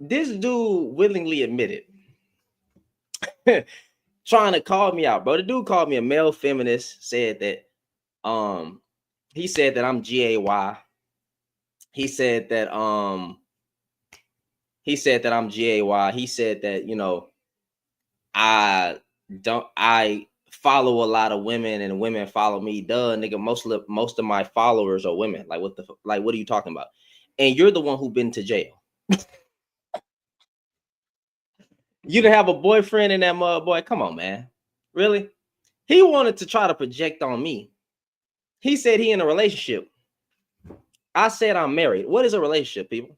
this dude willingly admitted trying to call me out, bro. The dude called me a male feminist, said that he said that I'm GAY. He said that I'm GAY. He said that, you know, I follow a lot of women and women follow me. Duh, nigga, most of my followers are women. Like what are you talking about? And you're the one who been to jail. You didn't have a boyfriend in that mud, boy. Come on, man. Really? He wanted to try to project on me. He said he in a relationship. I said I'm married. What is a relationship, people?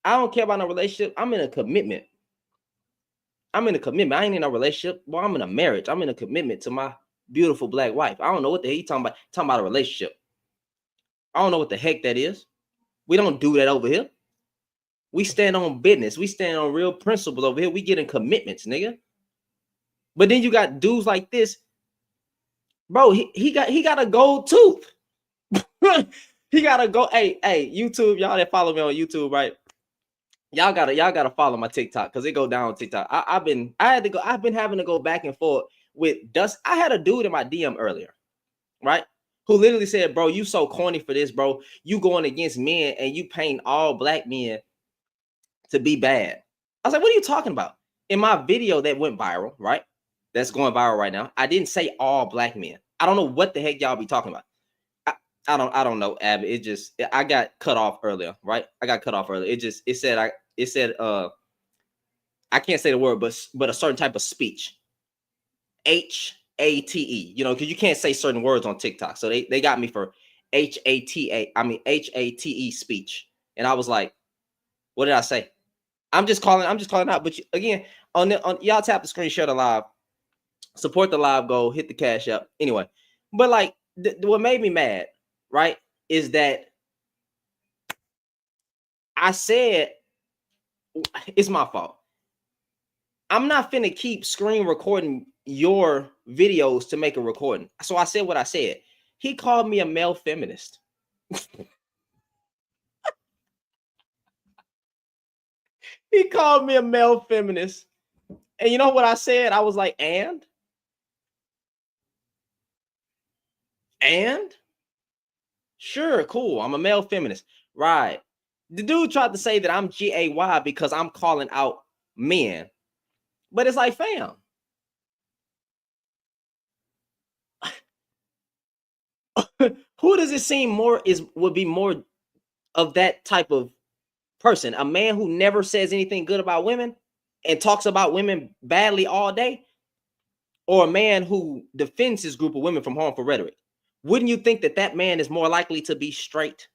I don't care about no relationship. I'm in a commitment. I ain't in a relationship. Well, I'm in a marriage. I'm in a commitment to my beautiful black wife. I don't know what the hell he talking about. Talking about a relationship. I don't know what the heck that is. We don't do that over here. We stand on business. We stand on real principles over here. We get in commitments, nigga. But then you got dudes like this, bro. He got a gold tooth. He gotta go. Hey, YouTube, y'all that follow me on YouTube, right? Y'all gotta follow my TikTok because it go down on TikTok. I've been having to go back and forth with Dust. I had a dude in my DM earlier, right? Who literally said, bro, you so corny for this, bro. You going against men and you paint all black men to be bad. I was like, what are you talking about? In my video that went viral, right? That's going viral right now. I didn't say all black men. I don't know what the heck y'all be talking about. I don't know, Abby. I got cut off earlier, right? I got cut off earlier. It said I can't say the word, but a certain type of speech. HATE, you know, because you can't say certain words on TikTok. So they got me for HATE speech. And I was like, what did I say? I'm just calling out. But again, on y'all tap the screen, share the live, support the live goal, hit the cash up. Anyway, but like what made me mad, right, is that I said it's my fault. I'm not finna keep screen recording your videos to make a recording. So I said what I said. He called me a male feminist. He called me a male feminist. And you know what I said? I was like, and sure, cool. I'm a male feminist. Right. The dude tried to say that I'm GAY because I'm calling out men. But it's like, fam. Who does it seem would be more of that type of person? A man who never says anything good about women and talks about women badly all day? Or a man who defends his group of women from harmful rhetoric? Wouldn't you think that that man is more likely to be straight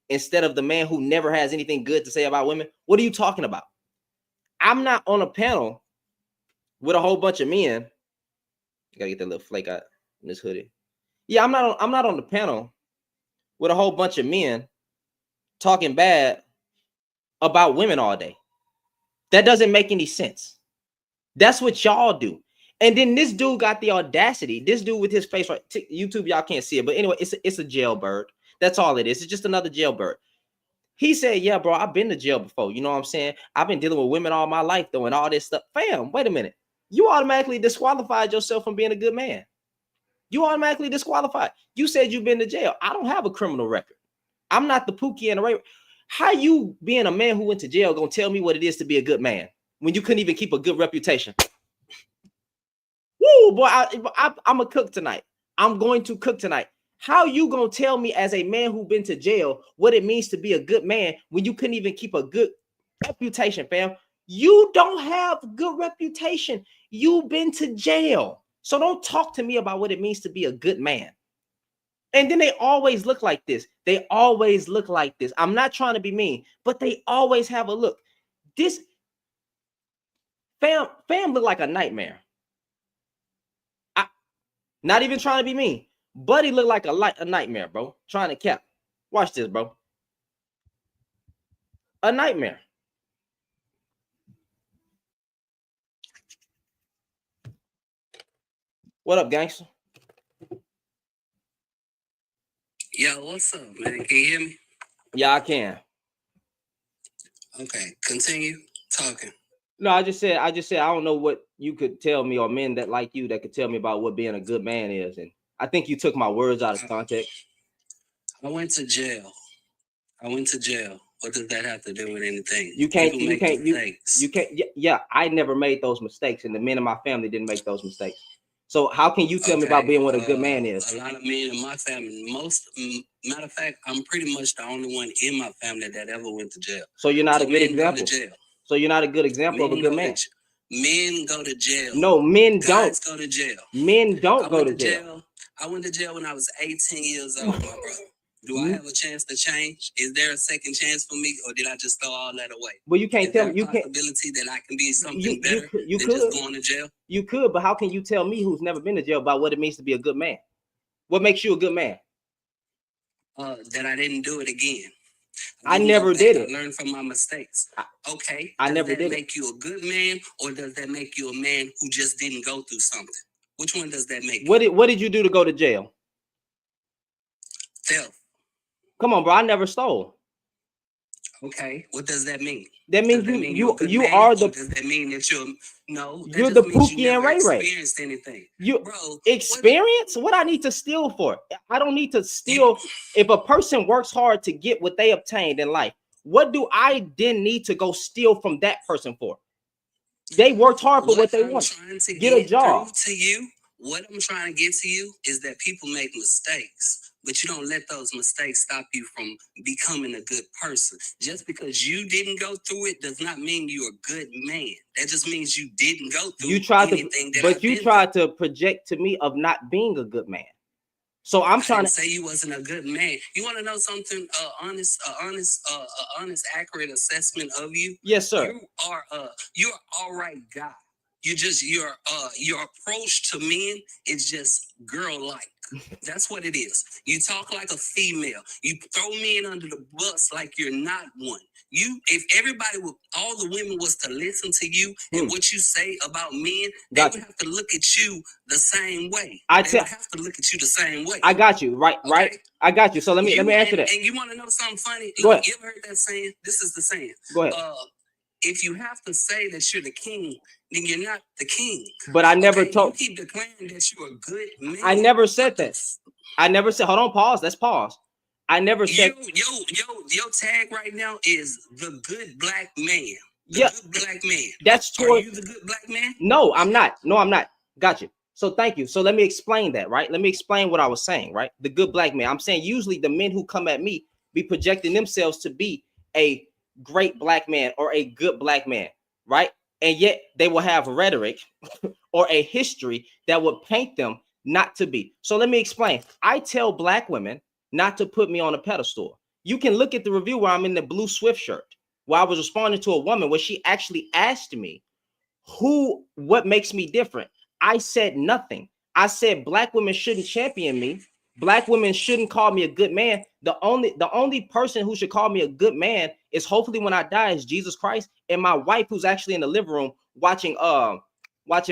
instead of the man who never has anything good to say about women? What are you talking about? I'm not on a panel with a whole bunch of men. I gotta get that little flake out in this hoodie. Yeah, I'm not on the panel with a whole bunch of men talking bad about women all day. That doesn't make any sense. That's what y'all do. And then this dude got the audacity. This dude with his face, right? YouTube, y'all can't see it, but anyway, it's a jailbird. That's all it is. It's just another jailbird. He said, yeah, bro, I've been to jail before. You know what I'm saying? I've been dealing with women all my life, though, and all this stuff. Fam, wait a minute. You automatically disqualified yourself from being a good man. You automatically disqualified. You said you've been to jail. I don't have a criminal record. I'm not the Pookie and the Ray. How you, being a man who went to jail, gonna tell me what it is to be a good man when you couldn't even keep a good reputation? Woo, boy, I'm a cook tonight. I'm going to cook tonight. How you gonna tell me as a man who been to jail what it means to be a good man when you couldn't even keep a good reputation, fam? You don't have good reputation. You've been to jail. So don't talk to me about what it means to be a good man. And then they always look like this. They always look like this. I'm not trying to be mean, but they always have a look. This fam look like a nightmare. Not even trying to be mean. Buddy looked like a nightmare, bro. Trying to cap. Watch this, bro. A nightmare. What up, gangster? Yo, what's up, man? Can you hear me? Yeah, I can. Okay, continue. Talking. No, I just said I don't know what you could tell me, or men that like you that could tell me about what being a good man is. And I think you took my words out of context. I went to jail. What does that have to do with anything? You can't. Yeah, I never made those mistakes, and the men in my family didn't make those mistakes. So how can you tell me about being what a good man is? A lot of men in my family, matter of fact, I'm pretty much the only one in my family that ever went to jail. So you're not a good example. So you're not a good example of a good man. Men go to jail. No, men don't. Guys go to jail. Men don't go to jail. I went to jail when I was 18 years old, my brother. Do I have a chance to change? Is there a second chance for me, or did I just throw all that away? Well, you can't tell me. You can't. Possibility that I can be something better than just going to jail. You could, but how can you tell me, who's never been to jail, about what it means to be a good man? What makes you a good man? That I didn't do it again. I never did it. I learned from my mistakes. Okay. I never did it. Does that make you a good man, or does that make you a man who just didn't go through something? Which one does that make? What did you do to go to jail? Theft. Come on, bro. I never stole. Okay. What does that mean? That means you are the. Does that mean that you're the Pookie and Ray Ray? Experienced anything? Bro, experience? What I need to steal for? I don't need to steal. If a person works hard to get what they obtained in life, what do I then need to go steal from that person for? They worked hard for what they want. Get a job. What I'm trying to get to you is that people make mistakes, but you don't let those mistakes stop you from becoming a good person. Just because you didn't go through it does not mean you're a good man. That just means you didn't go through anything. You tried to project to me of not being a good man. So I'm trying to say you wasn't a good man. You want to know something? Honest, accurate assessment of you. Yes, sir. You're all right guy. Your approach to men is just girl-like. That's what it is. You talk like a female. You throw men under the bus like you're not one. If all the women was to listen to you and what you say about men, they would have to look at you the same way. They would have to look at you the same way. I got you. Right. I got you. So let me answer that. And you want to know something funny? Go ahead. You ever heard that saying? This is the saying. Go ahead. If you have to say that you're the king, then you're not the king. But I never told. You keep declaring that you're a good man. I never said that. I never said. Hold on. Pause. Let's pause. I never said. Your tag right now is the good black man. Good black man. Are you the good black man? No, I'm not. Got you. So thank you. So let me explain that. Right. Let me explain what I was saying. Right. The good black man. I'm saying usually the men who come at me be projecting themselves to be a great black man or a good black man, right? And yet they will have rhetoric or a history that would paint them not to be. So let me explain. I tell black women not to put me on a pedestal. You can look at the review where I'm in the blue Swift shirt, where I was responding to a woman where she actually asked me what makes me different. I said nothing. I said black women shouldn't champion me. Black women shouldn't call me a good man. The only person who should call me a good man is hopefully when I die is Jesus Christ, and my wife who's actually in the living room watching what's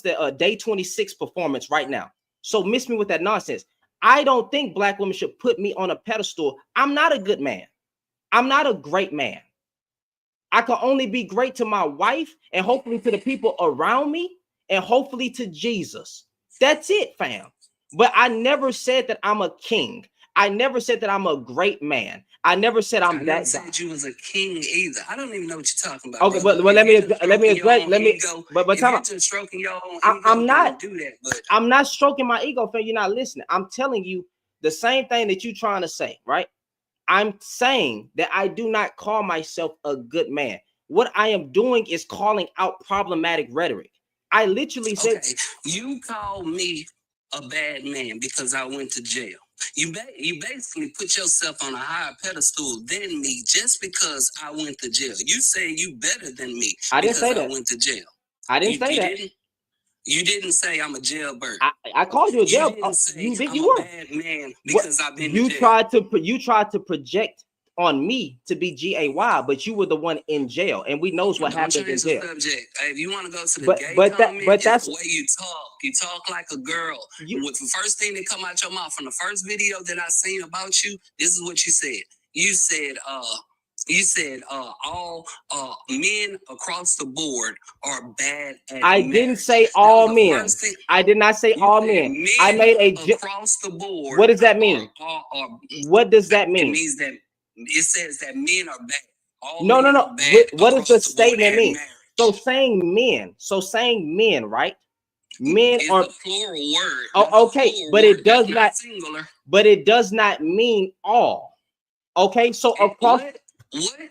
the day 26 performance right now. So miss me with that nonsense. I don't think black women should put me on a pedestal. I'm not a good man. I'm not a great man. I can only be great to my wife and hopefully to the people around me and hopefully to Jesus. That's it, fam. But I never said that I'm a king. I never said that I'm a great man. I never said I'm that guy. I never said you was a king either. I don't even know what you're talking about. Okay, but let me address. But time out. Stroking your own ego, I'm not do that. But I'm not stroking my ego, fam. You're not listening. I'm telling you the same thing that you're trying to say, right? I'm saying that I do not call myself a good man. What I am doing is calling out problematic rhetoric. I literally said you call me a bad man because I went to jail. You basically put yourself on a higher pedestal than me just because I went to jail. You say you better than me. I didn't say that. I went to jail. I didn't say that. You didn't say I'm a jailbird. I called you a jail. You were a bad man because I've been to jail. You tried to project on me to be GAY, but you were the one in jail, and we knows what happened in jail. If you want to go to the gay that's the way you talk. You talk like a girl. With the first thing that come out your mouth from the first video that I seen about you, this is what you said. You said, You said all men across the board are bad at I marriage. didn't say That all was the men. first thing. I did not say You all said men. I made a across the board. What does that mean? What does that It mean? means that it says that men are bad. All No, men no, are no. bad What does the across board statement at mean? marriage. So saying men, right? Men It's are a plural word. oh, That's a okay, plural but word. it does That's not. singular. But it does not mean all. Okay, so across. What?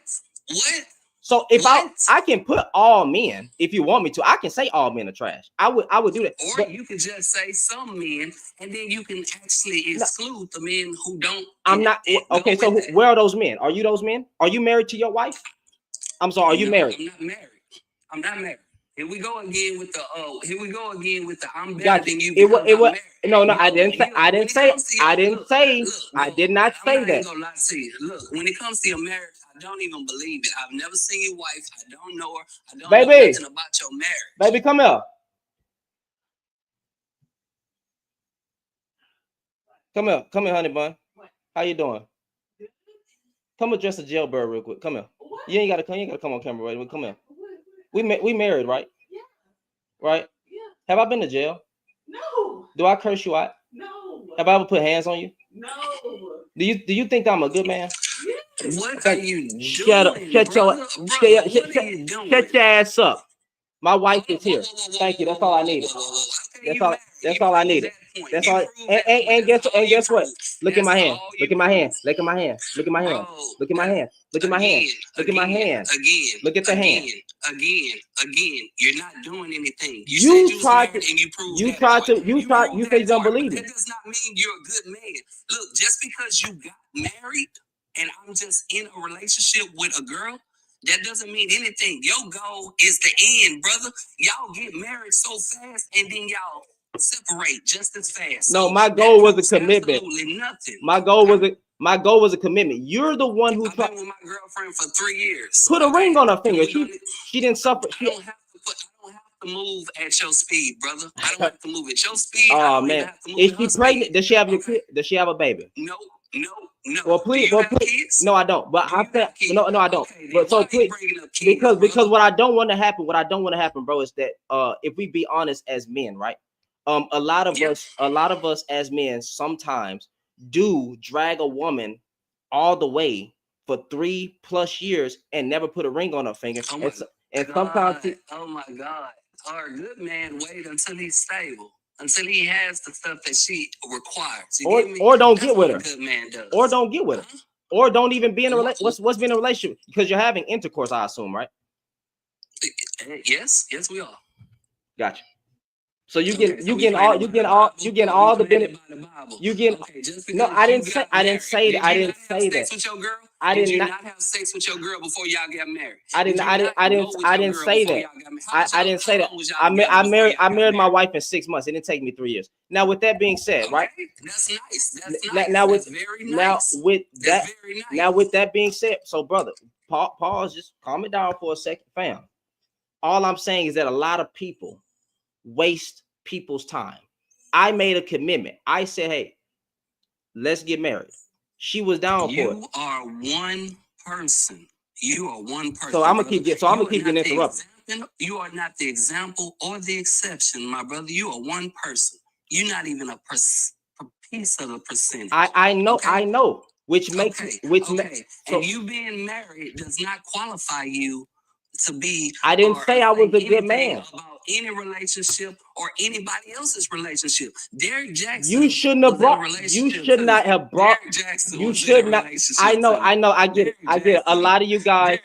So if What? I can put all men, if you want me to, I can say all men are trash. I would do that. Or But you could just say some men, and then you can actually exclude the men who don't. I'm not okay. So where are those men? Are you those men? Are you married to your wife? I'm sorry. Are you married? I'm not married. I'm not married. Here we go again with the I'm better Gotcha. than you It because was I'm married. no, You know, I didn't say I didn't say I didn't say I did not say I'm that. not gonna lie to you. Look, when it comes to your marriage, I don't even believe it. I've never seen your wife. I don't know her. I don't know nothing about your marriage. Baby, come here. Come here, honey bun. How you doing? Come address a jailbird real quick. Come here. You ain't gotta come on camera, right? Come here. We married, right? Yeah. Right? Yeah. Have I been to jail? No. Do I curse you out? No. Have I ever put hands on you? No. Do you think I'm a good man? Yes. What are you doing? Shut up. Shut your ass up. My wife is here. Thank you. That's all I needed. That's all I needed. That's all. And guess what? Look at my hand. Look at my hand. Look at my hand. Look at my hand. Look at my hand. Look at my hand. Look at my hand. Look at the hand. Again. You're not doing anything. You tried to. And you proved You that tried to. point. You tried. You say you don't part, believe but me. that does not mean you're a good man. Look, just because you got married and I'm just in a relationship with a girl, that doesn't mean anything. Your goal is the end, brother. Y'all get married so fast and then y'all separate just as fast. No, So my goal was a proves commitment. absolutely nothing. My goal was a commitment. You're the one who I've been with my girlfriend for 3 years. put a ring on her finger. She didn't suffer. I don't have to move at your speed, brother. I don't have to move at your speed. Oh man, is she pregnant? Does she have your kid? Does she have a baby? No. Well, please, Kids? no, I don't. But I said no, I don't. Okay, but so please, kids, because what I don't want to happen, bro, is that if we be honest as men, right? A lot of us as men sometimes do drag a woman all the way for 3+ years and never put a ring on her finger. And sometimes oh my God. Our good man wait until he's stable, until he has the stuff that she requires. Or don't get with her. Good man does. Or don't get with her. Or don't even be in a relationship. What's being a relationship? Because you're having intercourse, I assume, right? Yes, we are. Gotcha. So you getting all the benefits. No, I didn't say that. I didn't say that. With your girl? I did not have sex with your girl before y'all got married. I didn't say that. I didn't say that. I married my wife in 6 months. It didn't take me 3 years. Now, with that being said, right? That's nice. That's very nice. Now with that being said, so brother, pause. Just calm it down for a second, fam. All I'm saying is that a lot of people waste people's time. I made a commitment. I said, hey, let's get married. She was down for it. You are one person. So I'm gonna keep getting interrupted. You are not the example or the exception, my brother. You are one person. You're not even a piece of the percentage. I know, okay? I know. Which makes and you being married does not qualify you to be. I didn't say I was a good man about any relationship or anybody else's relationship. Derek Jackson. You shouldn't have brought. You should not have brought. You should not. I know. I get it. A lot of you guys.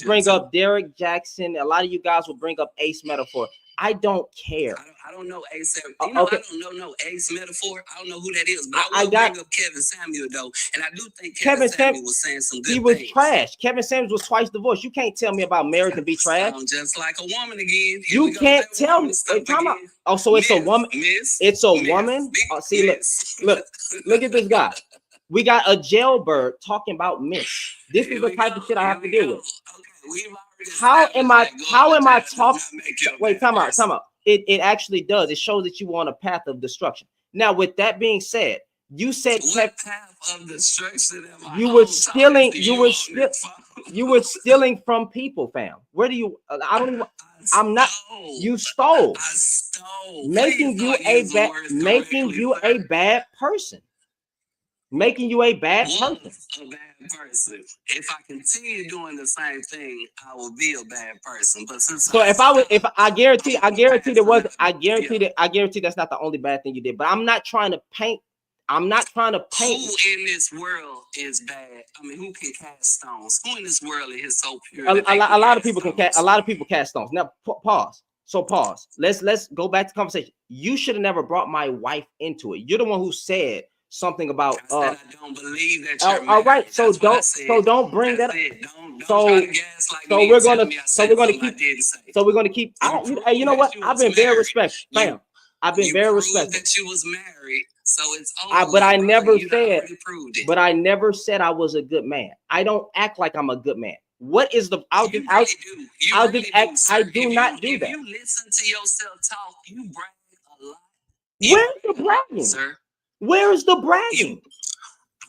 Bring up Derek Jackson. A lot of you guys will bring up Ace Metaphor. I don't care. I don't know Ace. I don't know Ace Metaphor. I don't know who that is, but I will bring up Kevin Samuel though, and I do think Kevin Samuel was saying some good things. He was trash. Kevin Samuel was twice divorced. You can't tell me about marriage to be trash. Just like a woman again. You can't tell me. Wait, time out. Oh, so it's a woman. It's a woman. Oh, see, look at this guy. We got a jailbird talking about miss. This is the type of shit I have to deal with. How am I talking? Wait, time out. It actually does. It shows that you want a path of destruction. Now, with that being said, You said what path of destruction am I you were on? stealing. Talking to You you were on this phone? you were stealing from people, fam. Where do you? I don't even. I'm not. stole. You stole, I stole. making Please you don't a use the bad, words making correctly, you sir. a bad person, making you a bad person. Was a bad person. If I continue doing the same thing, I will be a bad person. But since So I if I was, if stopped, I guarantee, I'm there was, yeah. I guarantee that's not the only bad thing you did. But I'm not trying to paint. I'm not trying to paint. Who in this world is bad? I mean, who can cast stones? Who in this world is so pure A, that they a lot of cast people can stones? cast. A lot of people cast stones. Now pause. So pause. Let's go back to conversation. You should have never brought my wife into it. You're the one who said something about. I said I don't believe that you're All married. right. So That's what I don't. said. So don't bring That's that up. it. Don't So try to gaslight so me we're and tell gonna. me I So said we're gonna something I keep. didn't say. So we're gonna keep. You know what? I've been very respectful, fam. I've been You very proved respectful. that you was married, so it's over. But I with, never brother. You said. already proved it. But I never said I was a good man. I don't act like I'm a good man. What is the? I'll You just. really do. You I'll really just act. do, sir. I do not do if that. you listen to yourself talk, you brag a lot. Where's the bragging? Sir, Where is the bragging?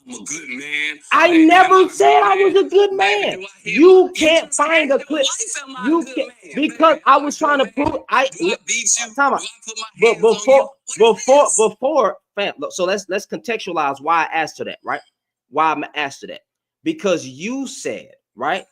I'm a good man. I Baby, am never I a said good I was man? a good Baby, man. do I hear You you can't just find a asked the clip. wife, am I a You good can't man? because Baby, I am I a was trying good to man? prove. Do I beat you? Time Do out. I put my But hands on you? What is this? before, fam. So let's contextualize why I asked her that, right? Why I'm asked her that because you said, right?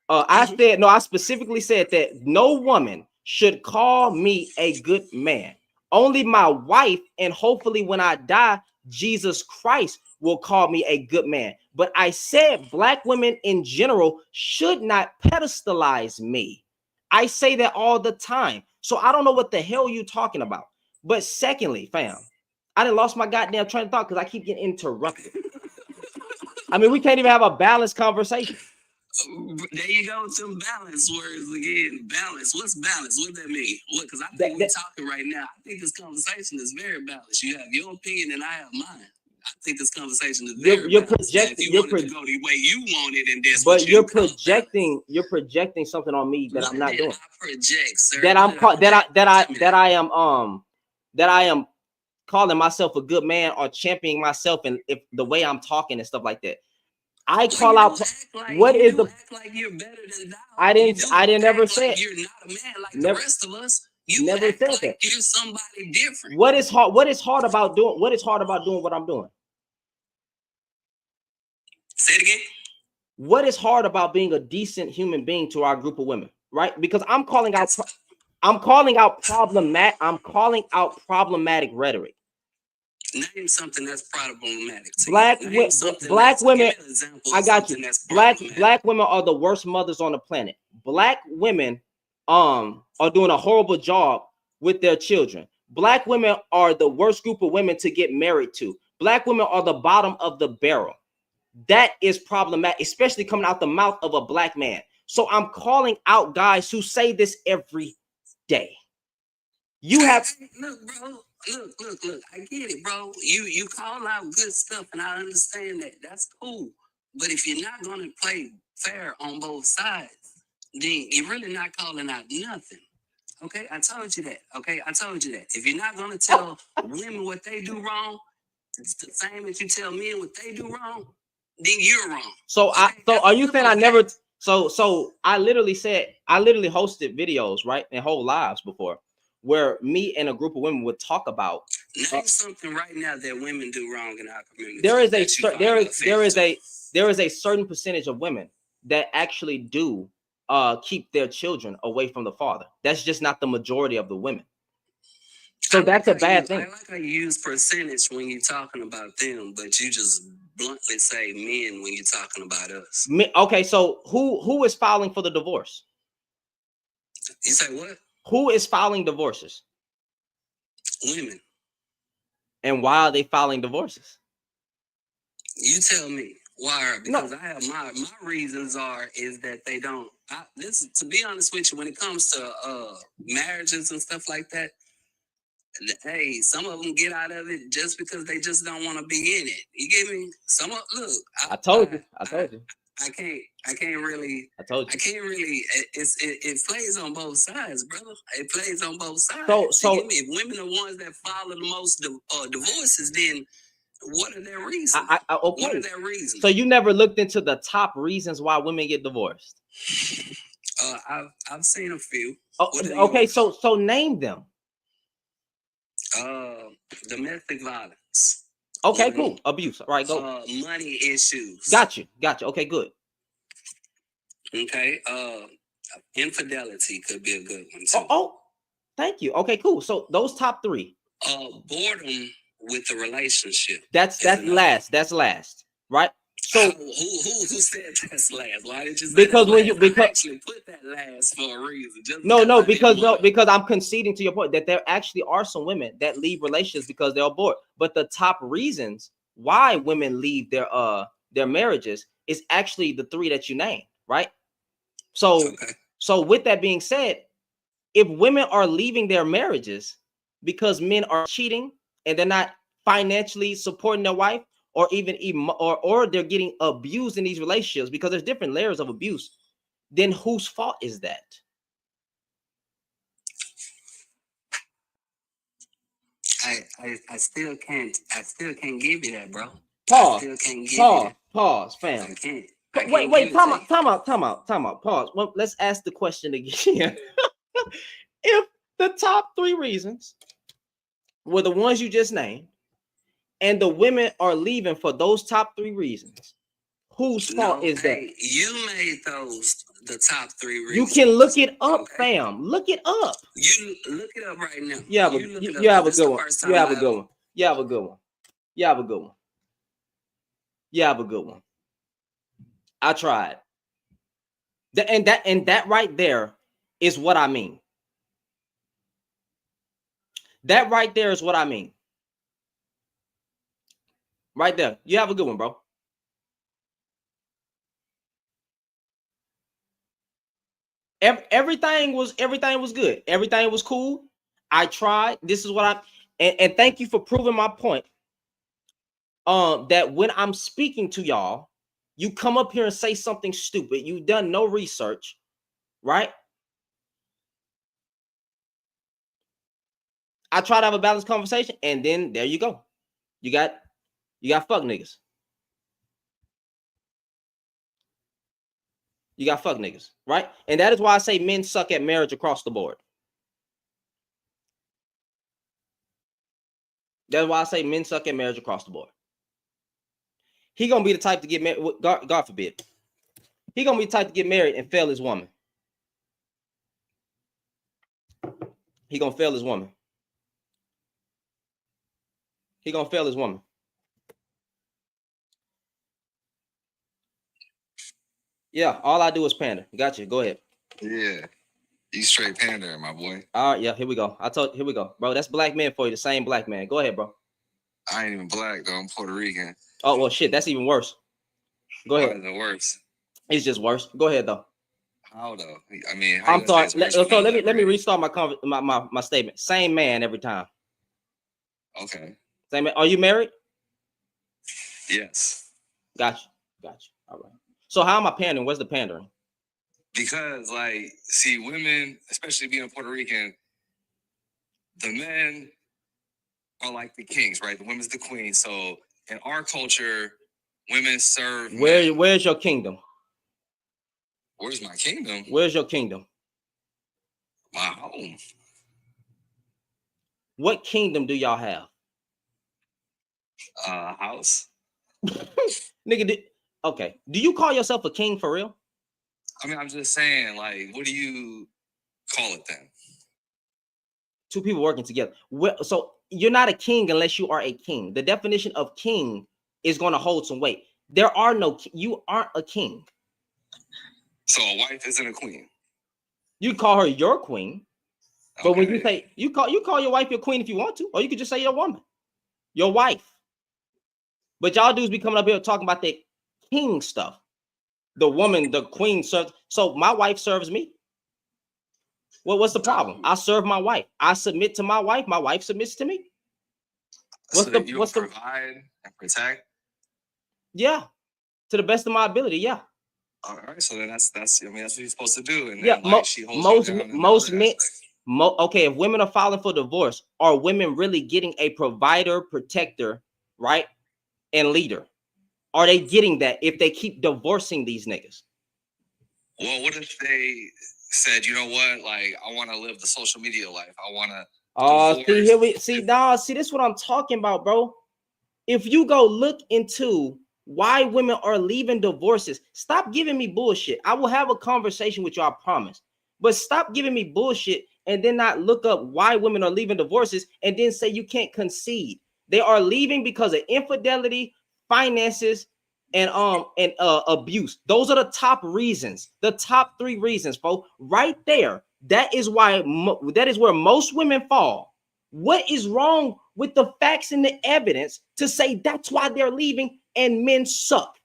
I said no. I specifically said that no woman should call me a good man. Only my wife, and hopefully when I die, Jesus Christ will call me a good man. But I said black women in general should not pedestalize me. I say that all the time. So I don't know what the hell you talking about. But secondly, fam, I done lost my goddamn train of thought because I keep getting interrupted. I mean, we can't even have a balanced conversation. There you go, some balance words again. Balance. What's balance? What that mean? What? Because I think we're talking right now. I think this conversation is very balanced. You have your opinion and I have mine. I think this conversation is very balanced. Now, if you wanted to go the way you want it, and that's what you call balance. You're projecting something on me that I'm not doing. I project, sir. That I am calling myself a good man or championing myself and if the way I'm talking and stuff like that. I call out what is the act like you're better than thou. I didn't ever say like you're not a man like the rest of us. You never act said like that. you're somebody different. What is hard about doing what I'm doing? Say it again. What is hard about being a decent human being to our group of women, right? Because I'm calling out problematic rhetoric. Name something that's problematic. Black women. I got you. Black women are the worst mothers on the planet. Black women are doing a horrible job with their children. Black women are the worst group of women to get married to. Black women are the bottom of the barrel. That is problematic, especially coming out the mouth of a black man. So I'm calling out guys who say this every day. You have look, bro. Look. I get it, bro. You call out good stuff, and I understand that. That's cool. But if you're not gonna play fair on both sides, then you're really not calling out nothing. Okay, I told you that. Okay, I told you that. If you're not gonna tell women what they do wrong, it's the same as you tell men what they do wrong, then you're wrong. So are you saying I never? So I literally hosted videos, right, and whole lives before, where me and a group of women would talk about. Name something right now that women do wrong in our community. There is a certain percentage of women that actually do keep their children away from the father. That's just not the majority of the women. So that's a bad thing. I like how you use percentage when you're talking about them, but you just bluntly say men when you're talking about us. Okay, so who is filing for the divorce? You say what? Who is filing divorces? Women. And why are they filing divorces? You tell me. Why? Because I have my reasons is that they don't. To be honest with you, when it comes to marriages and stuff like that, hey, some of them get out of it just because they just don't want to be in it. You get me? I told you. I can't really. It plays on both sides, brother. It plays on both sides. So if women are ones that follow the most divorces, then What are their reasons? Okay. What are their reasons? So you never looked into the top reasons why women get divorced? I've seen a few. Okay, so name them. Domestic violence. Okay, cool. Abuse. All right, go. Money issues. Got you. Okay, good. Okay. Infidelity could be a good one too. Oh, thank you. Okay, cool. So those top three. Boredom with the relationship. That's last. That's last. Right? So who said that's last? Why did you say because when last? you I actually put that last for a reason. Because I'm conceding to your point that there actually are some women that leave relationships because they're bored. But the top reasons why women leave their marriages is actually the three that you named, right? So so with that being said, if women are leaving their marriages because men are cheating and they're not financially supporting their wife, or or they're getting abused in these relationships, because there's different layers of abuse, then whose fault is that? I still can't give you that, bro. Pause. I still can't give you that. Pause, fam. I can't. Wait, time out. Pause. Well, let's ask the question again. If the top three reasons were the ones you just named, and the women are leaving for those top three reasons, whose fault is that? You made those the top three reasons. You can look it up, fam. Look it up. You look it up right now. You have a good one. You have a good one. You have a good one. You have a good one. You have a good one. I tried. And that right there is what I mean. That right there is what I mean. Right there. You have a good one, bro. Everything was good. Everything was cool. I tried. This is what and thank you for proving my point. That when I'm speaking to y'all, you come up here and say something stupid. You've done no research, right? I try to have a balanced conversation, and then there you go. You got fuck niggas. You got fuck niggas, right? And that is why I say men suck at marriage across the board. That's why I say men suck at marriage across the board. He gonna be the type to get married. God forbid. He gonna be the type to get married and fail his woman. He gonna fail his woman. He gonna fail his woman. Yeah, all I do is pander. Gotcha. Go ahead. Yeah, you straight pandering, my boy. All right, yeah, here we go. Here we go, bro. That's black men for you. The same black man. Go ahead, bro. I ain't even black though. I'm Puerto Rican. Oh well, shit. That's even worse. Go ahead. Why is it worse? It's just worse. Go ahead though. How though? I mean, I'm sorry. Let me restart my statement. Same man every time. Okay. Same man. Are you married? Yes. Gotcha. All right. So how am I pandering? What's the pandering? Because, like, see, women, especially being Puerto Rican, the men are like the kings, right? The women's the queen. So in our culture, women serve. Where's your kingdom? Where's my kingdom? Where's your kingdom? My home. What kingdom do y'all have? House. Nigga, okay. Do you call yourself a king for real? I mean, I'm just saying, like, what do you call it then? Two people working together. So you're not a king unless you are a king. The definition of king is going to hold some weight. There are no, you aren't a king. So a wife isn't a queen. You call her your queen, but Okay. when you say you call your wife your queen if you want to, or you could just say your woman, your wife. But y'all dudes be coming up here talking about that king stuff. The woman, the queen serves. So my wife serves me. Well, what's the problem? I serve my wife. I submit to my wife. My wife submits to me. What's the provide and protect? Yeah, to the best of my ability. Yeah. All right, so then that's I mean that's what you're supposed to do. And yeah, then, like, she holds most men. Okay, if women are filing for divorce, are women really getting a provider, protector, right? and leader? Are they getting that if they keep divorcing these niggas? Well, what if they said, you know what, like, I want to live the social media life. I want to. See, here we see now. See, this is what I'm talking about, bro. If you go look into why women are leaving divorces, stop giving me bullshit. I will have a conversation with you, I promise. But stop giving me bullshit and then not look up why women are leaving divorces and then say you can't concede. They are leaving because of infidelity, finances, and abuse. Those are the top reasons. The top 3 reasons, folks. Right there. That is why that is where most women fall. What is wrong with the facts and the evidence to say that's why they're leaving and men suck?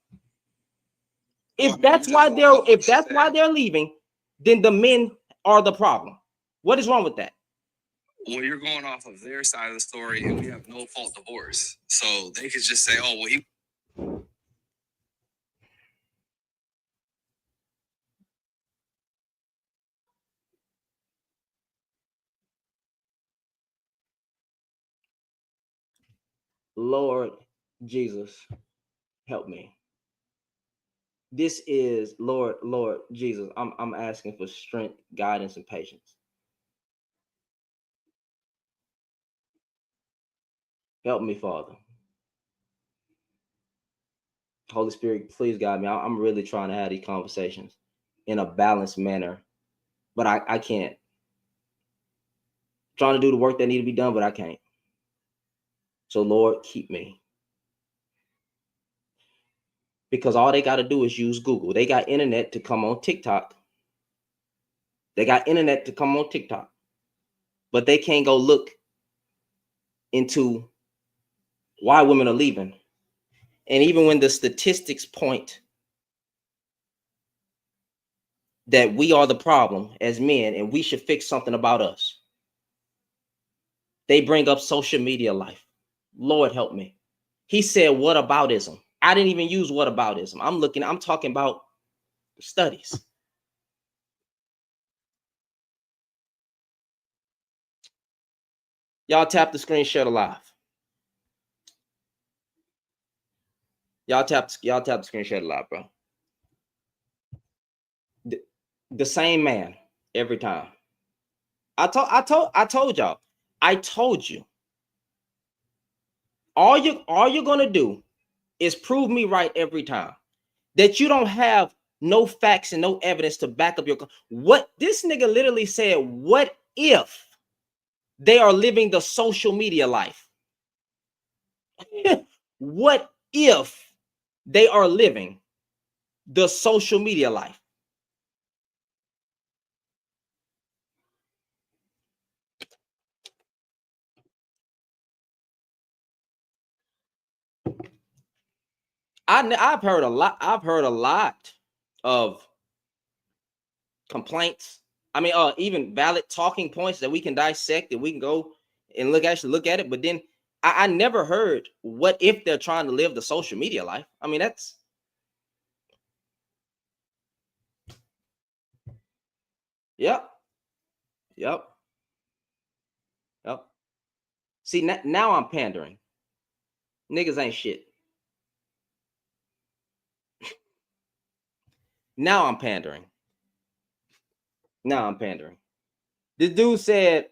If that's why they're leaving, then the men are the problem. What is wrong with that? Well, you're going off of their side of the story, and we have no fault divorce. So they could just say, oh, well, he. Lord Jesus, help me. This is Lord Jesus. I'm asking for strength, guidance, and patience. Help me, Father. Holy Spirit, please guide me. I'm really trying to have these conversations in a balanced manner, but I can't. Trying to do the work that need to be done, but I can't. So Lord, keep me. Because all they got to do is use Google. They got internet to come on TikTok. They got internet to come on TikTok. But they can't go look into why women are leaving. And even when the statistics point that we are the problem as men and we should fix something about us, they bring up social media life. Lord help me. He said, what aboutism? I didn't even use what aboutism. I'm talking about studies. Y'all tap the screen, share the live. Y'all tap the screen, share the live, bro. The same man every time. I told y'all. I told you. All you're gonna do is prove me right every time. That you don't have no facts and no evidence to back up your. What this nigga literally said, what if they are living the social media life? What if they are living the social media life? I've heard a lot of complaints. I mean, even valid talking points that we can dissect and we can go and look at it. But then I never heard what if they're trying to live the social media life. I mean, that's yep. See, now I'm pandering. Niggas ain't shit. Now I'm pandering. This dude said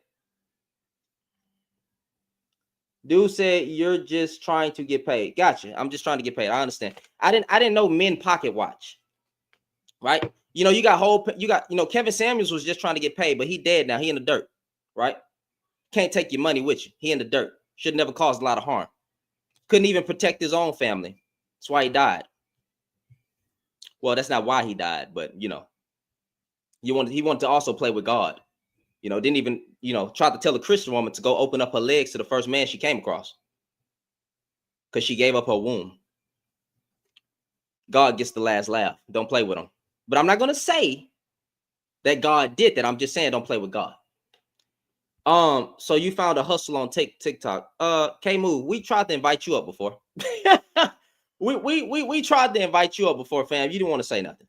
you're just trying to get paid. Gotcha. I'm just trying to get paid. I understand. I didn't know men pocket watch. Right? You know, you got Kevin Samuels was just trying to get paid, but he dead now. He in the dirt, right? Can't take your money with you. He in the dirt. Should never caused a lot of harm. Couldn't even protect his own family. That's why he died. Well, that's not why he died, but he wanted to also play with God. Didn't even, try to tell a Christian woman to go open up her legs to the first man she came across. Because she gave up her womb. God gets the last laugh. Don't play with him. But I'm not going to say that God did that. I'm just saying don't play with God. So you found a hustle on TikTok. K-Move, we tried to invite you up before. we tried to invite you up before, fam. You didn't want to say nothing.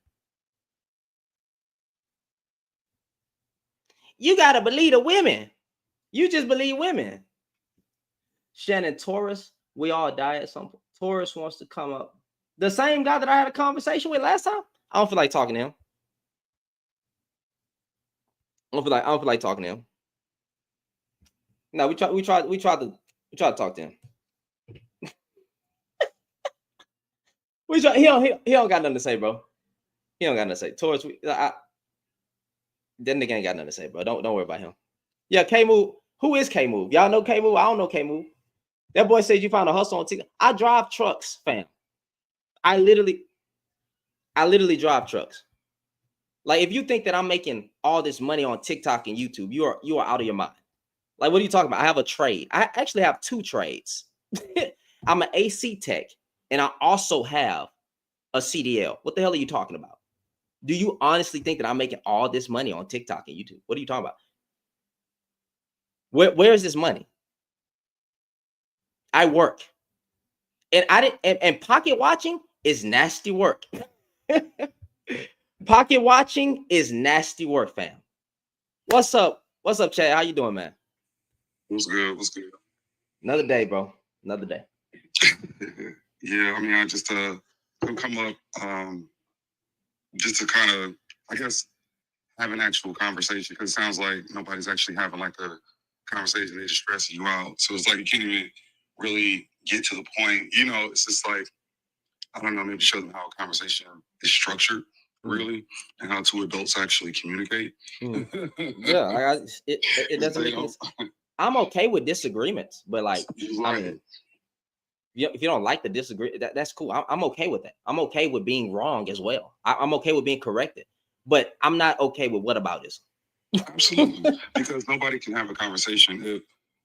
You gotta believe the women. You just believe women. Shannon Taurus, we all die at some point. Taurus wants to come up. The same guy that I had a conversation with last time. I don't feel like talking to him. I don't feel like talking to him. No, we tried to talk to him. He don't got nothing to say, bro. He don't got nothing to say. Taurus, that nigga ain't got nothing to say, bro. Don't worry about him. Yeah, K-Move. Who is K-Move? Y'all know K-Move? I don't know K-Move. That boy said you found a hustle on TikTok. I drive trucks, fam. I literally drive trucks. Like, if you think that I'm making all this money on TikTok and YouTube, you are out of your mind. Like, what are you talking about? I have a trade. I actually have 2 trades. I'm an AC tech, and I also have a CDL. What the hell are you talking about? Do you honestly think that I'm making all this money on TikTok and YouTube? What are you talking about? Where is this money? I work. And and pocket watching is nasty work. Pocket watching is nasty work, fam. What's up? What's up, Chad? How you doing, man? What's good? What's good? Another day, bro. Another day. Yeah, I mean, I just come up just to kind of, I guess, have an actual conversation, because it sounds like nobody's actually having like a conversation. They're just stressing you out. So it's like you can't even really get to the point. You know, it's just like, I don't know, maybe show them how a conversation is structured, really, and how 2 adults actually communicate. Yeah, it doesn't make any sense. I'm okay with disagreements, but like, I mean, if you don't like the disagree, that's cool. I'm okay with that. I'm okay with being wrong as well. I'm okay with being corrected, but I'm not okay with whataboutism. Absolutely, because nobody can have a conversation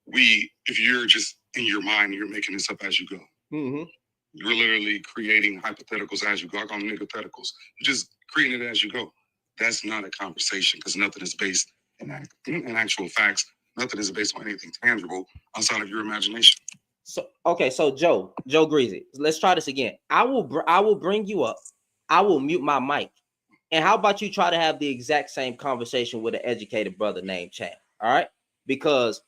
if you're just in your mind, you're making this up as you go. Mm-hmm. You're literally creating hypotheticals as you go. I call them hypotheticals. You're just creating it as you go. That's not a conversation, because nothing is based in actual facts. Nothing is based on anything tangible outside of your imagination. So okay, so Joe Greasy, let's try this again. I will bring you up. I will mute my mic. And how about you try to have the exact same conversation with an educated brother named Chad? All right, because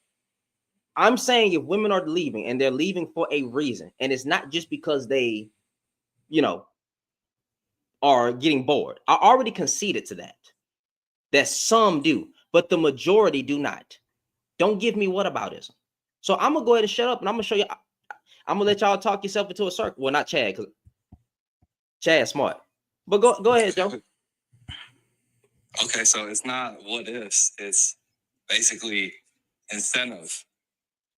I'm saying if women are leaving and they're leaving for a reason, and it's not just because they, are getting bored. I already conceded to that some do, but the majority do not. Don't give me whataboutism. So I'm gonna go ahead and shut up, and I'm gonna show you. I'm gonna let y'all talk yourself into a circle. Well, not Chad, because Chad's smart. But go ahead, Joe. Okay, so it's not what ifs, it's basically incentive.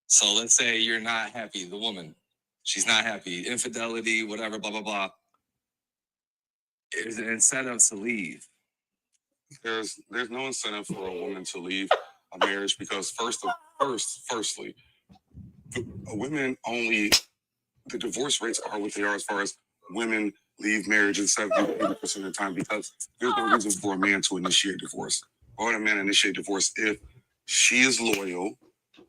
So let's say you're not happy, the woman, she's not happy, infidelity, whatever, blah, blah, blah. There's an incentive to leave. There's no incentive for a woman to leave a marriage, because firstly, women only, the divorce rates are what they are as far as women leave marriages 70 to 80% of the time, because there's no reason for a man to initiate divorce. Why would a man initiate divorce if she is loyal?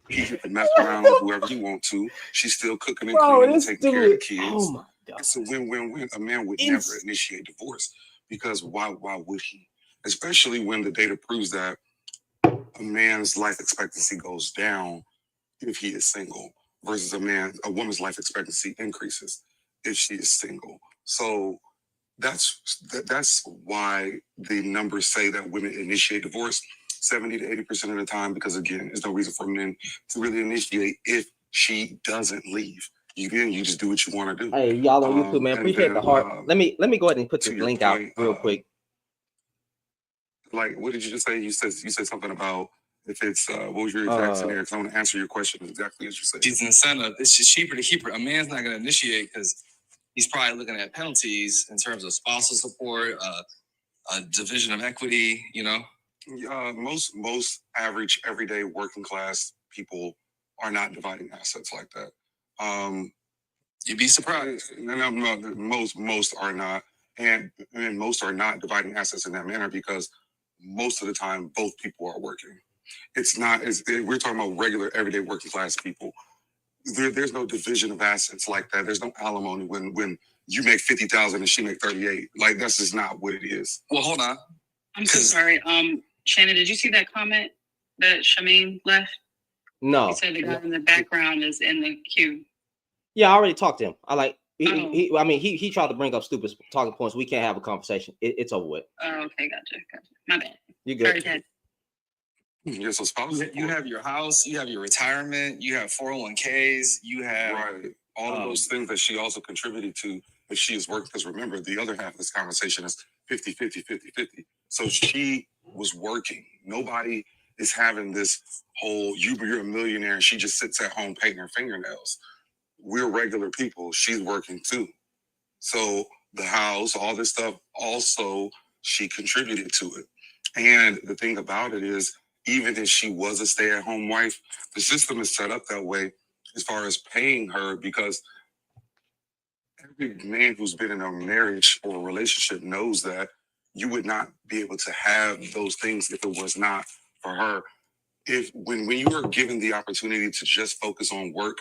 He can mess around with whoever he wants to. She's still cooking and cleaning and taking care of the kids. Oh my God. It's a win-win-win. A man would never initiate divorce, because why would he? Especially when the data proves that a man's life expectancy goes down if he is single, versus a woman's life expectancy increases if she is single. So that's why the numbers say that women initiate divorce 70 to 80% of the time, because again, there's no reason for men to really initiate if she doesn't leave. You just do what you want to do. Hey, y'all on YouTube, man. Appreciate the heart. Let me go ahead and put this link out real quick. Like, what did you just say? You said something about if it's what was your exact scenario? Because I want to answer your question exactly as you said. It's an incentive. It's just cheaper to keep her. A man's not going to initiate because he's probably looking at penalties in terms of spousal support, a division of equity. Most average everyday working class people are not dividing assets like that. You'd be surprised. No, most are not, and most are not dividing assets in that manner, because most of the time both people are working. It's not as we're talking about regular everyday working class people. There's no division of assets like that. There's no alimony when you make 50,000 and she make 38. Like, that's just not what it is. Well, hold on. I'm so sorry. Shannon, did you see that comment that Shameen left? No. He said the guy in the background is in the queue. Yeah, I already talked to him. He tried to bring up stupid talking points. We can't have a conversation. It's over with. Oh, okay, gotcha. My bad. You good? Sorry, Dad. Yeah, so spouse You have your house, you have your retirement, you have 401ks, you have right. All of those things that she also contributed to if she is working. Because remember, the other half of this conversation is 50-50. So she was working. Nobody is having this whole you're a millionaire and she just sits at home painting her fingernails. We're regular people. She's working too. So the house, all this stuff, also she contributed to it. And the thing about it is, even if she was a stay-at-home wife, the system is set up that way as far as paying her, because every man who's been in a marriage or a relationship knows that you would not be able to have those things if it was not for her. When you are given the opportunity to just focus on work,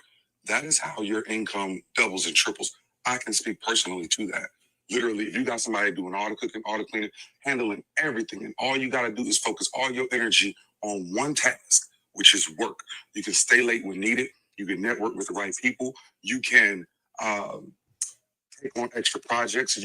that is how your income doubles and triples. I can speak personally to that. Literally, if you got somebody doing all the cooking, all the cleaning, handling everything, and all you got to do is focus all your energy on one task, which is work. You can stay late when needed. You can network with the right people. You can take on extra projects.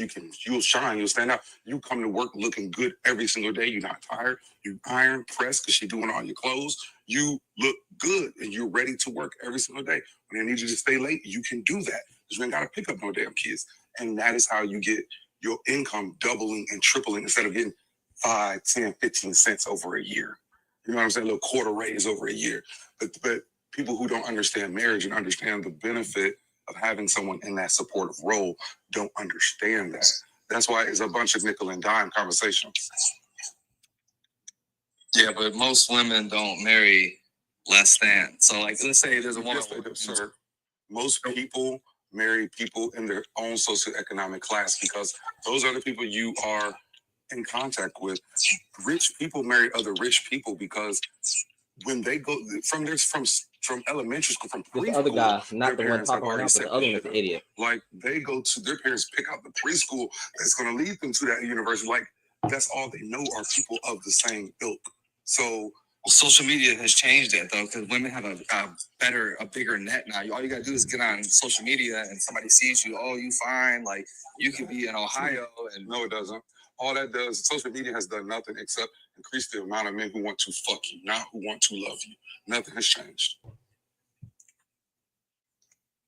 You'll shine. You'll stand out. You come to work looking good every single day. You're not tired. You iron, press, because you're doing all your clothes. You look good, and you're ready to work every single day. When they need you to stay late, you can do that, because you ain't got to pick up no damn kids. And that is how you get your income doubling and tripling instead of getting 5, 10, 15 cents over a year. You know what I'm saying? A little quarter raise over a year. But people who don't understand marriage and understand the benefit of having someone in that supportive role don't understand that. That's why it's a bunch of nickel and dime conversations. Yeah, but most women don't marry less than. So, like, let's say there's a woman. Yes, they do, sir. Most people marry people in their own socioeconomic class, because those are the people you are in contact with. Rich people marry other rich people because when they go from elementary school, from preschool, This other guy, not the one parents have talking right already now, but set the other one the is an shit up. idiot. Like, they go to their parents, pick out the preschool that's going to lead them to that university. Like, that's all they know are people of the same ilk. So social media has changed that, though, because women have a bigger net now. All you gotta do is get on social media and somebody sees you. Oh, you fine. Like, you could be in Ohio. And no, it doesn't. All that does, social media has done nothing except increase the amount of men who want to fuck you, not who want to love you. Nothing has changed.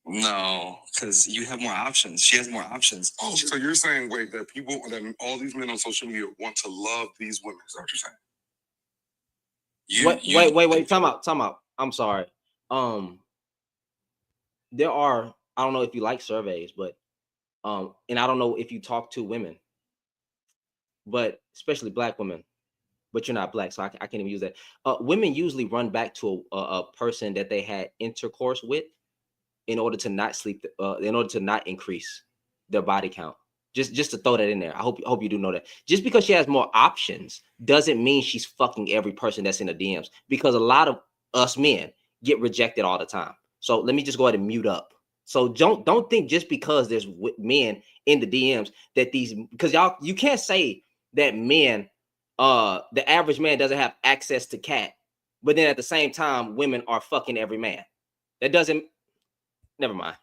No, because you have more options. She has more options. Oh, so you're saying, wait, that all these men on social media want to love these women? Is that what you're saying? Wait. Time out. I'm sorry. There are, I don't know if you like surveys, but and I don't know if you talk to women, but especially black women, but you're not black, so I can't even use that. Women usually run back to a person that they had intercourse with in order to not sleep, in order to not increase their body count. Just to throw that in there. I hope you do know that. Just because she has more options doesn't mean she's fucking every person that's in the DMs, because a lot of us men get rejected all the time. So let me just go ahead and mute up. So don't think just because there's men in the DMs that these, because you can't say that men, the average man doesn't have access to cat, but then at the same time women are fucking every man. That doesn't. Never mind.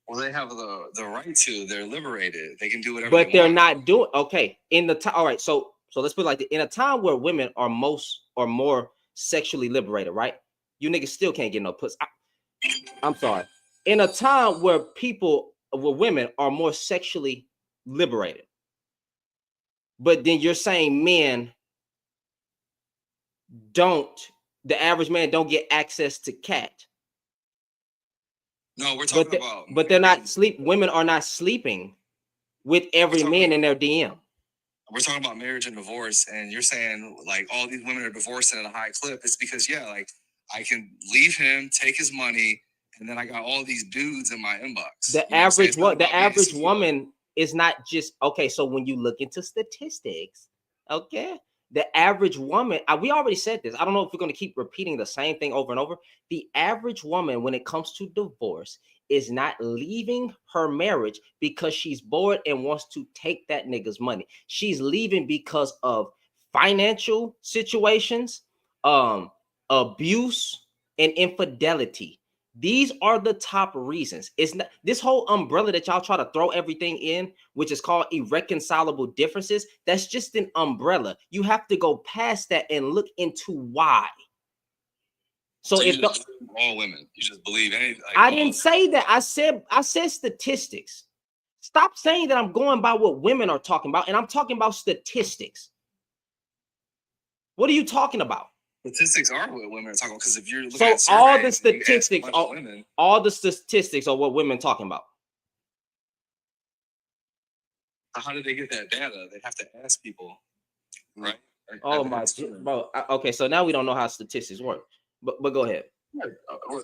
Well, they have the right to. They're liberated. They can do whatever. But they're not doing okay in the time. All right, so let's put it like this. In a time where women are more sexually liberated, right? You niggas still can't get no pussy. I'm sorry. In a time where women are more sexually liberated, but then you're saying men the average man don't get access to cat. No, we're talking about. But they're not women are not sleeping with every man in their DM. We're talking about marriage and divorce, and you're saying like all these women are divorcing at a high clip. It's because like I can leave him, take his money, and then I got all these dudes in my inbox. The average woman is not just okay. So when you look into statistics, okay, the average woman, we already said this. I don't know if we're going to keep repeating the same thing over and over. The average woman, when it comes to divorce, is not leaving her marriage because she's bored and wants to take that nigga's money. She's leaving because of financial situations, abuse, and infidelity. These are the top reasons. It's not this whole umbrella that y'all try to throw everything in, which is called irreconcilable differences. That's just an umbrella. You have to go past that and look into why. So if just all women, you just believe anything. Like, I didn't say that. I said statistics. Stop saying that I'm going by what women are talking about, and I'm talking about statistics. What are you talking about? Statistics are what women are talking about, because if you're looking So at all the surveys and you ask a statistics, bunch of women, all the statistics are what women talking about. how did they get that data? They have to ask people, right? Oh my, bro. Okay, so now we don't know how statistics work, but go ahead.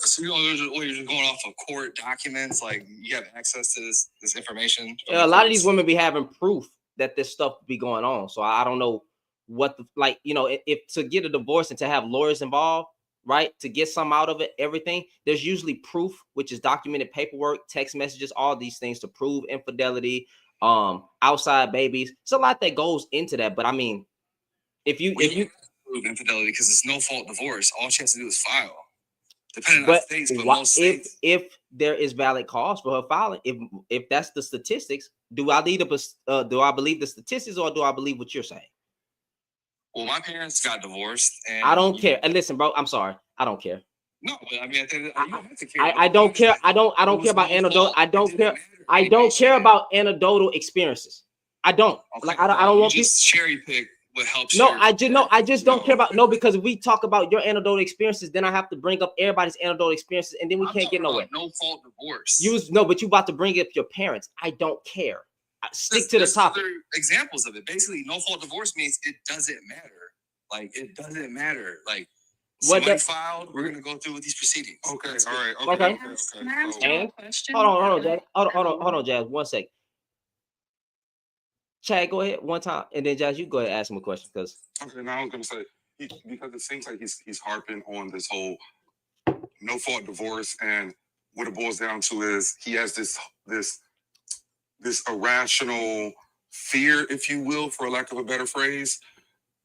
So you're just going off of court documents, like you have access to this information. A lot of these women be having proof that this stuff be going on. So I don't know what the, like, you know, if to get a divorce and to have lawyers involved, right, to get some out of it, everything, there's usually proof, which is documented paperwork, text messages, all these things to prove infidelity, outside babies. It's a lot that goes into that. But I mean, if you prove infidelity because it's no fault divorce, all she has to do is file. Depending on states, but what, most states, if there is valid cause for her filing, if that's the statistics, do I believe the statistics, or do I believe what you're saying? Well, my parents got divorced, and I don't care. And listen, bro, I'm sorry, I don't care. No, but I mean, you don't have to care. I don't care. I don't care about anecdotal. I don't care. I don't care about anecdotal experiences. I don't. Okay, like. I don't want just cherry pick what helps. No, I just don't care about because if we talk about your anecdotal experiences, then I have to bring up everybody's anecdotal experiences, and then we can't get nowhere. No fault divorce. But you about to bring up your parents. I don't care. Stick to the topic. Other examples of it. Basically, no fault divorce means it doesn't matter. Like it doesn't matter. Like somebody filed, we're gonna go through with these proceedings. Okay, all right. Okay. Can I ask So, you a question? Hold on, Jazz. 1 second. Chad, go ahead one time, and then Jazz, you go ahead and ask him a question because. okay, now I was gonna say because it seems like he's harping on this whole no fault divorce, and what it boils down to is he has this irrational fear, if you will, for lack of a better phrase,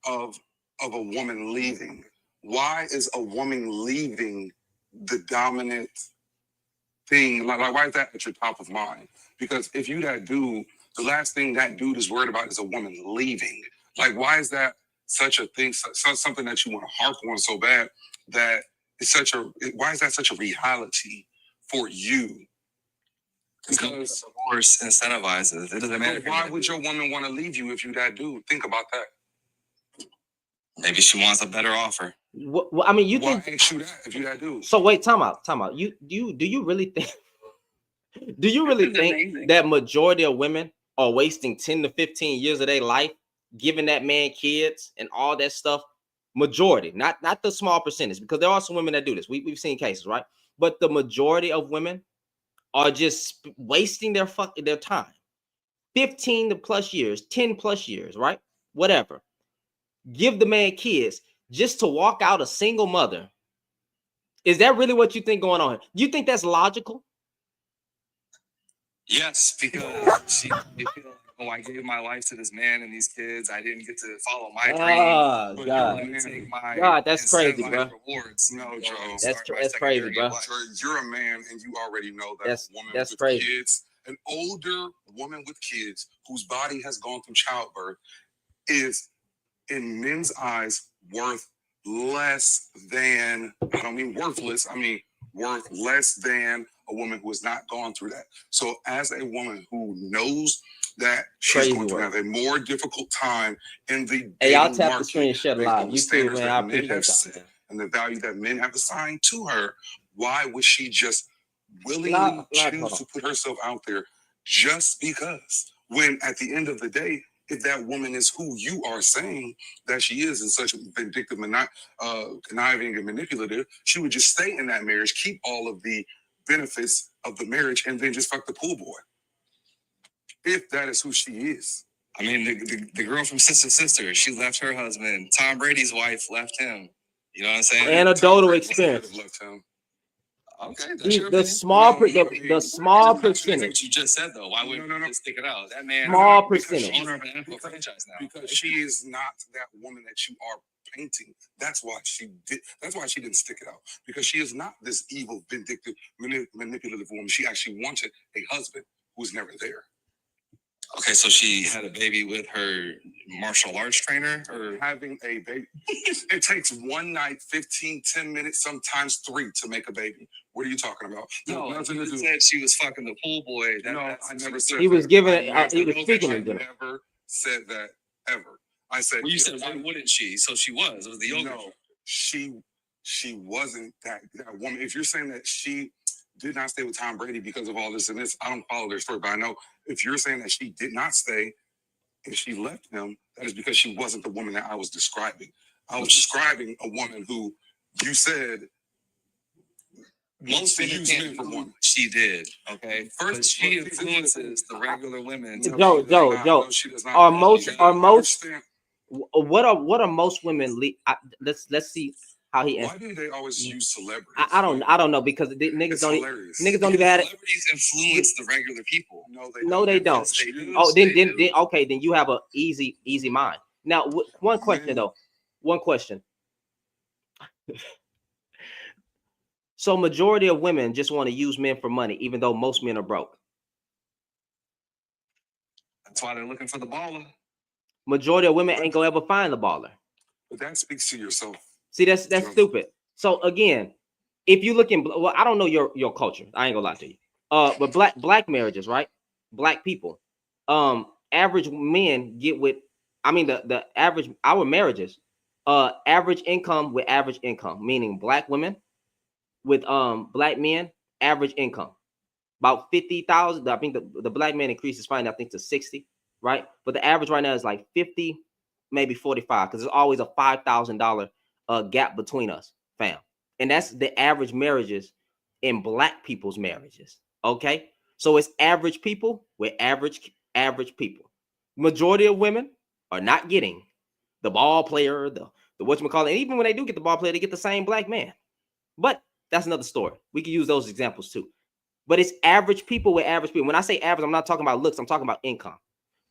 of a woman leaving. Why is a woman leaving the dominant thing? Like why is that at your top of mind? Because if you that dude, the last thing that dude is worried about is a woman leaving. Like, why is that such a thing, something that you want to harp on so bad that it's why is that such a reality for you? Because divorce incentivizes. It doesn't matter. Why would your woman want to leave you if you that dude? Think about that. Maybe she wants a better offer. Well, I mean, you Why think ain't you that if you that dude? so? Wait, time out. Do you really think? Do you really think that majority of women are wasting 10 to 15 years of their life giving that man kids and all that stuff? Majority, not the small percentage, because there are some women that do this. We've seen cases, right? But the majority of women are just wasting their time. 15 to plus years, 10 plus years, right? Whatever. Give the man kids just to walk out a single mother. Is that really what you think going on here? Do you think that's logical? Yes, because I gave my life to this man and these kids. I didn't get to follow my dream. God, that's crazy, bro. Rewards. No, Joe. That's crazy, bro. You're a man, and you already know that That's a woman that's with crazy. kids, an older woman with kids whose body has gone through childbirth, is in men's eyes worth less than, I don't mean worthless, I mean worth less than a woman who has not gone through that. So as a woman who knows that she's going to have a more difficult time in the Hey, y'all dating tap the market screen, shut live. You too, man. I appreciate that. And the value that men have assigned to her, why would she just willingly choose to put herself out there just because? When at the end of the day, if that woman is who you are saying that she is, and such vindictive, conniving, and manipulative, she would just stay in that marriage, keep all of the benefits of the marriage, and then just fuck the pool boy. If that is who she is. I mean, the girl from Sister, she left her husband. Tom Brady's wife left him. You know what I'm saying? Anecdotal experience. Okay, that's The your opinion. small, No, no, I mean, the small That's percentage, what you just said though. Why wouldn't No, no, no. you just stick it out? That man, small because percentage. she's- owner of an NFL franchise now. because she is not that woman that you are painting. That's why she did. That's why she didn't stick it out, because she is not this evil, vindictive, manipulative woman. She actually wanted a husband who was never there. Okay, so she had a baby with her martial arts trainer, or Having a baby, it takes one night, 15, 10 minutes, sometimes 3 to make a baby. What are you talking about? no? Nothing to You do. said she was fucking the pool boy. No, I never said He was that. giving I it. He was never- speaking I to them. never said that ever. I said, Well, you said why wouldn't she? So she was. It was the yoga. no, she wasn't that woman. If you're saying that she did not stay with Tom Brady because of all this and this, I don't follow their story, but I know if you're saying that she did not stay and she left him, that is because she wasn't the woman that I was describing. I was describing a woman who you said Most to women use can't men for do one. what she did. Okay, first she influences the regular women. Joe, to- Joe, No, Joe. she does not. Are most- You are don't most- understand. What are most women? Let's see how he Why answers. do they always use celebrities? I don't know because the niggas It's don't. hilarious. Niggas don't even have it. Celebrities influence the regular people. No, they don't. They don't. Yes, they do. Oh, They then do. okay, then you have a easy mind. Now, one question though. One question. So, majority of women just want to use men for money, even though most men are broke. That's why they're looking for the baller. Majority of women ain't gonna ever find the baller. But that speaks to yourself. See, that's True. stupid. So again, if you look in, well, I don't know your culture. I ain't gonna lie to you. But black marriages, right? Black people, average men get with. I mean, the average our marriages, average income with average income, meaning black women with black men, average income about 50,000. I think the black man increases fine, I think, to 60, right? But the average right now is like 50, maybe 45, because there's always a $5,000 gap between us, fam. And that's the average marriages in black people's marriages. Okay, so it's average people with average people. Majority of women are not getting the ball player, the whatchamacallit. And even when they do get the ball player, they get the same black man. But that's another story. We can use those examples too. But it's average people with average people. When I say average, I'm not talking about looks. I'm talking about income.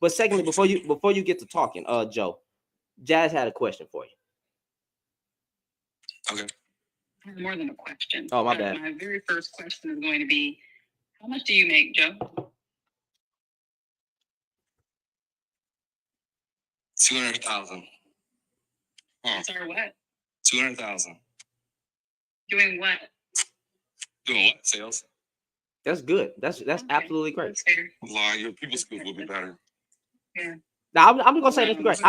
But secondly, before you get to talking, Joe, Jazz had a question for you. Okay. More than a question. Oh, my bad. My very first question is going to be, how much do you make, Joe? 200,000. Sorry, what? 200,000. Doing what? Doing what? Sales. That's good. That's Okay, absolutely great. That's fair. Lie, your people skills will be better. Now I'm just gonna say that's great.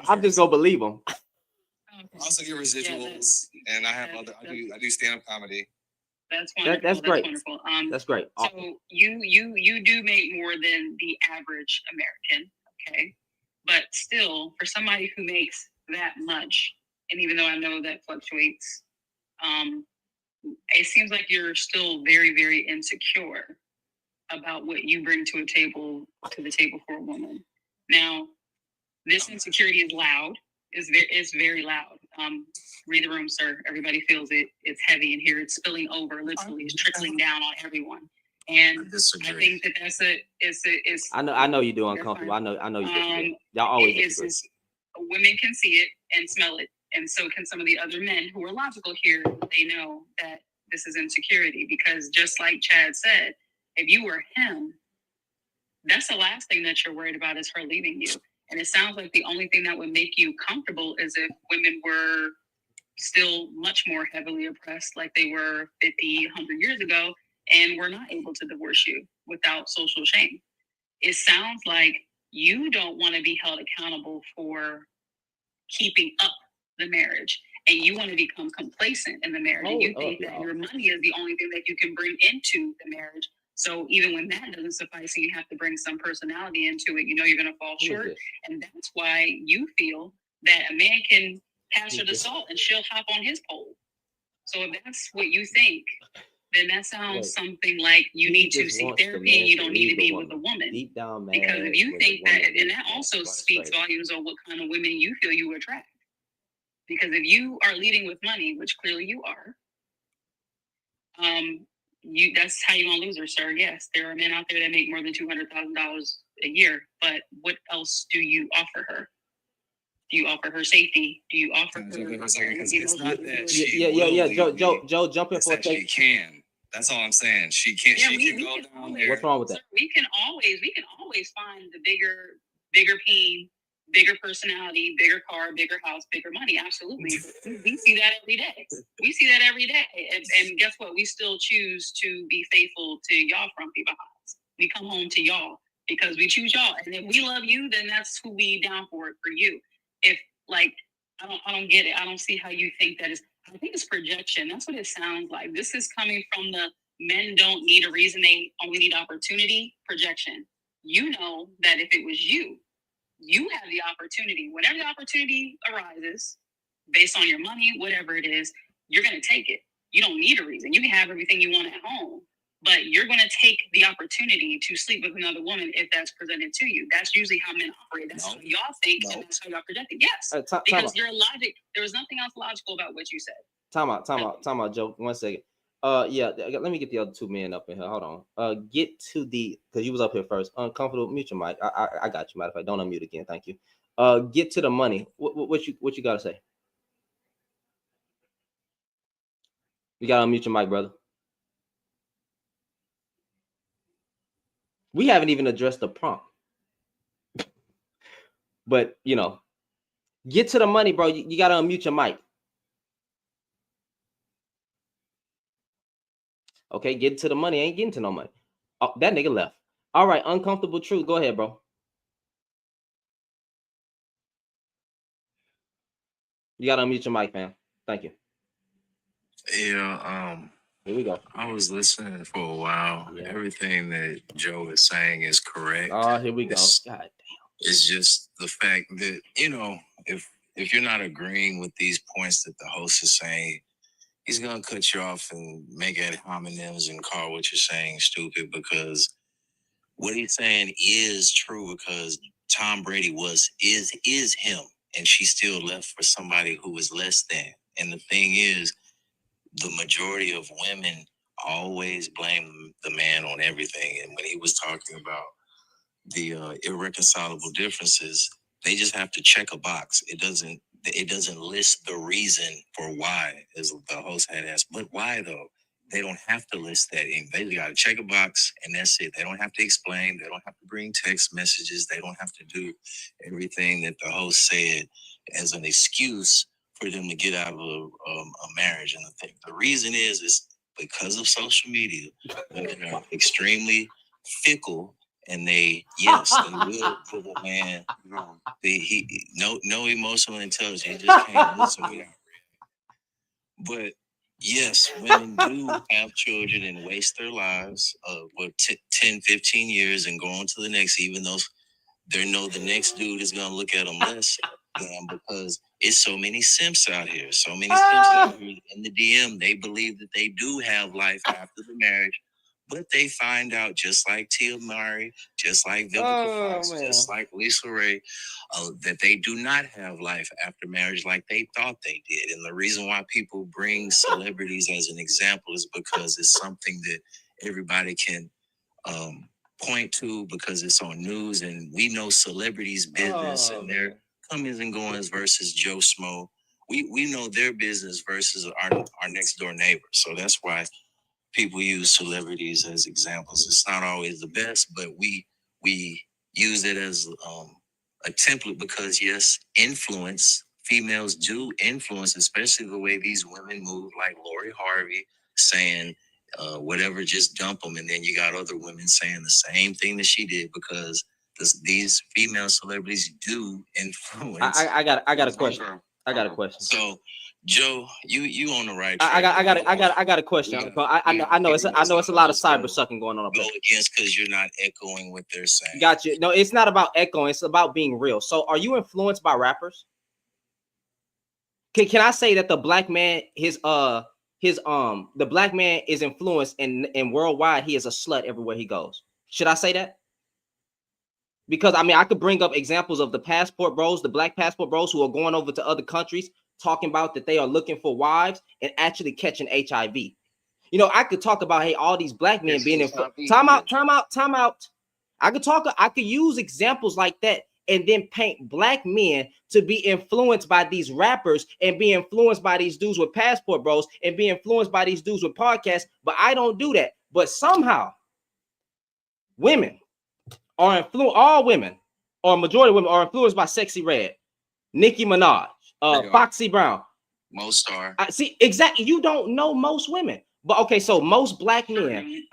I'm just gonna believe them. I also get residuals, and I have other. I do stand up comedy. That's wonderful. That's great. Wonderful. That's great. So you do make more than the average American, okay? But still, for somebody who makes that much, and even though I know that fluctuates, it seems like you're still very, very insecure about what you bring to the table for a woman. Now, this insecurity is loud. It's very loud. Read the room, sir. Everybody feels it. It's heavy in here. It's spilling over. Literally, it's trickling down on everyone. And I think that it's. I know you do uncomfortable. I know you do. Y'all always disagree. Women can see it and smell it, and so can some of the other men who are logical here. They know that this is insecurity, because just like Chad said, if you were him, that's the last thing that you're worried about is her leaving you. And it sounds like the only thing that would make you comfortable is if women were still much more heavily oppressed like they were 50, 100 years ago, and were not able to divorce you without social shame. It sounds like you don't want to be held accountable for keeping up the marriage, and you want to become complacent in the marriage. And you think that your money is the only thing that you can bring into the marriage. So even when that doesn't suffice and you have to bring some personality into it, you know you're going to fall short. And that's why you feel that a man can pass her the salt and she'll hop on his pole. So if that's what you think, then that sounds something like you need to seek therapy and you don't need to be with a woman. Deep down, man. Because if you think that, and that also speaks volumes on what kind of women you feel you attract. Because if you are leading with money, which clearly you are, That's how you're gonna lose her, sir. Yes, there are men out there that make more than $200,000 a year, but what else do you offer her? Do you offer her safety? Do you offer her? It's not that she yeah. will Joe, jump in it's for a that she second. can. That's all I'm saying. She can't. Yeah, she we can go can down always- there. What's wrong with that? Sir, we can always find the bigger peen, bigger personality, bigger car, bigger house, bigger money. Absolutely. We see that every day. We see that every day. And guess what? We still choose to be faithful to y'all frumpy behinds. We come home to y'all because we choose y'all. And if we love you, then that's who we down for you. If like I don't get it. I don't see how you think that is. I think it's projection. That's what it sounds like. This is coming from the men don't need a reason, they only need opportunity. Projection. You know that if it was you have the opportunity. Whenever the opportunity arises, based on your money, whatever it is, you're going to take it. You don't need a reason. You can have everything you want at home, but you're going to take the opportunity to sleep with another woman if that's presented to you. That's usually how men operate. That's how y'all think, and that's how y'all project it. Yes, because your logic, there was nothing else logical about what you said. Time out, Joe. 1 second. Yeah, let me get the other two men up in here. Hold on. Get to the, because you was up here first. Uncomfortable. Mute your mic. I got you. Matter of fact, don't unmute again. Thank you. Get to the money. What you gotta say? You gotta unmute your mic, brother. We haven't even addressed the prompt, but you know, get to the money, bro. You gotta unmute your mic. Okay, get to the money. Ain't getting to no money. Oh, that nigga left. All right, uncomfortable truth. Go ahead, bro. You gotta unmute your mic, fam. Thank you. Yeah, Here we go. I was listening for a while. Yeah. Everything that Joe is saying is correct. Oh, here we go. It's, God damn. It's just the fact that, you know, if you're not agreeing with these points that the host is saying, he's gonna cut you off and make ad hominems and call what you're saying stupid, because what he's saying is true, because Tom Brady is him, and she still left for somebody who is less than. And the thing is, the majority of women always blame the man on everything. And when he was talking about the irreconcilable differences, they just have to check a box. It doesn't list the reason for why, as the host had asked. But why though? They don't have to list that in. They got to check a box, and that's it. They don't have to explain. They don't have to bring text messages. They don't have to do everything that the host said as an excuse for them to get out of a marriage. And the reason is because of social media. Women are extremely fickle, and they will put a man. No emotional intelligence. He just can't listen without. But yes, women do have children and waste their lives of 10, 15 years and go on to the next, even though they know the next dude is going to look at them less than, because it's so many simps out here. So many simps out here in the DM, they believe that they do have life after the marriage, but they find out, just like Tia Murray, just like Vivica Fox, just like Lisa Ray, that they do not have life after marriage like they thought they did. And the reason why people bring celebrities as an example is because it's something that everybody can point to, because it's on news, and we know celebrities' business and their comings and goings versus Joe Smo. We know their business versus our next door neighbor. So that's why people use celebrities as examples. It's not always the best, but we use it as a template, because yes, females do influence, especially the way these women move, like Lori Harvey saying whatever, just dump them. And then you got other women saying the same thing that she did, because these female celebrities do influence. I got a question. I got a question. So, Joe, you on the right track. I got a question. I know it's a lot of cyber sucking going on. Go against, because you're not echoing what they're saying. Got you. No, it's not about echoing. It's about being real. So, are you influenced by rappers? Can I say that the black man, the black man is influenced, and worldwide he is a slut everywhere he goes? Should I say that? Because I mean, I could bring up examples of the passport bros, the black passport bros, who are going over to other countries talking about that they are looking for wives and actually catching HIV. You You know, I could talk about, hey, all these black men being in time out. I could use examples like that and then paint black men to be influenced by these rappers and be influenced by these dudes with passport bros and be influenced by these dudes with podcasts. But I don't do that. But somehow women are influenced, all women or majority of women are influenced by Sexy Red, Nicki Minaj, Foxy Brown. Most are. See, exactly. You don't know most women. But okay, so most black men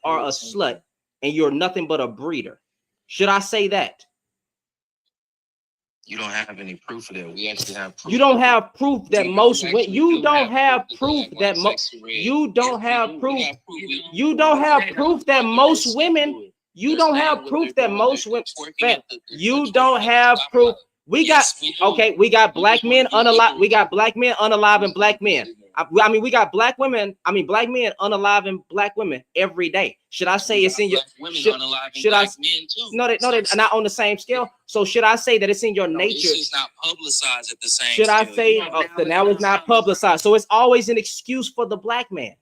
are a slut and you're nothing but a breeder. Should I say that? You don't have any proof of that. We actually have proof. You don't have proof that most women. You don't have proof that most. You don't have proof. You don't have proof that most women. You don't have proof that most women. You don't have proof. We got okay. We got black men unalive. We got black men unaliving black men. I mean, we got black women. I mean, black men unaliving black women every day. Should I say it's in your? Should I? No, they're not on the same scale. So should I say that it's in your nature? It's not publicized at the same. Should I say? So now it's not publicized. So it's always an excuse for the black man.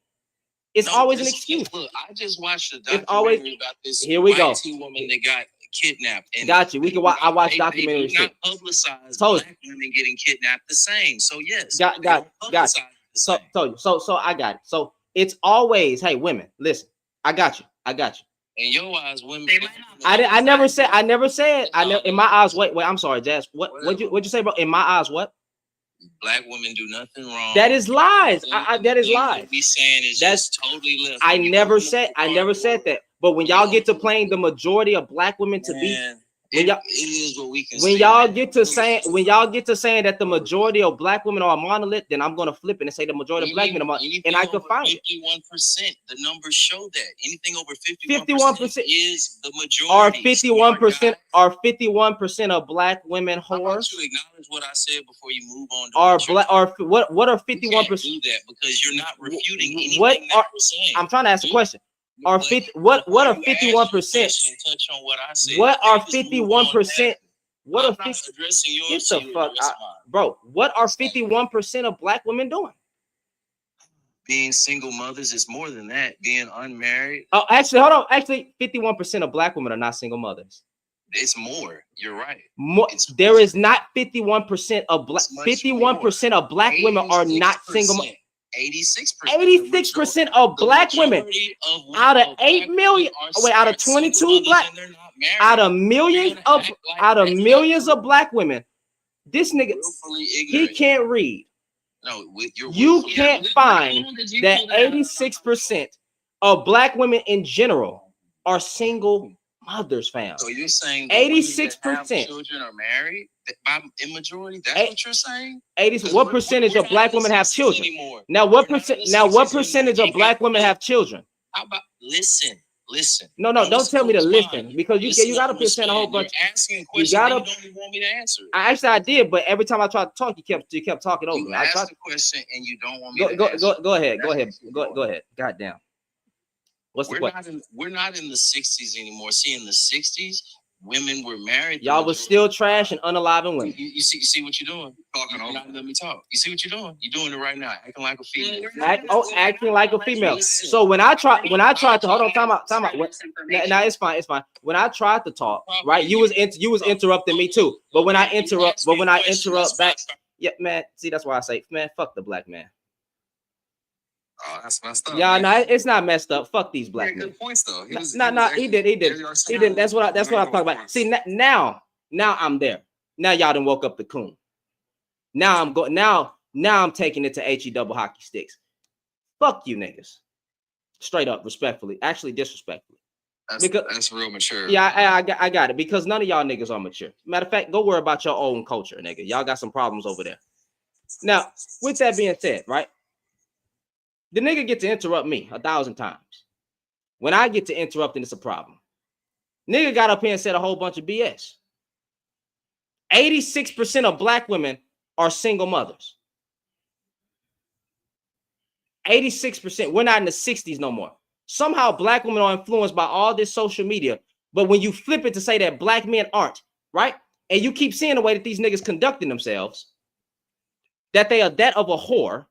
It's always an excuse. Look, I just watched a documentary about this. Here we go. Woman that got kidnapped. And got you. We can watch. I watch documentaries. Not publicized. Black women getting kidnapped the same. So yes. Got. So I got it. So it's always, hey, women, listen. I got you. In your eyes, women. I never said. In my eyes. Wait. I'm sorry, Jazz. What'd you say, bro? In my eyes, what? Black women do nothing wrong. That is lies. That is lies. What we saying is that's totally left. I never said that. But when y'all get to playing the majority of black women to be, it is what we can. When y'all get to saying that the majority of black women are a monolith, then I'm gonna flip it and say the majority of black men are, and I could find it. 51%. The numbers show that anything over 51% is the majority. Are 51% of black women whores? How about you acknowledge what I said before you move on? What are 51%? Do that because you're not refuting anything what that we're saying. I'm trying to ask a question. What are 51%? Touch on what I said. What are 51%? What are 50? Addressing yours? Get the fuck out, bro. What are 51% of black women doing? Being single mothers is more than that. Being unmarried. Oh, actually, hold on. Actually, 51% of black women are not single mothers. It's more. You're right. More. There is not 51% of black. 51% of black women are not single. 86% of black women out of 8 million. Wait, out of 22 black. Out of millions of black women. This nigga, he can't read. No, you can't find that 86% of black women in general are single mothers, fam. So you're saying 86% children are married in majority? That's what you're saying? 80. What percentage of black women have children? Now, what percentage of black women have children? How about listen? No, don't tell me to listen because you got to present a whole bunch. You're asking a question. You don't even want me to answer it. I did, but every time I tried to talk, you kept talking over me. You asked a question and you don't want me to answer. Go ahead. Goddamn. What's the question? We're not in the 60s anymore. See, in the 60s, women were married. Y'all was still trash and unaliving women. You see what you're doing? Talking over. Let me talk. You see what you're doing? You're doing it right now, acting like a female. Acting like a female. So when I tried to hold on, time out. Now it's fine. When I tried to talk, right? You was interrupting me too. But when I interrupt back, yeah, man. See, that's why I say, man, fuck the black man. Oh, that's messed up. Yeah, no, it's not messed up. Fuck these black men. Good points though. He did. That's what I'm talking about. See, now I'm there. Now y'all done woke up the coon. Now I'm going. Now I'm taking it to HE double hockey sticks. Fuck you niggas. Straight up, respectfully. Actually, disrespectfully. That's real mature. Yeah, I got it because none of y'all niggas are mature. Matter of fact, go worry about your own culture, nigga. Y'all got some problems over there. Now, with that being said, right? The nigga get to interrupt me 1,000 times. When I get to interrupting, it's a problem. Nigga got up here and said a whole bunch of BS. 86% of black women are single mothers. 86%. We're not in the 60s no more. Somehow black women are influenced by all this social media. But when you flip it to say that black men aren't, right? And you keep seeing the way that these niggas conducting themselves, that they are that of a whore.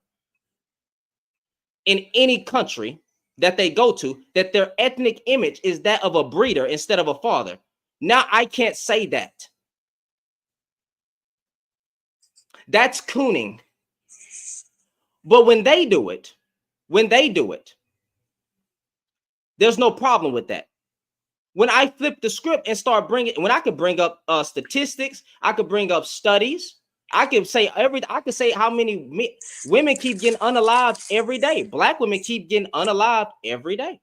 in any country that they go to that their ethnic image is that of a breeder instead of a father. Now I can't say that. That's cooning. But when they do it, there's no problem with that. When I flip the script and start bringing, when I could bring up statistics, I could bring up studies. I could say how many women keep getting unalived every day. Black women keep getting unalived every day.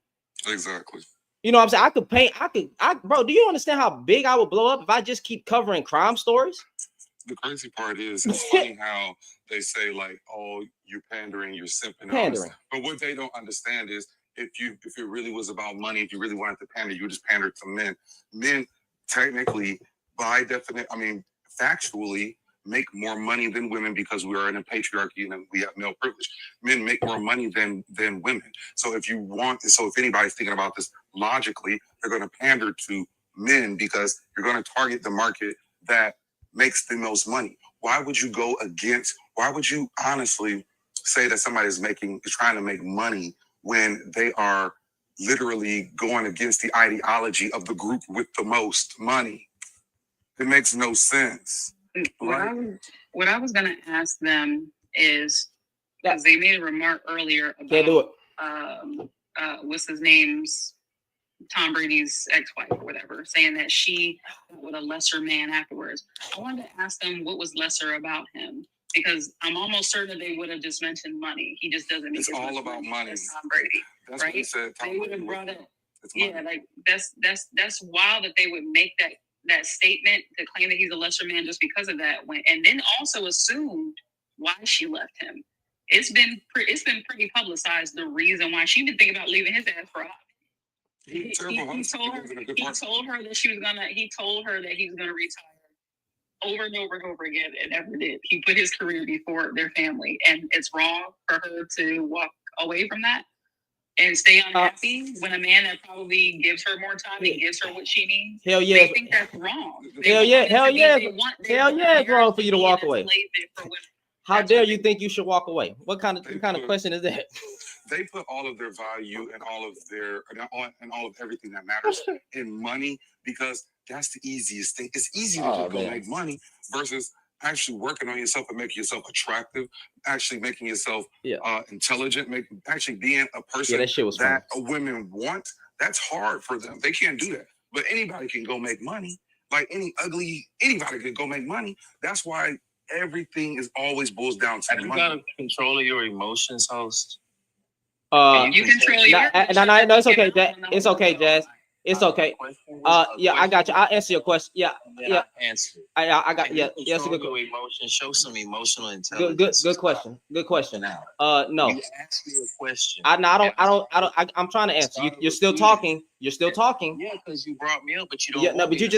Exactly. You know what I'm saying? I could paint, bro, do you understand how big I would blow up if I just keep covering crime stories? The crazy part is, it's funny how they say like, "Oh, you're pandering, you're simping." Pandering. But what they don't understand is, if it really was about money, if you really wanted to pander, you would just pander to men. Men, technically, by definition, I mean, factually, make more money than women because we are in a patriarchy and we have male privilege. Men make more money than women. So if anybody's thinking about this logically, they're going to pander to men because you're going to target the market that makes the most money. Why would you honestly say that somebody is trying to make money when they are literally going against the ideology of the group with the most money? It makes no sense. Right? What I was going to ask them is, because they made a remark earlier about, Can't do it. What's his name's, Tom Brady's ex-wife or whatever, saying that she went with a lesser man afterwards. I wanted to ask them what was lesser about him, because I'm almost certain they would have just mentioned money. He just doesn't make It's all about money. as Tom Brady. That's right? what he said. They would have brought it. Yeah, like that's wild that they would make that statement to claim that he's a lesser man just because of that. And then also assumed why she left him. It's been pretty publicized, the reason why she didn't think about leaving his ass for a hobby. He told her that he told her that he was gonna retire over and over and over again, and never did. He put his career before their family, and it's wrong for her to walk away from that and stay unhappy when a man that probably gives her more time and gives her what she needs. Hell yeah. They think that's wrong. Hell yeah, it's wrong for you to walk away. How dare you think you should walk away? What kind of question is that? They put all of their value and all of everything that matters in money, because that's the easiest thing. It's easy to just go make money versus actually working on yourself and making yourself attractive, actually making yourself intelligent, actually being a person that women want. That's hard for them. They can't do that. But anybody can go make money. Like anybody can go make money. That's why everything is always boils down to money. You got control of your emotions, host. You control your emotions. No, it's okay, Jazz. It's okay, Jazz. It's okay. Yeah, I got you. I'll answer your question. Yeah. Answer. I got. Yeah. Yes. Good. Emotions. Show some emotional intelligence. Good question. Good question. Now, no. You ask me a question. I'm trying to answer. You're still talking. You're still talking. Yeah, because you brought me up, but you don't. Yeah, no, but you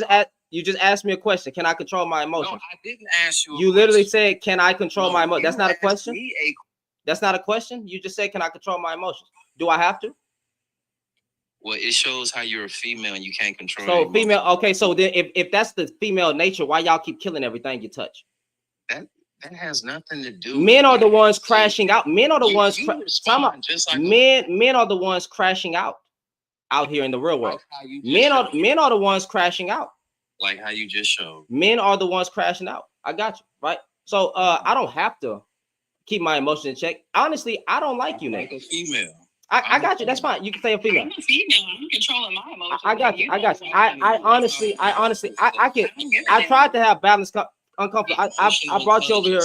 just asked me a question. Can I control my emotions? No, I didn't ask you. You literally said, "Can I control my emotions?" That's not a question. That's not a question. You just said, "Can I control my emotions?" Do I have to? Well, it shows how you're a female and you can't control. So female. Okay, so then if that's the female nature, why y'all keep killing everything you touch? That has nothing to do. Men are the ones crashing out. Men are the ones. Men are the ones crashing out here in the real world. Men are the ones crashing out. Like how you just showed. Men are the ones crashing out. I got you right. So I don't have to keep my emotions in check. Honestly, I don't like you, like nigga. A female. I got you. That's fine. You can say a female. I'm a female. I'm controlling my emotions. I got you. I honestly, I tried to have balanced, uncomfortable. I brought you over here.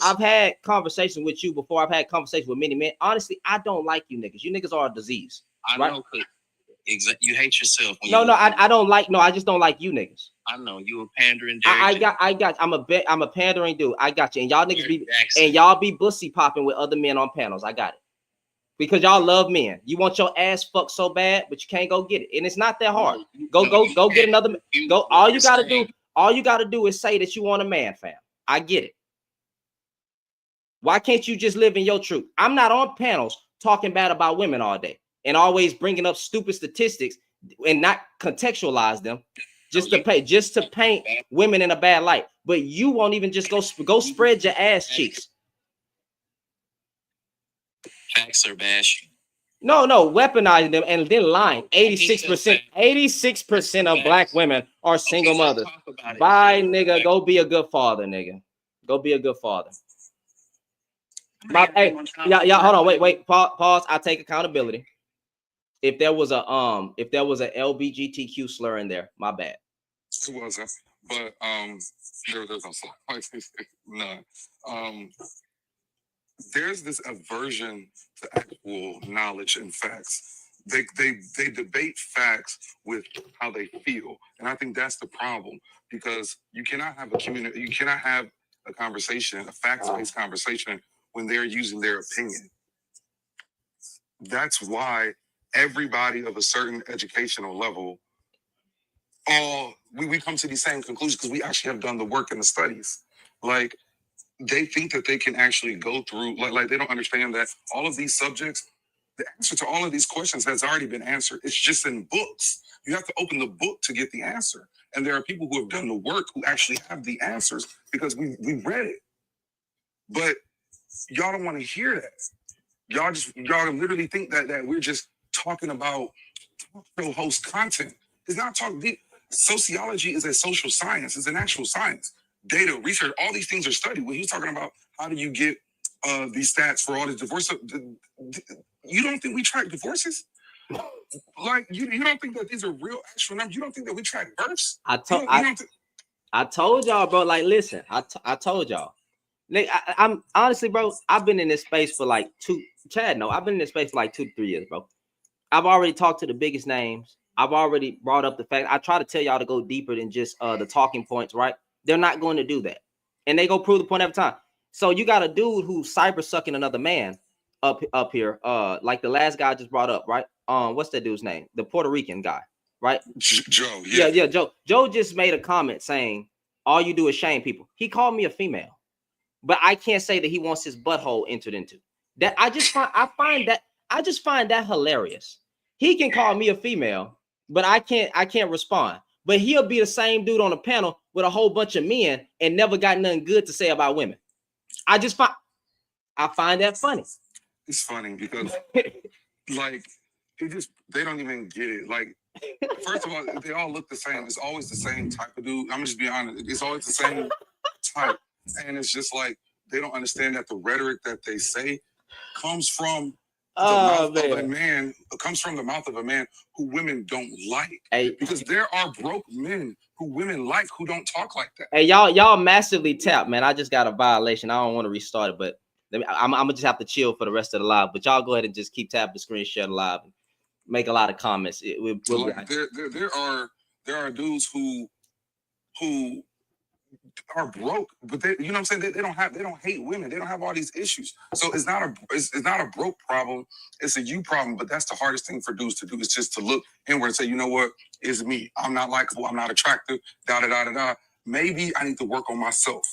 I've had conversations with you before. I've had conversations with many men. Honestly, I don't like you niggas. You niggas are a disease. I know. You hate yourself. I don't like. No, I just don't like you niggas. I know you a pandering. I got. I'm a pandering dude. I got you. And y'all niggas be bussy popping with other men on panels. I got it. Because y'all love men. You want your ass fucked so bad, but you can't go get it. And it's not that hard. Go get another. All you gotta do is say that you want a man, fam. I get it. Why can't you just live in your truth? I'm not on panels talking bad about women all day and always bringing up stupid statistics and not contextualize them just to paint women in a bad light. But you won't even just go spread your ass cheeks. Facts are bashing. No, weaponizing them and then lying. 86% of black women are single mothers. Bye, nigga. Go be a good father, nigga. Go be a good father. Hey, yeah, hold on, wait, pause. I take accountability. If there was a LBGTQ slur in there, my bad. It wasn't, but there's no none. There's this aversion to actual knowledge and facts. They debate facts with how they feel, and I think that's the problem, because you cannot have a community, you cannot have a conversation, a facts-based conversation, when they're using their opinion. That's why everybody of a certain educational level, we come to these same conclusions because we actually have done the work in the studies. Like, they think that they can actually go through, like they don't understand that all of these subjects, the answer to all of these questions has already been answered. It's just in books. You have to open the book to get the answer. And there are people who have done the work who actually have the answers because we read it. But y'all don't want to hear that. Y'all literally think that we're just talking about talk show host content. It's not talking deep. Sociology is a social science. It's an actual science. Data, research, all these things are studied. When he's talking about how do you get these stats for all the divorce, you don't think we track divorces? Like, you don't think that these are real actual numbers? You don't think that we track births? I told y'all, bro. Like, listen, I told y'all. Like, I'm honestly, bro, I've been in this space for like I've been in this space for like 2 to 3 years, bro. I've already talked to the biggest names. I've already brought up the fact. I try to tell y'all to go deeper than just the talking points, right? They're not going to do that. And they go prove the point every time. So you got a dude who's cyber sucking another man up here. Like the last guy I just brought up, right? What's that dude's name? The Puerto Rican guy, right? Joe. Yeah, Joe. Joe just made a comment saying, all you do is shame people. He called me a female. But I can't say that he wants his butthole entered into. That I just find that hilarious. He can call me a female, but I can't respond. But he'll be the same dude on a panel with a whole bunch of men and never got nothing good to say about women. I find that funny. It's funny because like they don't even get it. Like, first of all, they all look the same. It's always the same type of dude. I'm just being honest. It's always the same type. And it's just like they don't understand that the rhetoric that they say comes from the mouth of a man. It comes from the mouth of a man who women don't like. Because there are broke men who women like who don't talk like that. Hey, y'all massively tapped, man. I just got a violation. I don't want to restart it, but I'm gonna just have to chill for the rest of the live. But y'all go ahead and just keep tapping the screen, share the live, and make a lot of comments. There are dudes who are broke, but they, you know what I'm saying? They don't hate women. They don't have all these issues. So it's not a broke problem. It's a you problem. But that's the hardest thing for dudes to do, is just to look inward and say, you know what? It's me. I'm not likable. I'm not attractive. Maybe I need to work on myself.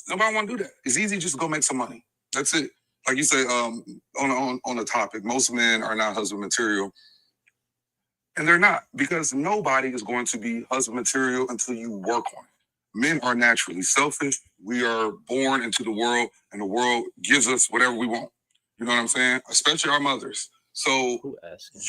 Nobody want to do that. It's easy just to go make some money. That's it. Like you say, on the topic, most men are not husband material. And they're not, because nobody is going to be husband material until you work on it. Men are naturally selfish. We are born into the world, and the world gives us whatever we want. You know what I'm saying? Especially our mothers. So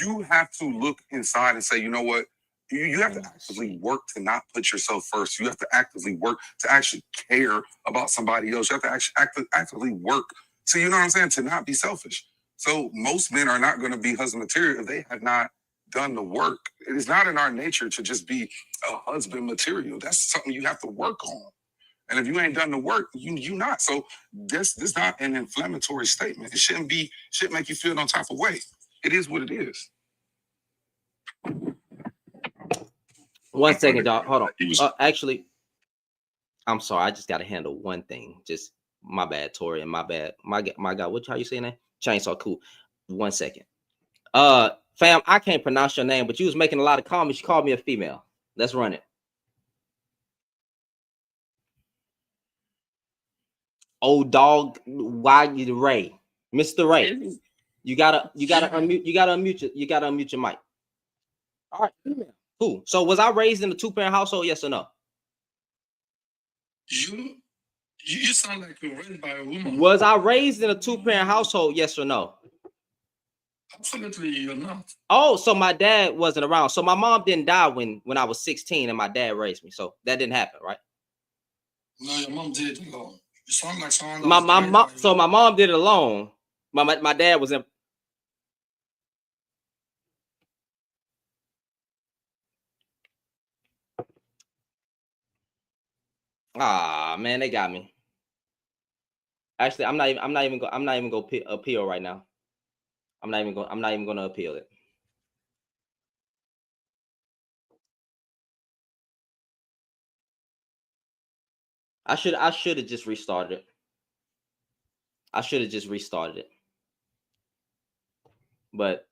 you have to look inside and say, you know what? You have to actively work to not put yourself first. You have to actively work to actually care about somebody else. You have to actually actively work to, you know what I'm saying, to not be selfish. So most men are not going to be husband material if they have not done the work. It is not in our nature to just be a husband material. That's something you have to work on. And if you ain't done the work, you not. So this is not an inflammatory statement. It shouldn't make you feel no type of way. It is what it is. 1 second, dog. Hold on. Actually, I'm sorry. I just got to handle one thing. Just my bad, Tori, and my bad. My God, how you say that? Chainsaw, cool. 1 second. Fam, I can't pronounce your name, but you was making a lot of comments. You called me a female. Let's run it. Old dog, why you Ray? Mr. Ray. You gotta unmute your mic. All right, female. Cool. So was I raised in a 2-parent household? Yes or no? You sound like you're raised by a woman. Was I raised in a 2-parent household? Yes or no? Absolutely, you're not. Oh, so my dad wasn't around. So my mom didn't die when I was 16 and my dad raised me. So that didn't happen, right? No, your mom did it alone. You sound like someone that My was carried mom. by So my mom did it alone. My dad was in. Ah, man, they got me. Actually, I'm not even going to appeal right now. I'm not even going to appeal it. I should have just restarted it. I should have just restarted it. But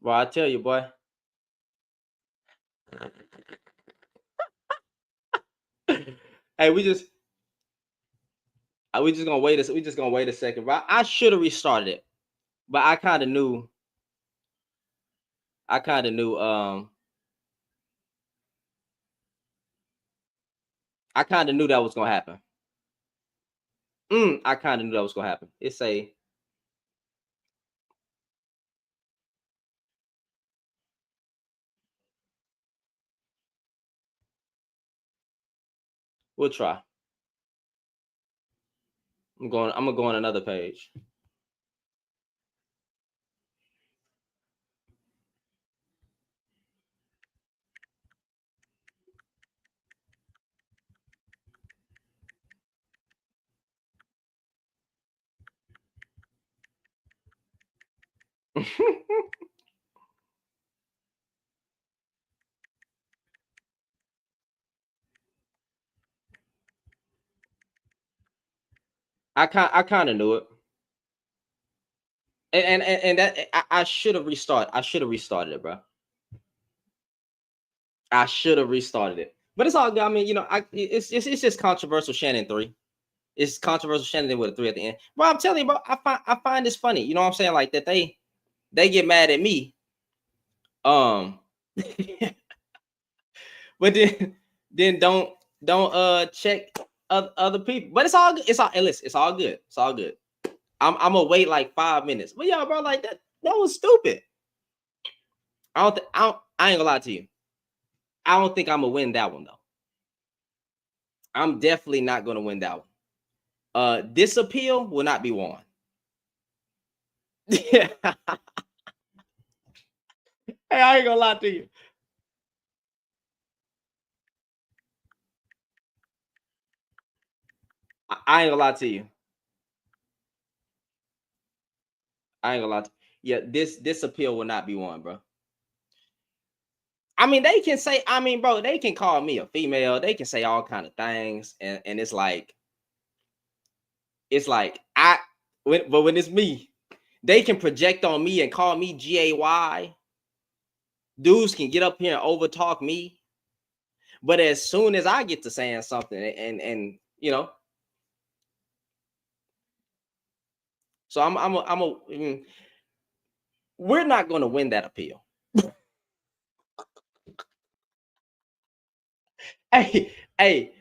well, I tell you, boy. Hey, we just gonna wait a second, right? I should have restarted it, but I kind of knew. I kind of knew that was gonna happen. I kind of knew that was gonna happen. It's a. We'll try. I'm gonna go on another page. I kind of knew it. And that I should have restarted. I should have restarted it, bro. I should have restarted it. But it's all good. I mean, it's just controversial Shannon 3. It's controversial Shannon with a 3 at the end. Bro, I'm telling you, bro, I find this funny. You know what I'm saying? Like that they get mad at me. But then don't check other people. But it's all good. It's all listen, it's all good. It's all good. I'm gonna wait like 5 minutes. But yeah, bro, like that was stupid. I ain't gonna lie to you. I don't think I'm gonna win that one though. I'm definitely not gonna win that one. This appeal will not be won. Hey, I ain't gonna lie to you. I ain't gonna lie to you. I ain't gonna lie to you. Yeah, this appeal will not be won, bro. I mean, they can say, bro, they can call me a female. They can say all kind of things, and it's like but when it's me, they can project on me and call me GAY. Dudes can get up here and overtalk me. But as soon as I get to saying something, and so we're not going to win that appeal. hey,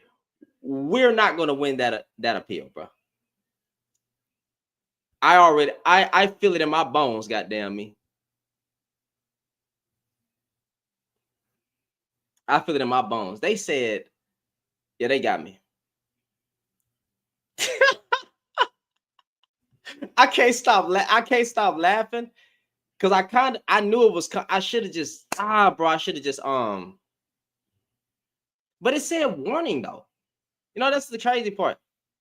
we're not going to win that appeal, bro. I feel it in my bones, goddamn me. I feel it in my bones. They said, yeah, they got me. I can't stop laughing because I knew it was. I should have just bro. I should have just But it said warning though. That's the crazy part.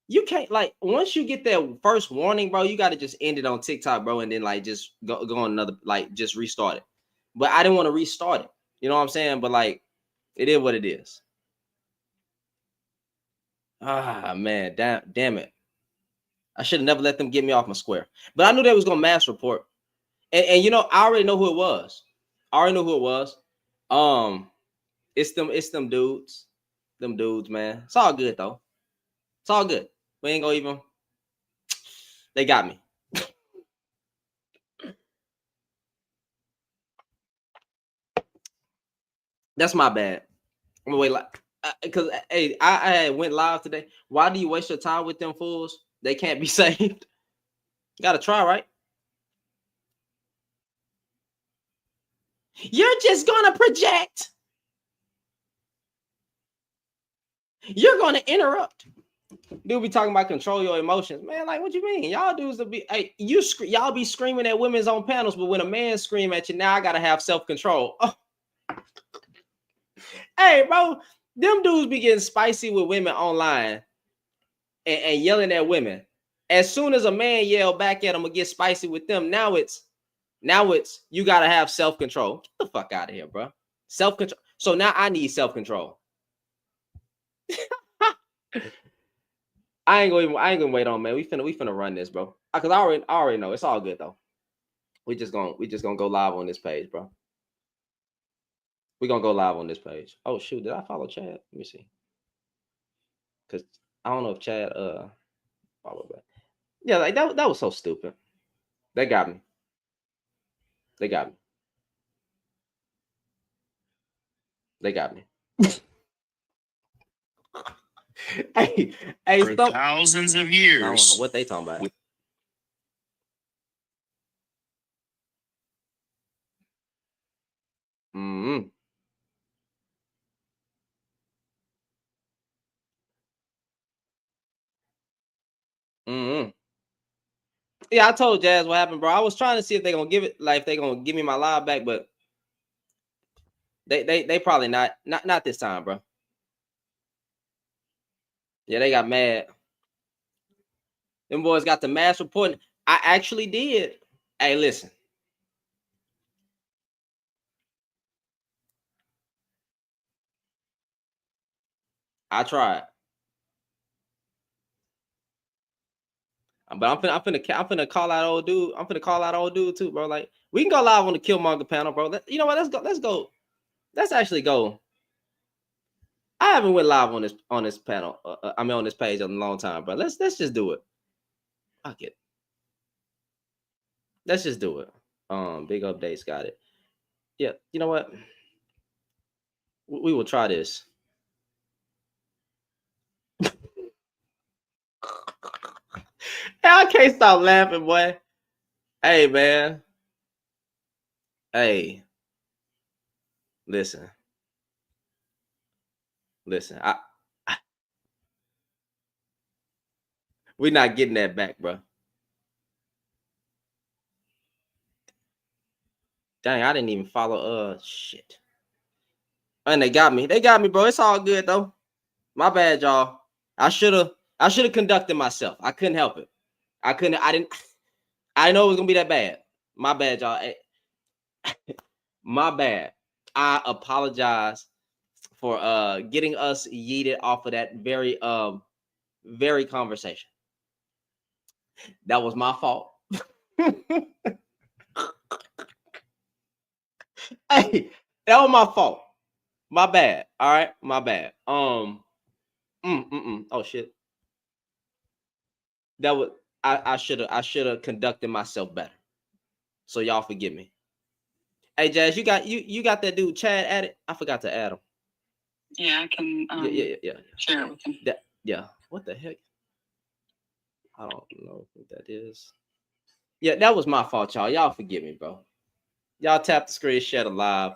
You can't like once you get that first warning, bro. You got to just end it on TikTok, bro, and then like just go on another just restart it. But I didn't want to restart it. You know what I'm saying? But like, it is what it is. Man, damn it. I should have never let them get me off my square. But I knew they was gonna mass report. And I already know who it was. It's them dudes. them dudes, man. It's all good though. It's all good. We ain't gonna even. They got me. That's my bad. I'm gonna wait like because hey, I went live today. Why do you waste your time with them fools? They can't be saved. Gotta try, right? You're just gonna project. You're gonna interrupt. Dude be talking about control your emotions, man. Like, what you mean? Y'all dudes will be, hey, y'all be screaming at women's on panels, but when a man scream at you, now I gotta have self-control. Oh. Hey, bro, them dudes be getting spicy with women online and yelling at women. As soon as a man yell back at them or get spicy with them, now it's you gotta have self-control. Get the fuck out of here, bro. Self-control. So now I need self-control. I ain't gonna wait on, man. We finna run this, bro. Cause I already know it's all good though. We just gonna go live on this page, bro. We're gonna go live on this page. Oh shoot, did I follow Chad? Let me see. Cause I don't know if Chad followed back. Yeah, like that was so stupid. They got me. They got me. They got me. hey, For thousands of years. I don't know what they talking about. Mm-hmm. Mm-hmm. Yeah, I told Jazz what happened, bro. I was trying to see if they're gonna give it, like if they're gonna give me my live back, but they probably not this time, bro. Yeah, they got mad. Them boys got the mass reporting. I actually did. Hey, listen. I tried. But I'm finna call out old dude. I'm finna call out old dude too, bro. Like, we can go live on the Killmonger panel, bro. You know what? Let's go. Let's actually go. I haven't went live on this panel. I mean, on this page in a long time, bro. Let's just do it. Fuck it. Let's just do it. Big updates, got it. Yeah, you know what? We will try this. I can't stop laughing, boy. Hey, man. Hey. Listen. We're not getting that back, bro. Dang, I didn't even follow. Shit. And they got me, bro. It's all good though. My bad, y'all. I should have conducted myself. I couldn't help it. I didn't know it was gonna be that bad. My bad, y'all. My bad. I apologize for getting us yeeted off of that very conversation. That was my fault. Hey, that was my fault. My bad. All right, my bad. Oh shit. That was I should have conducted myself better. So y'all forgive me. Hey Jazz, you got that dude Chad at it? I forgot to add him. Yeah, I can yeah. share it with him. Yeah. What the heck? I don't know what that is. Yeah, that was my fault, y'all. Y'all forgive me, bro. Y'all tap the screen, share the live.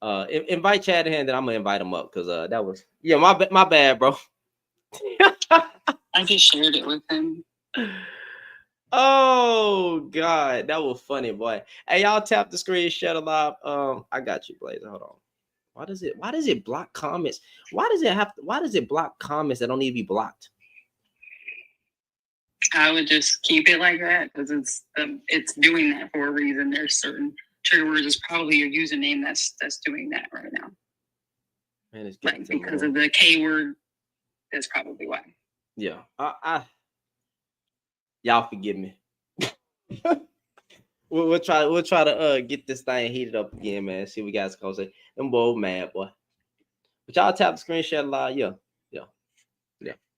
Invite Chad in, then I'm gonna invite him up because that was my bad, bro. I just shared it with him. Oh God, that was funny, boy. Hey, y'all tap the screen, share the live. I got you, Blazer. Hold on. Why does it block comments? Why does it block comments that don't need to be blocked? I would just keep it like that because it's doing that for a reason. There's certain trigger words. It's probably your username that's doing that right now. Man, it's like because of the K word. That's probably why. Yeah, y'all forgive me. we'll try to get this thing heated up again, man. See what you guys gonna say. Them boy mad, boy. But y'all tap the screen, share the live. Yeah.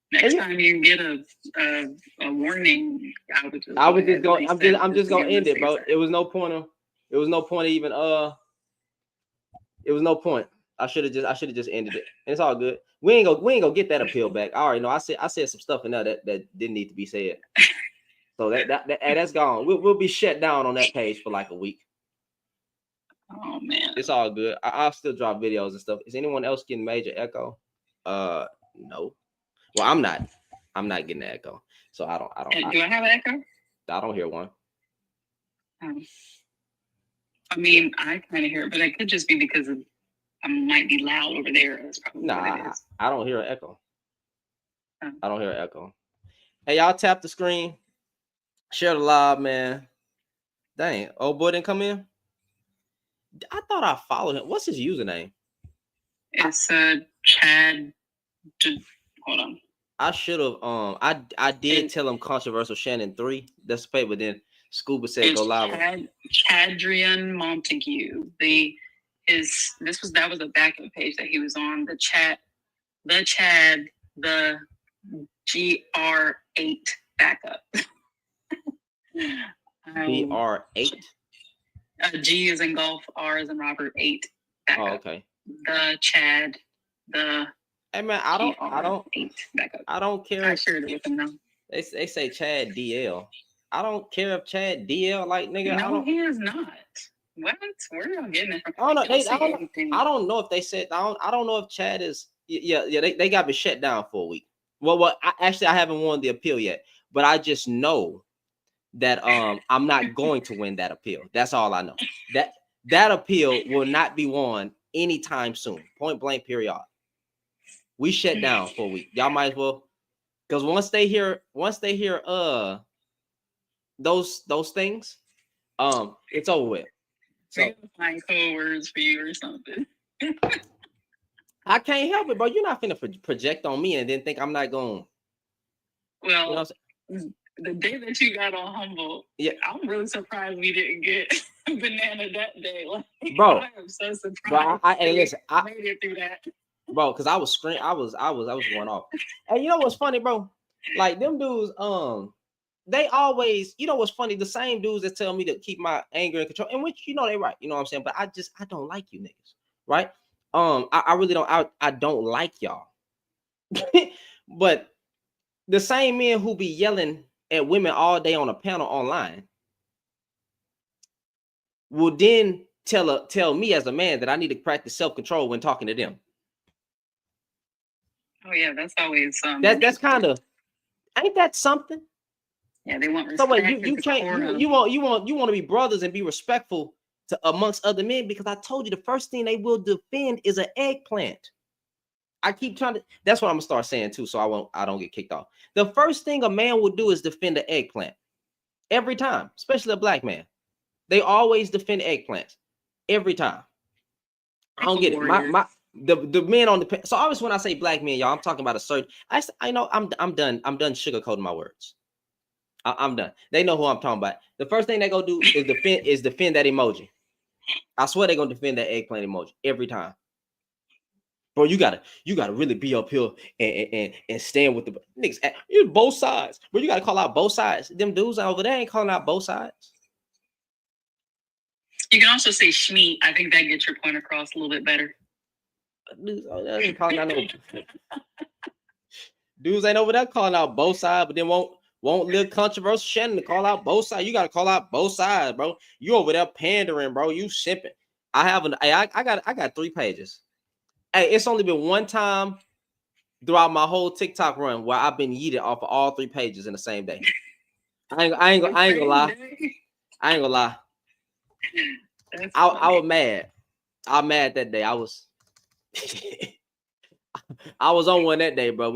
Next time you get a warning, I was just going. I'm just gonna end it, bro. It was no point of. It was no point even. It was no point. I should have just ended it. And it's all good. We ain't gonna get that appeal back. I already know. I said some stuff in there that didn't need to be said. So that's gone. We'll be shut down on that page for like a week. Oh man, it's all good. I'll still drop videos and stuff. Is anyone else getting major echo? No. Well, I'm not getting the echo. So I don't. Do I have an echo? I don't hear one. I mean, I kind of hear it, but it could just be because I might be loud over there. That's probably what it is. I don't hear an echo. Oh. I don't hear an echo. Hey, y'all tap the screen. Share the live, man. Dang, old boy didn't come in. I thought I followed him. What's his username? It's Chad. Hold on. I should have. I did tell him controversial Shannon 3. That's the paper. Then Scuba said go live. Chadrian Montague. That was a backup page that he was on. The Chad, the GR8 backup. GR8. G is in golf, R is in Robert, 8 backup. Oh, okay. The Chad, the. Hey man, I don't care. I shared it with him now. They say Chad DL. I don't care if Chad DL like nigga. No, he is not. What? Where are y'all getting it from? I don't know if they said. I don't know if Chad is. Yeah. They got me shut down for a week. Well, I haven't won the appeal yet, but I just know that I'm not going to win that appeal. That's all I know. That appeal will not be won anytime soon. Point blank. Period. We shut down for a week. Y'all might as well, because once they hear those things, it's over with. So find code words for you or something. I can't help it, bro. You're not finna project on me and then think I'm not going. Well, you know the day that you got on Humble, yeah, I'm really surprised we didn't get banana that day. Like, bro, I am so surprised. I made it through that. Bro, because I was screaming, I was going off. And you know what's funny, bro? Like them dudes, they always, you know what's funny? The same dudes that tell me to keep my anger in control, and which they right, you know what I'm saying? But I don't like you niggas, right? I really don't. I don't like y'all. But the same men who be yelling at women all day on a panel online will then tell me as a man that I need to practice self-control when talking to them. Oh yeah, that's always that's kind of, ain't that something? Yeah, they want respect. So wait, you can't you want to be brothers and be respectful to amongst other men, because I told you the first thing they will defend is an eggplant. I keep trying to. That's what I'm gonna start saying too, so I don't get kicked off. The first thing a man will do is defend the eggplant every time, especially a black man. They always defend eggplants every time. I don't get it. The men on the, so obviously when I say black men, y'all, I'm talking about a certain. I know I'm done sugarcoating my words. I'm done. They know who I'm talking about. The first thing they gonna do is defend that emoji. I swear they're gonna defend that eggplant emoji every time. Bro, you gotta really be up here and stand with the niggas. You both sides, but you gotta call out both sides. Them dudes over there ain't calling out both sides. You can also say Shmeet. I think that gets your point across a little bit better. Dudes ain't over there calling out both sides, but then won't live controversial Shannon to call out both sides. You gotta call out both sides, bro. You over there pandering, bro. You simping. I got 3 pages. Hey, it's only been one time throughout my whole TikTok run where I've been yeeted off of all 3 pages in the same day. I ain't gonna lie. I ain't gonna lie. I was mad. I'm mad that day. I was on one that day, bro.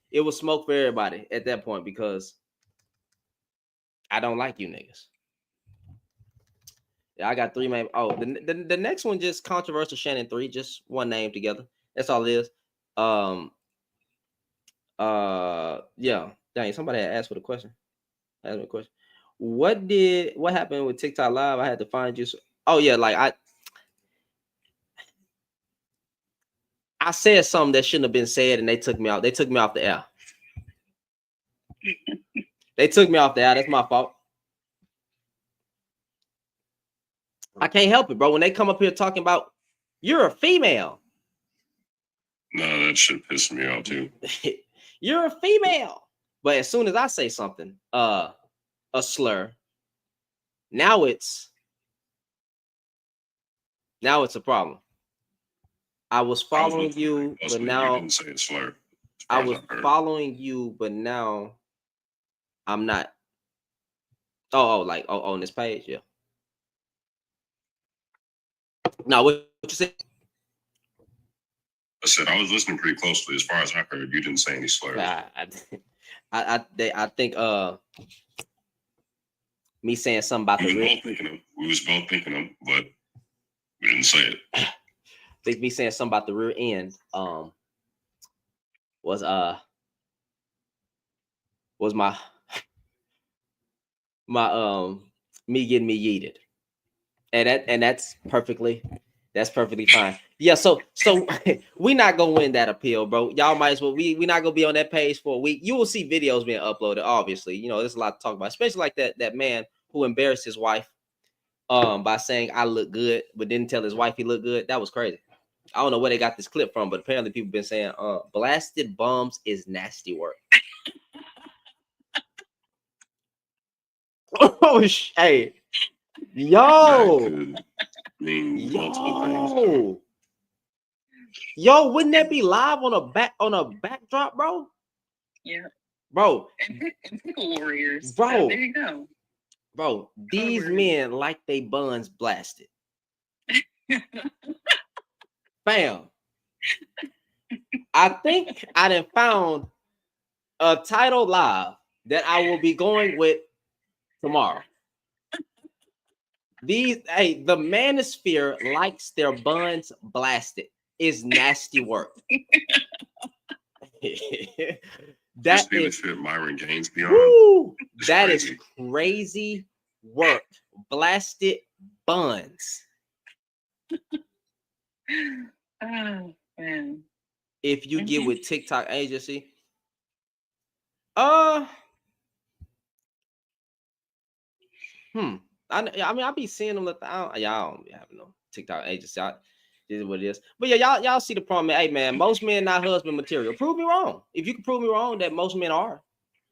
It was smoke for everybody at that point because I don't like you niggas. Yeah, I got 3 names. Oh, the next one just controversial Shannon 3, just one name together. That's all it is. Yeah. Dang, somebody had asked for the question. Ask me a question. What happened with TikTok Live? I had to find you. Oh yeah, like I said something that shouldn't have been said, and they took me out. They took me off the air. They took me off the air. That's my fault. I can't help it, bro. When they come up here talking about you're a female. No, that shit pisses me off too. You're a female. But as soon as I say something, a slur, now it's a problem. I was following you, but now you didn't say a slur. I was following you, but now I'm not. Like on this page, yeah. Now what you said? I said I was listening pretty closely. As far as I heard, you didn't say any slurs. I think me saying something about we was both thinking them, but we didn't say it. I think me saying something about the rear end was my me getting me yeeted. And that's perfectly fine. Yeah, so we not gonna win that appeal, bro. Y'all might as well we not gonna be on that page for a week. You will see videos being uploaded, obviously. You know, there's a lot to talk about, especially like that man who embarrassed his wife by saying I look good, but didn't tell his wife he looked good. That was crazy. I don't know where they got this clip from, but apparently people been saying blasted bums is nasty work. Oh, hey. Yo, wouldn't that be live on a backdrop, bro? Yeah, bro. And pickle warriors, bro. There you go, bro. These men like they buns blasted. Bam. I think I done found a title live that I will be going with tomorrow. The manosphere likes their buns blasted is nasty work. That is Myron Gaines beyond. That is crazy work. Blasted buns. Oh man. If you get with TikTok agency, I mean, I be seeing them. Y'all don't have no TikTok agency. This is what it is. But yeah, y'all see the problem. Hey, man, most men not husband material. Prove me wrong. If you can prove me wrong that most men are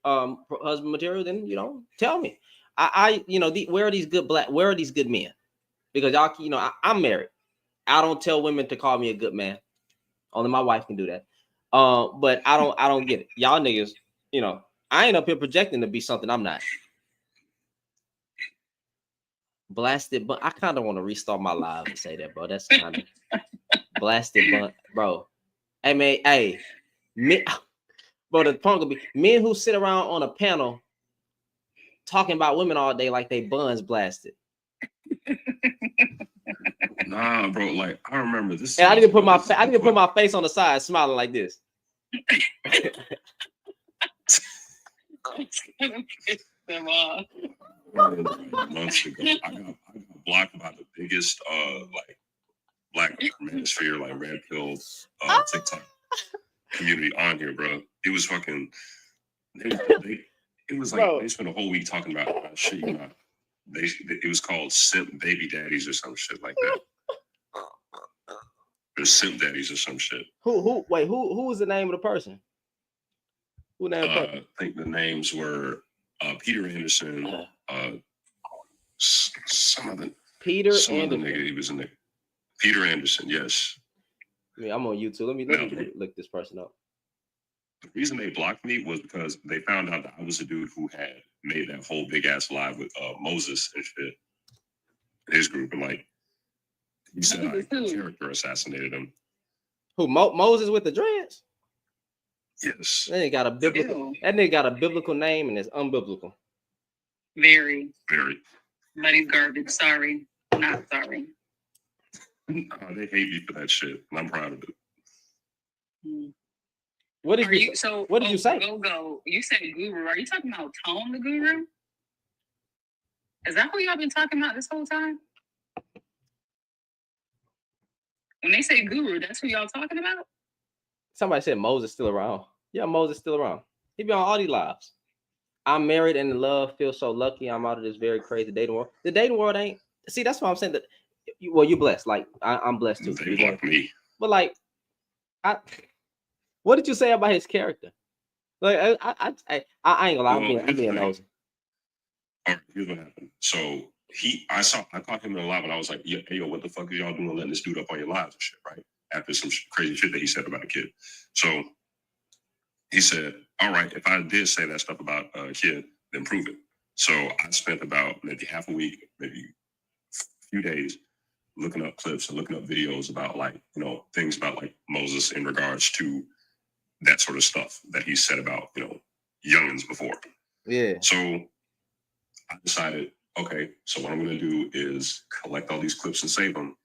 husband material, then tell me. Where are these good men? Because y'all, I'm married. I don't tell women to call me a good man. Only my wife can do that. But I don't get it. Y'all niggas, I ain't up here projecting to be something I'm not. Blasted, but I kind of want to restart my live and say that, bro. That's kind of blasted, but bro. Hey, man, bro. The point could be men who sit around on a panel talking about women all day like they buns blasted. Nah, bro. Like I remember this. And I need to put my face on the side, smiling like this. Them off. Months ago, I got blocked by the biggest black manosphere, like red pill TikTok community on here, bro. It was fucking. It was like they spent a whole week talking about shit. It was called simp baby daddies or some shit like that. Or simp daddies or some shit. Who was the name of the person? Who named the person? I think the names were Peter Anderson. Some of the nigga he was in there. Peter Anderson, yes. Yeah, I'm on YouTube. Let me look this person up. The reason they blocked me was because they found out that I was a dude who had made that whole big ass live with Moses and shit. His group, and like he said I character assassinated him. Who Moses with the dreads? Yes. That nigga got a biblical name and it's unbiblical. Very. But he's garbage. Sorry. Not sorry. They hate me for that shit, and I'm proud of it. What did you say? Go. You said guru. Are you talking about Tone the Guru? Is that who y'all been talking about this whole time? When they say guru, that's who y'all talking about? Somebody said Moses still around. Yeah, Moses still around. He be on all these lives. I'm married and in love. Feel so lucky. I'm out of this very crazy dating world. The dating world ain't. See, that's what I'm saying. That you're blessed. Like I'm blessed too. They blocked me. But like, what did you say about his character? Like, I ain't gonna lie. I'm being nosy. All right, here's what happened. So I caught him in a live, and I was like, hey, yo, what the fuck is y'all doing letting this dude up on your lives and shit, right? After some crazy shit that he said about a kid. So he said, all right, if I did say that stuff about a kid, then prove it. So I spent about maybe half a week, maybe a few days, looking up clips and looking up videos about, like, you know, things about like Moses in regards to that sort of stuff that he said about, you know, youngins before. Yeah. So I decided, okay, so what I'm going to do is collect all these clips and save them,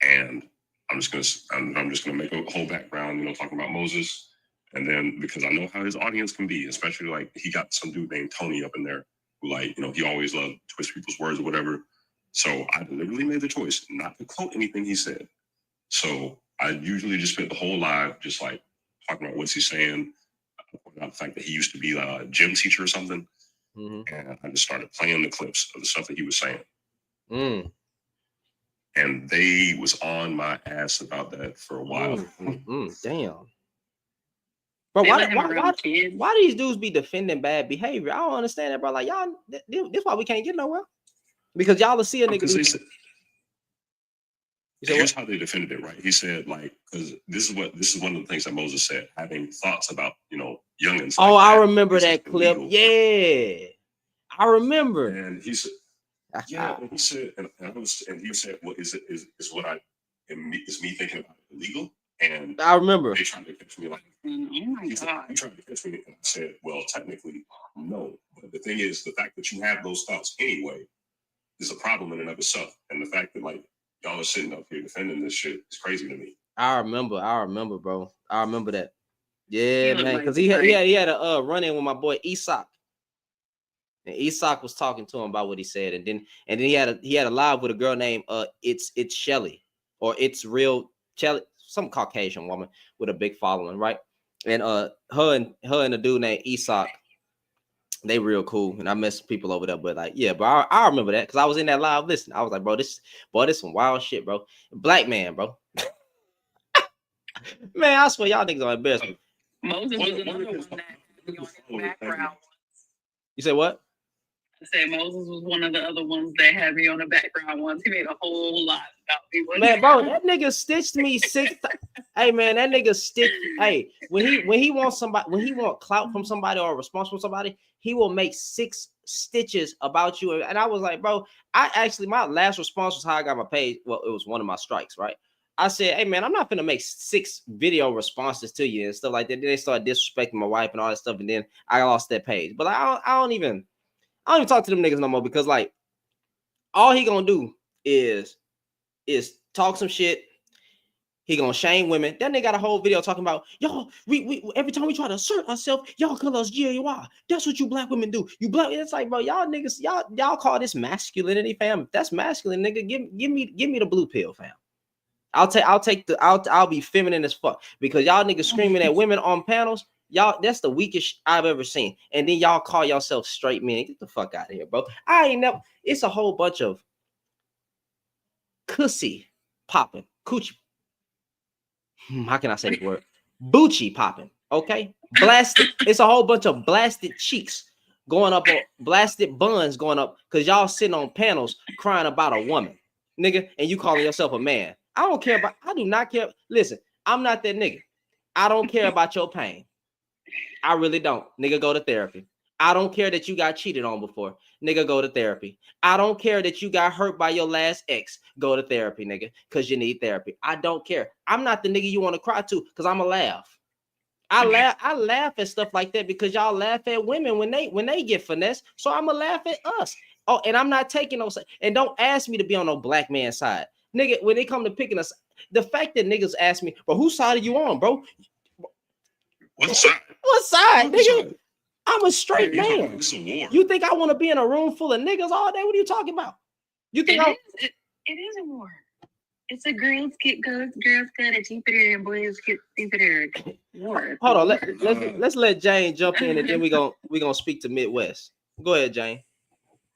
and I'm just gonna make a whole background, you know, talking about Moses, and then because I know how his audience can be, especially like he got some dude named Tony up in there who, like, you know, he always loved to twist people's words or whatever. So I deliberately made the choice not to quote anything he said. So I usually just spent the whole live just like talking about what's he saying, pointing out the fact that he used to be a gym teacher or something. Mm-hmm. And I just started playing the clips of the stuff that he was saying. Mm. And they was on my ass about that for a while. Damn. Bro, why these dudes be defending bad behavior? I don't understand that, bro. Like, y'all, this why we can't get nowhere. Because y'all will see a nigga. Here's how they defended it, right? He said, like, because this is one of the things that Moses said, having thoughts about, you know, youngins. Oh, like I remember that clip. Yeah, I remember. And he said, yeah, and he said, and he said, well, is me thinking about it illegal? And I remember they tried to catch me like, he tried to catch me, and I said, well, technically, no. But the thing is, the fact that you have those thoughts anyway is a problem in and of itself. And the fact that, like, y'all are sitting up here defending this shit is crazy to me. I remember, bro. I remember that. Yeah, man, because he had a run-in with my boy Isak. And Isak was talking to him about what he said, and then he had a live with a girl named it's Shelly, or it's real Shelly, some Caucasian woman with a big following, right? And her and a dude named Isak, they real cool, and I miss people over there. But like, yeah, but I remember that because I was in that live listening. I was like, bro, this some wild shit, bro. Black man, bro. Man, I swear y'all niggas are embarrassing. Moses was another one that be on his background. You say what? I said Moses was one of the other ones that had me on the background once. He made a whole lot about me. Man, bro, that nigga stitched me 6 times. Hey, man, that nigga stitched. Hey, when he wants somebody, when he want clout from somebody or a response from somebody, he will make 6 stitches about you. And I was like, bro, my last response was how I got my page. Well, it was one of my strikes, right? I said, hey, man, I'm not gonna make 6 video responses to you and stuff like that. Then they started disrespecting my wife and all that stuff, and then I lost that page. But I don't even talk to them niggas no more, because like all he gonna do is talk some shit. He gonna shame women. Then they got a whole video talking about, y'all, we every time we try to assert ourselves, y'all call us GAY. That's what you black women do. You black. It's like, bro, y'all niggas, y'all call this masculinity, fam. If that's masculine, nigga, give me the blue pill, fam. I'll be feminine as fuck, because y'all niggas screaming at women on panels. Y'all, that's the weakest I've ever seen. And then y'all call yourself straight men. Get the fuck out of here, bro. I ain't never. It's a whole bunch of cussy popping, coochie. How can I say the word? Boochie popping. Okay, blasted. It's a whole bunch of blasted cheeks going up, or blasted buns going up, because y'all sitting on panels crying about a woman, nigga, and you calling yourself a man. I do not care. Listen, I'm not that nigga. I don't care about your pain. I really don't. Nigga, go to therapy. I don't care that you got cheated on before. Nigga, go to therapy. I don't care that you got hurt by your last ex. Go to therapy, nigga, because you need therapy. I don't care. I'm not the nigga you want to cry to, because I'm a laugh. I laugh at stuff like that because y'all laugh at women when they get finessed. So I'm gonna laugh at us. Oh, and I'm not taking no. And don't ask me to be on no black man side. Nigga, when they come to picking us, the fact that niggas ask me, bro, whose side are you on, bro? What side? What side, nigga? I'm a straight man. It's a war. You think I want to be in a room full of niggas all day? What are you talking about? You think it is a war. It's a girls get good at Jupiter and boys get Jupiter. Hold on, let's let Jane jump in and then we gonna speak to Midwest. Go ahead, Jane.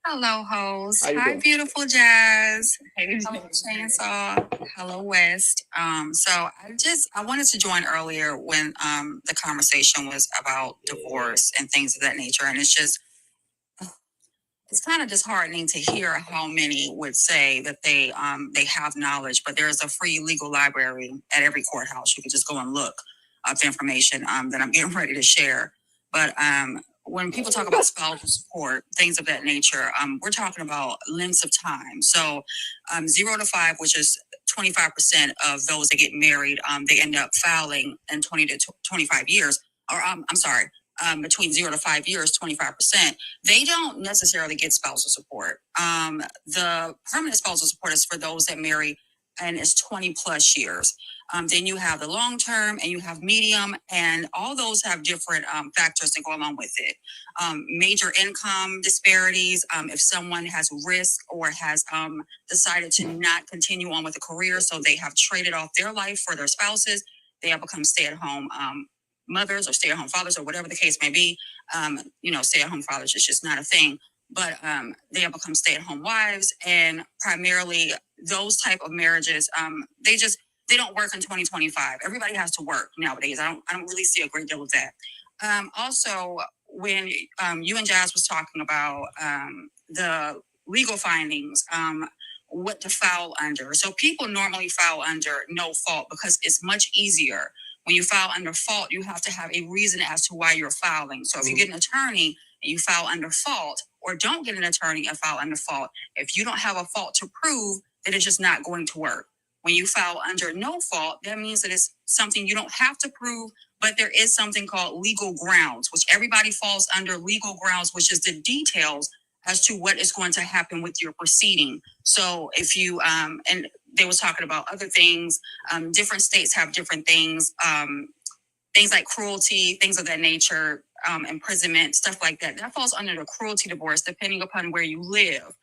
Hello, host. How you Hi, doing? beautiful Jazz. Hello, Chainsaw. Hello, West. I wanted to join earlier when the conversation was about divorce and things of that nature, and it's kind of disheartening to hear how many would say that they have knowledge, but there's a free legal library at every courthouse. You can just go and look up the information that I'm getting ready to share. But when people talk about spousal support, things of that nature, we're talking about lengths of time. So 0 to 5, which is 25% of those that get married, they end up filing in 20 to 25 years. Or I'm sorry, between 0 to 5 years, 25%. They don't necessarily get spousal support. The permanent spousal support is for those that marry and it's 20 plus years. Then you have the long term and you have medium, and all those have different factors that go along with it. Major income disparities, if someone has risk or has decided to not continue on with a career, so they have traded off their life for their spouses, they have become stay-at-home mothers or stay-at-home fathers or whatever the case may be. Stay-at-home fathers is just not a thing, but they have become stay-at-home wives, and primarily those type of marriages, they don't work in 2025. Everybody has to work nowadays. I don't really see a great deal of that. Also, when you and Jazz was talking about the legal findings, what to file under. So people normally file under no fault because it's much easier. When you file under fault, you have to have a reason as to why you're filing. So if you get an attorney and you file under fault, or don't get an attorney and file under fault, if you don't have a fault to prove, then it's just not going to work. When you file under no fault, that means that it's something you don't have to prove, but there is something called legal grounds, which everybody falls under legal grounds, which is the details as to what is going to happen with your proceeding. So if you, and they was talking about other things, different states have different things, things like cruelty, things of that nature, imprisonment, stuff like that. That falls under the cruelty divorce, depending upon where you live.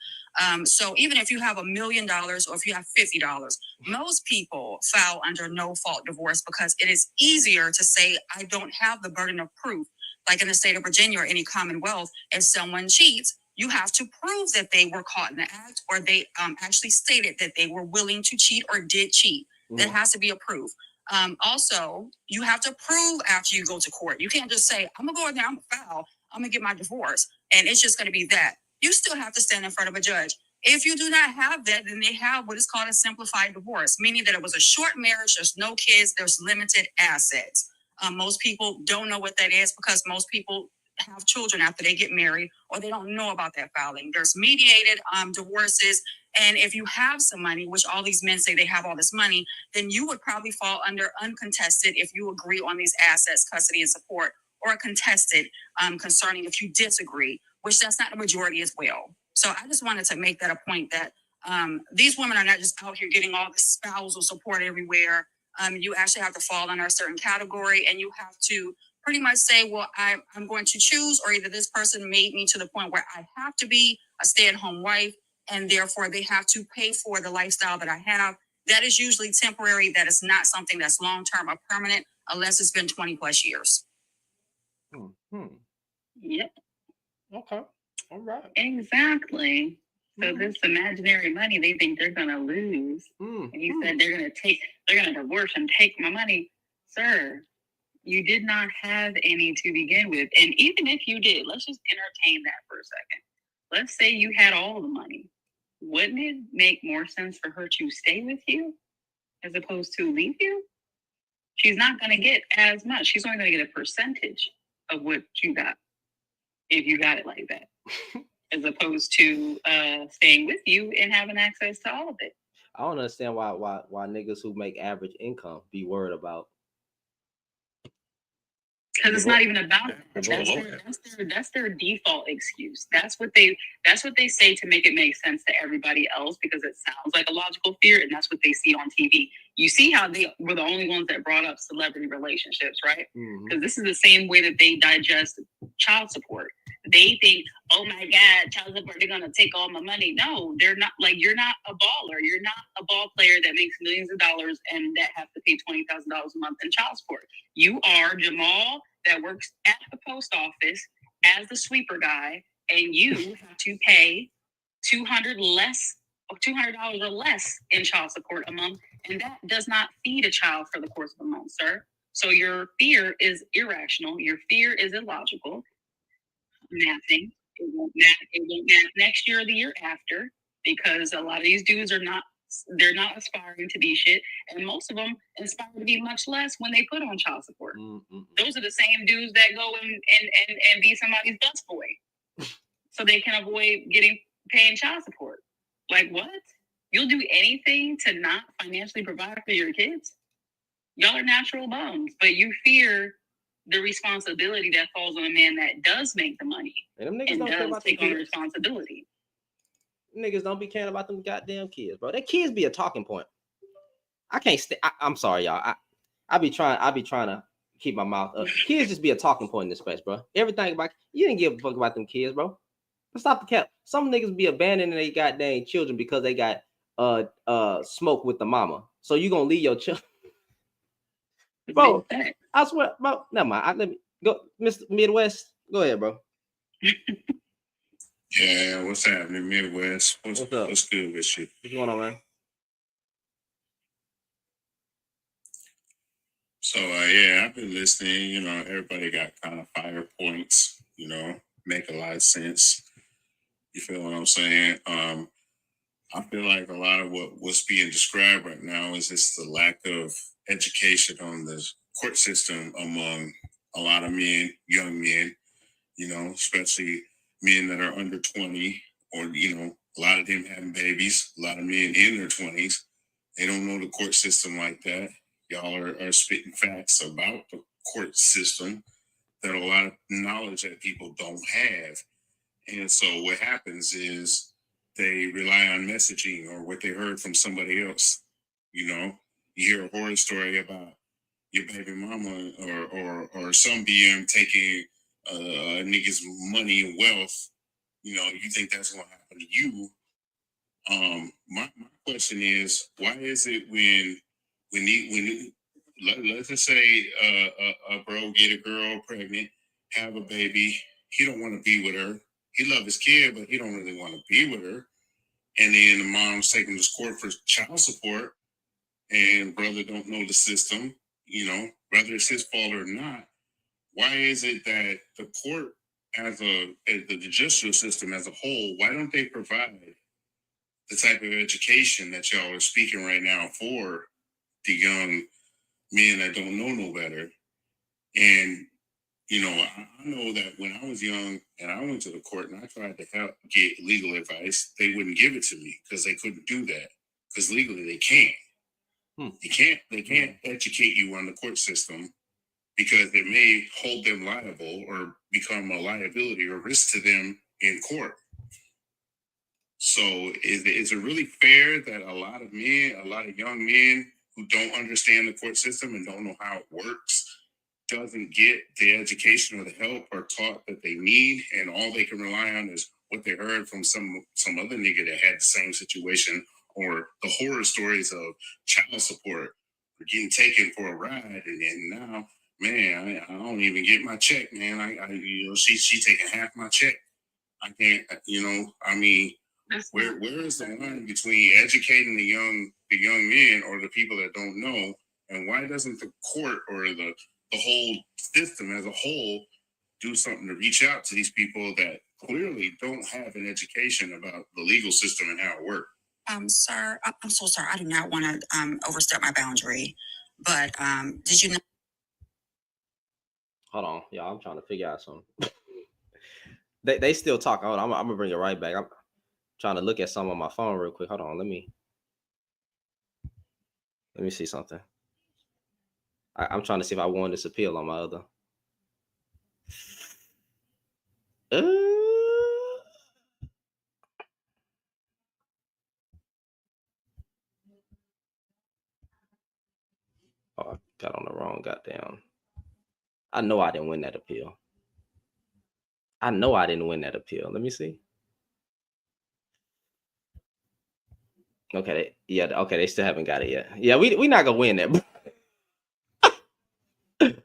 So even if you have $1 million or if you have $50, most people file under no fault divorce because it is easier to say, I don't have the burden of proof. Like in the state of Virginia or any Commonwealth, if someone cheats, you have to prove that they were caught in the act or they actually stated that they were willing to cheat or did cheat. That has to be a proof. Also, you have to prove after you go to court. You can't just say, I'm gonna go in there, I'm gonna file, I'm gonna get my divorce, and it's just gonna be that. You still have to stand in front of a judge. If you do not have that, then they have what is called a simplified divorce, meaning that it was a short marriage, there's no kids, there's limited assets. Most people don't know what that is because most people have children after they get married, or they don't know about that filing. There's mediated divorces, and if you have some money, which all these men say they have all this money, then you would probably fall under uncontested if you agree on these assets, custody, and support, or contested concerning if you disagree, which that's not the majority as well. So I just wanted to make that a point that these women are not just out here getting all the spousal support everywhere. You actually have to fall under a certain category, and you have to pretty much say, well, I'm going to choose, or either this person made me to the point where I have to be a stay-at-home wife, and therefore they have to pay for the lifestyle that I have. That is usually temporary. That is not something that's long-term or permanent unless it's been 20 plus years. Yep. Okay. All right. Exactly. So this imaginary money they think they're gonna lose. And you said they're gonna divorce and take my money. Sir, you did not have any to begin with. And even if you did, let's just entertain that for a second. Let's say you had all the money. Wouldn't it make more sense for her to stay with you as opposed to leave you? She's not going to get as much. She's only going to get a percentage of what you got if you got it like that, as opposed to staying with you and having access to all of it. I don't understand why niggas who make average income be worried about. Because it's not even about that. That's their default excuse. That's what they say to make it make sense to everybody else, because it sounds like a logical fear, and that's what they see on TV. You see how they were the only ones that brought up celebrity relationships, right? Because this is the same way that they digest child support. they think, oh my God, child support, they're gonna take all my money. No, they're not. Like, you're not a baller. You're not a ball player that makes millions of dollars and that have to pay $20,000 a month in child support. You are Jamal that works at the post office as the sweeper guy, and you have to pay $200 or less in child support a month, and that does not feed a child for the course of a month, sir. So your fear is irrational. Your fear is illogical. Mathing. It won't math next year or the year after, because a lot of these dudes they're not aspiring to be shit, and most of them aspire to be much less when they put on child support. Those are the same dudes that go and be somebody's busboy so they can avoid paying child support. Like, what? You'll do anything to not financially provide for your kids? Y'all are natural bums, but you fear the responsibility that falls on a man that does make the money And them niggas and don't care does about take them on the kids. responsibility. Niggas don't be caring about them goddamn kids, bro. That kids be a talking point. I can't I'm sorry, y'all. I be trying to keep my mouth up. Kids just be a talking point in this space, bro. Everything about you didn't give a fuck about them kids, bro. Let's stop the cap. Some niggas be abandoning their goddamn children because they got smoke with the mama. So you gonna leave your children? Bro, I swear, bro. Never mind. Let me go, Mr. Midwest. Go ahead, bro. Yeah, what's happening, Midwest? What's up? What's good with you? What's going on, man? So, yeah, I've been listening. You know, everybody got kind of fire points. You know, make a lot of sense. You feel what I'm saying? I feel like a lot of what's being described right now is just the lack of education on the court system among a lot of men, young men, you know, especially men that are under 20, or, you know, a lot of them having babies, a lot of men in their 20s. They don't know the court system like that. Y'all are spitting facts about the court system that a lot of knowledge that people don't have. And so what happens is they rely on messaging or what they heard from somebody else. You know, you hear a horror story about your baby mama or some BM taking a nigga's money and wealth. You know, you think that's going to happen to you. My question is, why is it when let's just say a bro get a girl pregnant, have a baby, he don't want to be with her. He love his kid, but he don't really want to be with her. And then the mom's taking this court for child support, and brother don't know the system. You know, whether it's his fault or not. Why is it that the court, as the judicial system as a whole, why don't they provide the type of education that y'all are speaking right now for the young men that don't know no better? And, you know, I know that when I was young and I went to the court and I tried to help get legal advice, they wouldn't give it to me because they couldn't do that. Because legally they can't. They can't educate you on the court system because it may hold them liable or become a liability or risk to them in court. So is it really fair that a lot of young men who don't understand the court system and don't know how it works doesn't get the education or the help or taught that they need, and all they can rely on is what they heard from some other nigga that had the same situation, or the horror stories of child support or getting taken for a ride, and now, man, I don't even get my check, man. I you know, she taking half my check. I can't, you know, I mean, where is the line between educating the young men or the people that don't know, and why doesn't the court or the whole system as a whole do something to reach out to these people that clearly don't have an education about the legal system and how it works? Sir, I'm so sorry. I do not want to overstep my boundary, but did you know? Hold on, y'all. I'm trying to figure out something. they still talk. Hold on, I'm gonna bring it right back. I'm trying to look at some on my phone real quick. Hold on, let me see something. I'm trying to see if I won this appeal on my other. Oh, I got on the wrong goddamn. I know I didn't win that appeal. I know I didn't win that appeal. Let me see. Okay, yeah, okay, they still haven't got it yet. Yeah, we not gonna win that. Hold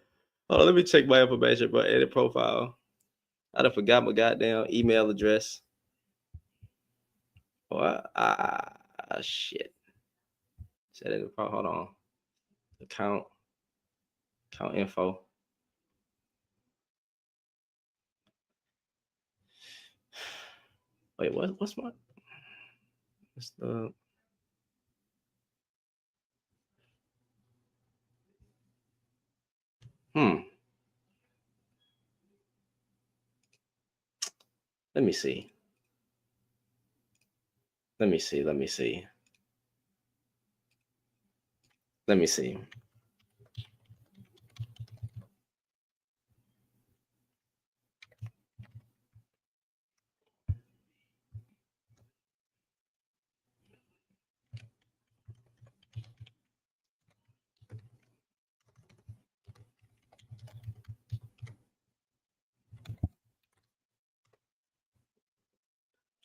on, let me check my information, but edit profile. I done forgot my goddamn email address. What? Shit. Set it. Hold on. Account info. Wait, what's my? What's the? Let me see. Let me see.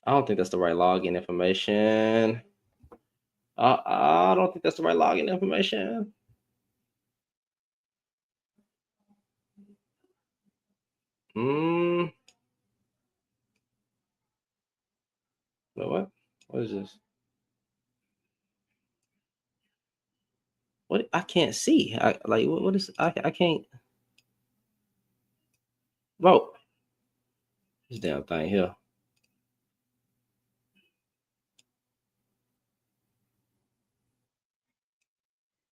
I don't think that's the right login information. I don't think that's the right login information. What? What is this? What? I can't see. What is? I can't. Bro, this damn thing here.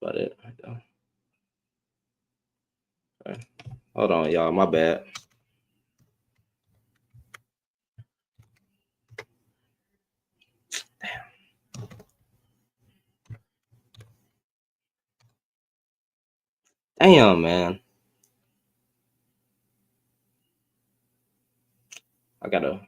But it. Okay. Hold on, y'all. My bad. Damn, man. I gotta.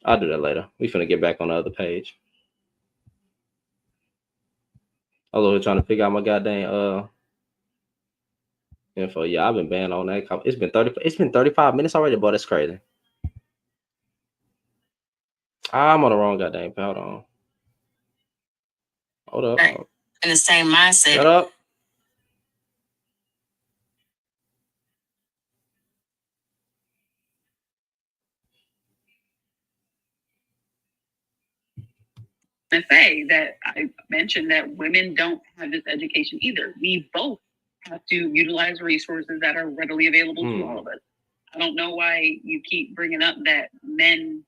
I'll do that later. We finna get back on the other page. Although we're trying to figure out my goddamn info. Yeah, I've been banned on that. It's been 35 minutes already, but that's crazy. I'm on the wrong goddamn. Hold on. Hold up. Right. In the same mindset. Shut up. I say that I mentioned that women don't have this education either. We both have to utilize resources that are readily available to all of us. I don't know why you keep bringing up that men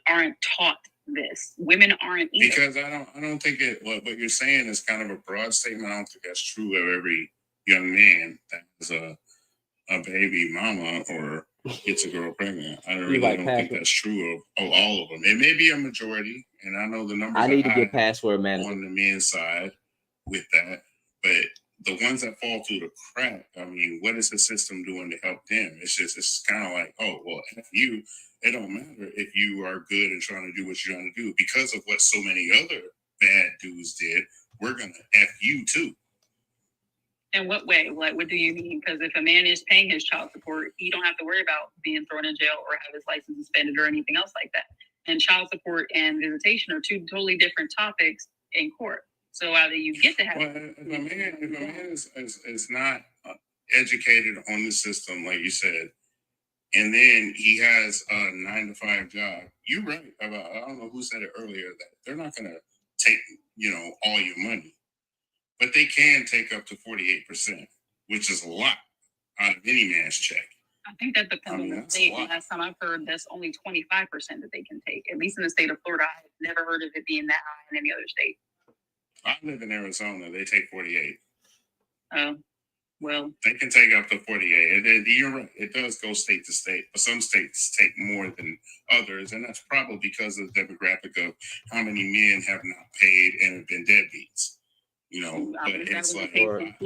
aren't taught this. Women aren't either. Because I don't think what you're saying is kind of a broad statement. I don't think that's true of every young man that is a baby mama or gets a girl pregnant. I really don't think that's true of all of them. It may be a majority, and I know the numbers. I need to get password manager on the men's side with that, but the ones that fall through the crack, I mean, what is the system doing to help them? It's kind of like, oh well, F you. It don't matter if you are good and trying to do what you're trying to do because of what so many other bad dudes did. We're gonna F you too. In what way? Like, what do you mean? Because if a man is paying his child support, he don't have to worry about being thrown in jail or have his license suspended or anything else like that. And child support and visitation are two totally different topics in court. So either you get to have. Well, if a man is not educated on the system, like you said, and then he has a 9-to-5 job, you're right about. I don't know who said it earlier that they're not going to take all your money. But they can take up to 48%, which is a lot out of any man's check. I think that depends on the state. Last time I've heard, that's only 25% that they can take. At least in the state of Florida, I've never heard of it being that high in any other state. I live in Arizona. They take 48. Oh, well. They can take up to 48. You're right. It does go state to state. But some states take more than others. And that's probably because of the demographic of how many men have not paid and have been deadbeats. But it's like, I don't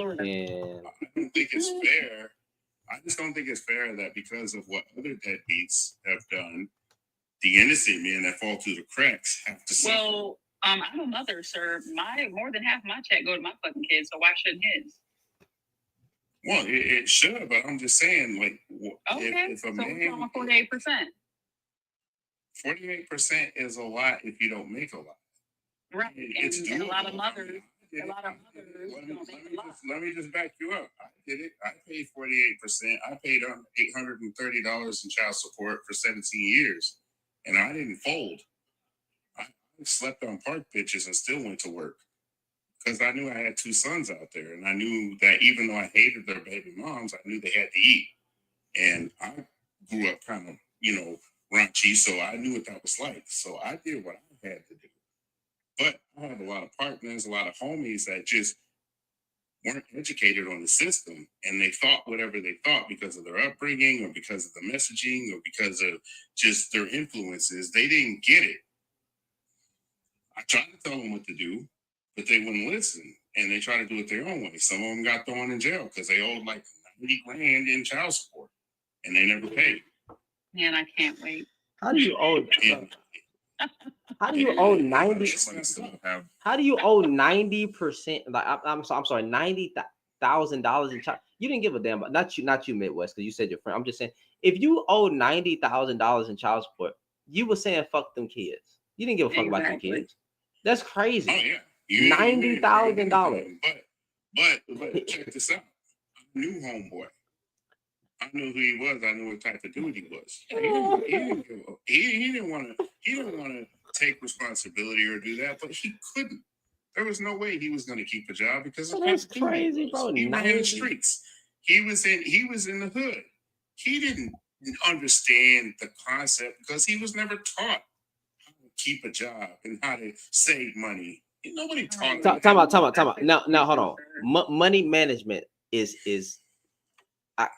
think it's fair. I just don't think it's fair that because of what other deadbeats have done, the innocent men that fall through the cracks have to suffer. Well, I'm a mother, sir. More than half my check go to my fucking kids, so why shouldn't his? Well, it should, but I'm just saying, like, Okay, if a so man, we're on 48%. 48% is a lot if you don't make a lot. Right, It's and a lot doable. of mothers, Let don't me just back you up. I did it. I paid 48%. I paid $830 in child support for 17 years, and I didn't fold. I slept on park benches and still went to work because I knew I had two sons out there, and I knew that even though I hated their baby moms, I knew they had to eat. And I grew up kind of, raunchy, so I knew what that was like. So I did what I had to do. But I had a lot of partners, a lot of homies that just weren't educated on the system, and they thought whatever they thought because of their upbringing or because of the messaging or because of just their influences. They didn't get it. I tried to tell them what to do, but they wouldn't listen, and they tried to do it their own way. Some of them got thrown in jail because they owed like 90 grand in child support, and they never paid. Man, I can't wait. How do you owe? How do you owe 90? How do you owe 90%? Like I'm sorry, $90,000 in child. You didn't give a damn about not you Midwest, because you said your friend. I'm just saying, if you owe $90,000 in child support, you were saying fuck them kids. You didn't give a fuck about them kids. That's crazy. Oh yeah, $90,000. But check this out. I knew homeboy. I knew who he was. I knew what type of dude he was. He didn't want to take responsibility or do that, but he couldn't. There was no way he was going to keep a job because that's crazy, bro. He ran the streets. He was in the hood. He didn't understand the concept because he was never taught how to keep a job and how to save money. Nobody taught him. Time out. Now, hold on. Money management is.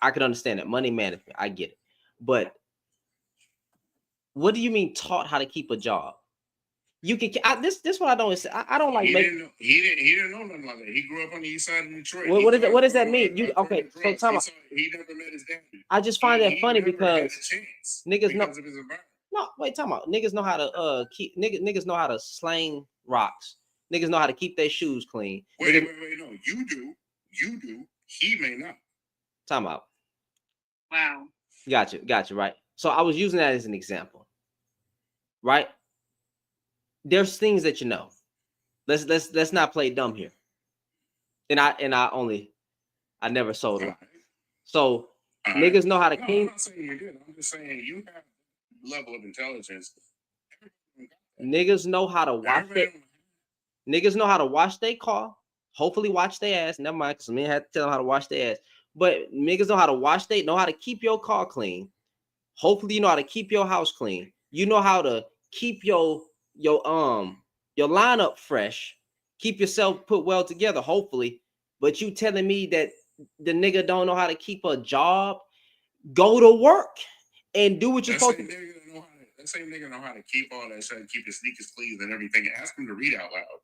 I can understand that. Money management, I get it. But what do you mean taught how to keep a job? You can this what I don't. I don't like. He didn't know nothing like that. He grew up on the east side of Detroit. What does that mean? Okay, so time out. He never met his daddy. I just find that funny because niggas know. Of his environment. No, wait, time out. Niggas know how to niggas know how to sling rocks. Niggas know how to keep their shoes clean. Wait, no. You do. He may not. Time out. Wow. Got you, right? So I was using that as an example, right? There's things that you know. Let's not play dumb here. And I never sold them. So niggas know how to clean. I'm not saying you did. I'm just saying you have a level of intelligence. Niggas know how to wash it. Niggas know how to wash their car. Hopefully wash their ass. Never mind, because men had to tell them how to wash their ass. But niggas know how to wash know how to keep your car clean. Hopefully you know how to keep your house clean. You know how to keep your lineup fresh. Keep yourself put well together, hopefully. But you telling me that the nigga don't know how to keep a job? Go to work and do what you're supposed to do. That same nigga know how to keep all that shit, keep his sneakers clean and everything. Ask him to read out loud.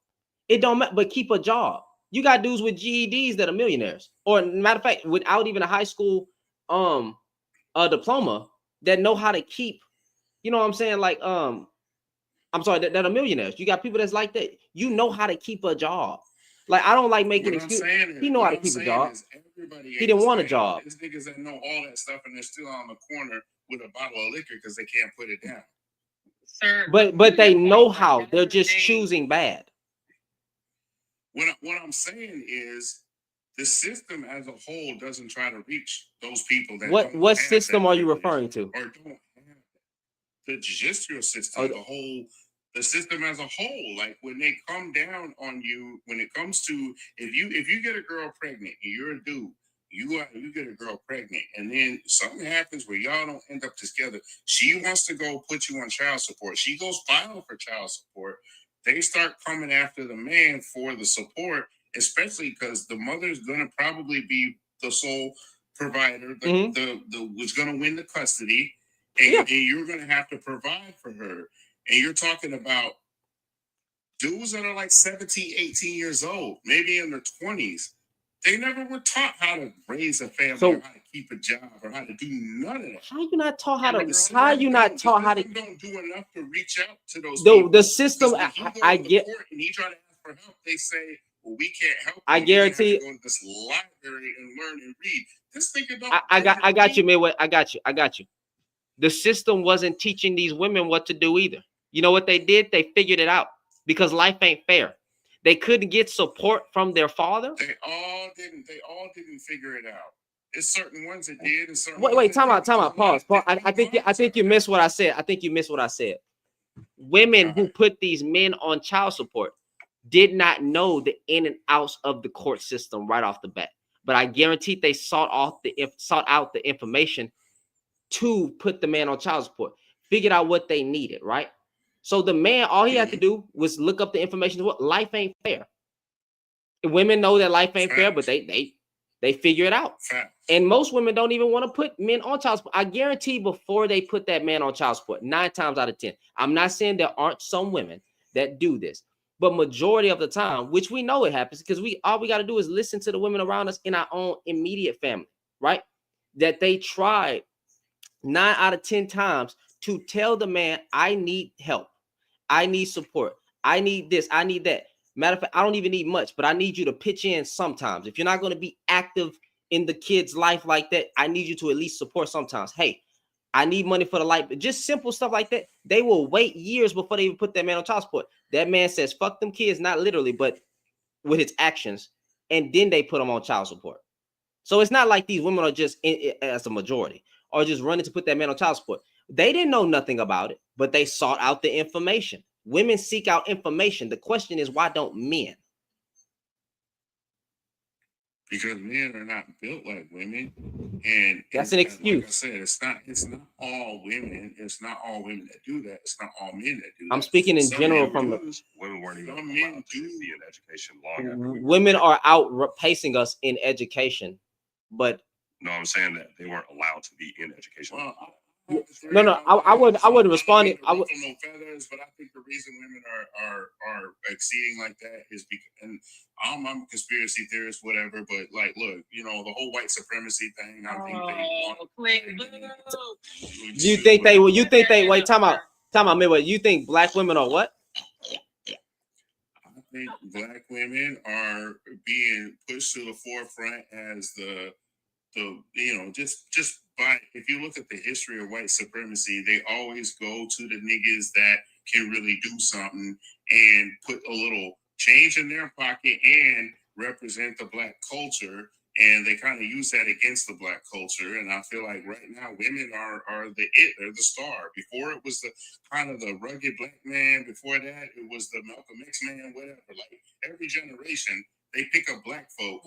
It don't matter, but keep a job. You got dudes with GEDs that are millionaires, or matter of fact, without even a high school diploma, that know how to keep, you know what I'm saying? Like, I'm sorry, that are millionaires. You got people that's like that. You know how to keep a job. Like, I don't like making excuses. He know how to keep a job. He didn't want a job. There's niggas that know all that stuff and they're still on the corner with a bottle of liquor because they can't put it down. Sir, but they know how. They're just choosing bad. What I'm saying is the system as a whole doesn't try to reach those people that what system are you referring to? Or don't have the judicial system, the system as a whole. Like when they come down on you, when it comes to if you get a girl pregnant and you're a dude, you get a girl pregnant, and then something happens where y'all don't end up together. She wants to go put you on child support. She goes file for child support. They start coming after the man for the support, especially because the mother's gonna probably be the sole provider, was gonna win the custody, and you're gonna have to provide for her. And you're talking about dudes that are like 17, 18 years old, maybe in their 20s, They never were taught how to raise a family, So- or how to keep a job, or how to do none of that. How you not taught how to? Some How of them you not don't- taught how to? some don't do enough to reach out to those The people. system. 'Cause when he go I to the get. court and he try to ask for help, they say, "Well, we can't help." I you. You're gonna have to guarantee- go to this library and learn and read. This nigga don't. I got you, Midway. I got you. The system wasn't teaching these women what to do either. You know what they did? They figured it out because life ain't fair. They couldn't get support from their father. They all didn't figure it out. There's certain ones that did, and certain. Wait, time out. Pause. I think you missed what I said. I think you missed what I said. Women who put these men on child support did not know the in and outs of the court system right off the bat. But I guarantee they sought out the information to put the man on child support, figured out what they needed, right? So the man, all he had to do was look up the information. What life ain't fair. Women know that life ain't fair, but they figure it out. And most women don't even want to put men on child support. I guarantee before they put that man on child support, 9 times out of 10. I'm not saying there aren't some women that do this, but majority of the time, which we know it happens, because all we got to do is listen to the women around us in our own immediate family, right? That they tried 9 out of 10 times to tell the man, I need help. I need support. I need this. I need that. Matter of fact, I don't even need much, but I need you to pitch in sometimes. If you're not going to be active in the kid's life like that, I need you to at least support sometimes. Hey, I need money for the light. Just simple stuff like that. They will wait years before they even put that man on child support. That man says, fuck them kids, not literally, but with his actions. And then they put them on child support. So it's not like these women are just, as a majority, or just running to put that man on child support. They didn't know nothing about it, but they sought out the information. Women seek out information. The question is, why don't men? Because men are not built like women, and that's an excuse. Like I said, it's not all women. It's not all women that do that. It's not all men that do that. I'm speaking in Some general men from do. Women weren't even Some allowed men to do. be in education long after we women are outpacing us in education, but No, I'm saying that they weren't allowed to be in education. Well, no, I would respond. I would. No feathers, but I think the reason women are exceeding like that is because, and I'm a conspiracy theorist, whatever. But like, look, you know, the whole white supremacy thing. I think You think they will? You think they? Wait, time out, Midway. You think black women are what? I think black women are being pushed to the forefront as the you know, just by, if you look at the history of white supremacy, they always go to the niggas that can really do something and put a little change in their pocket and represent the black culture. And they kind of use that against the black culture. And I feel like right now women are they're the star. Before it was the kind of the rugged black man. Before that, it was the Malcolm X man, whatever. Like every generation, they pick up black folk.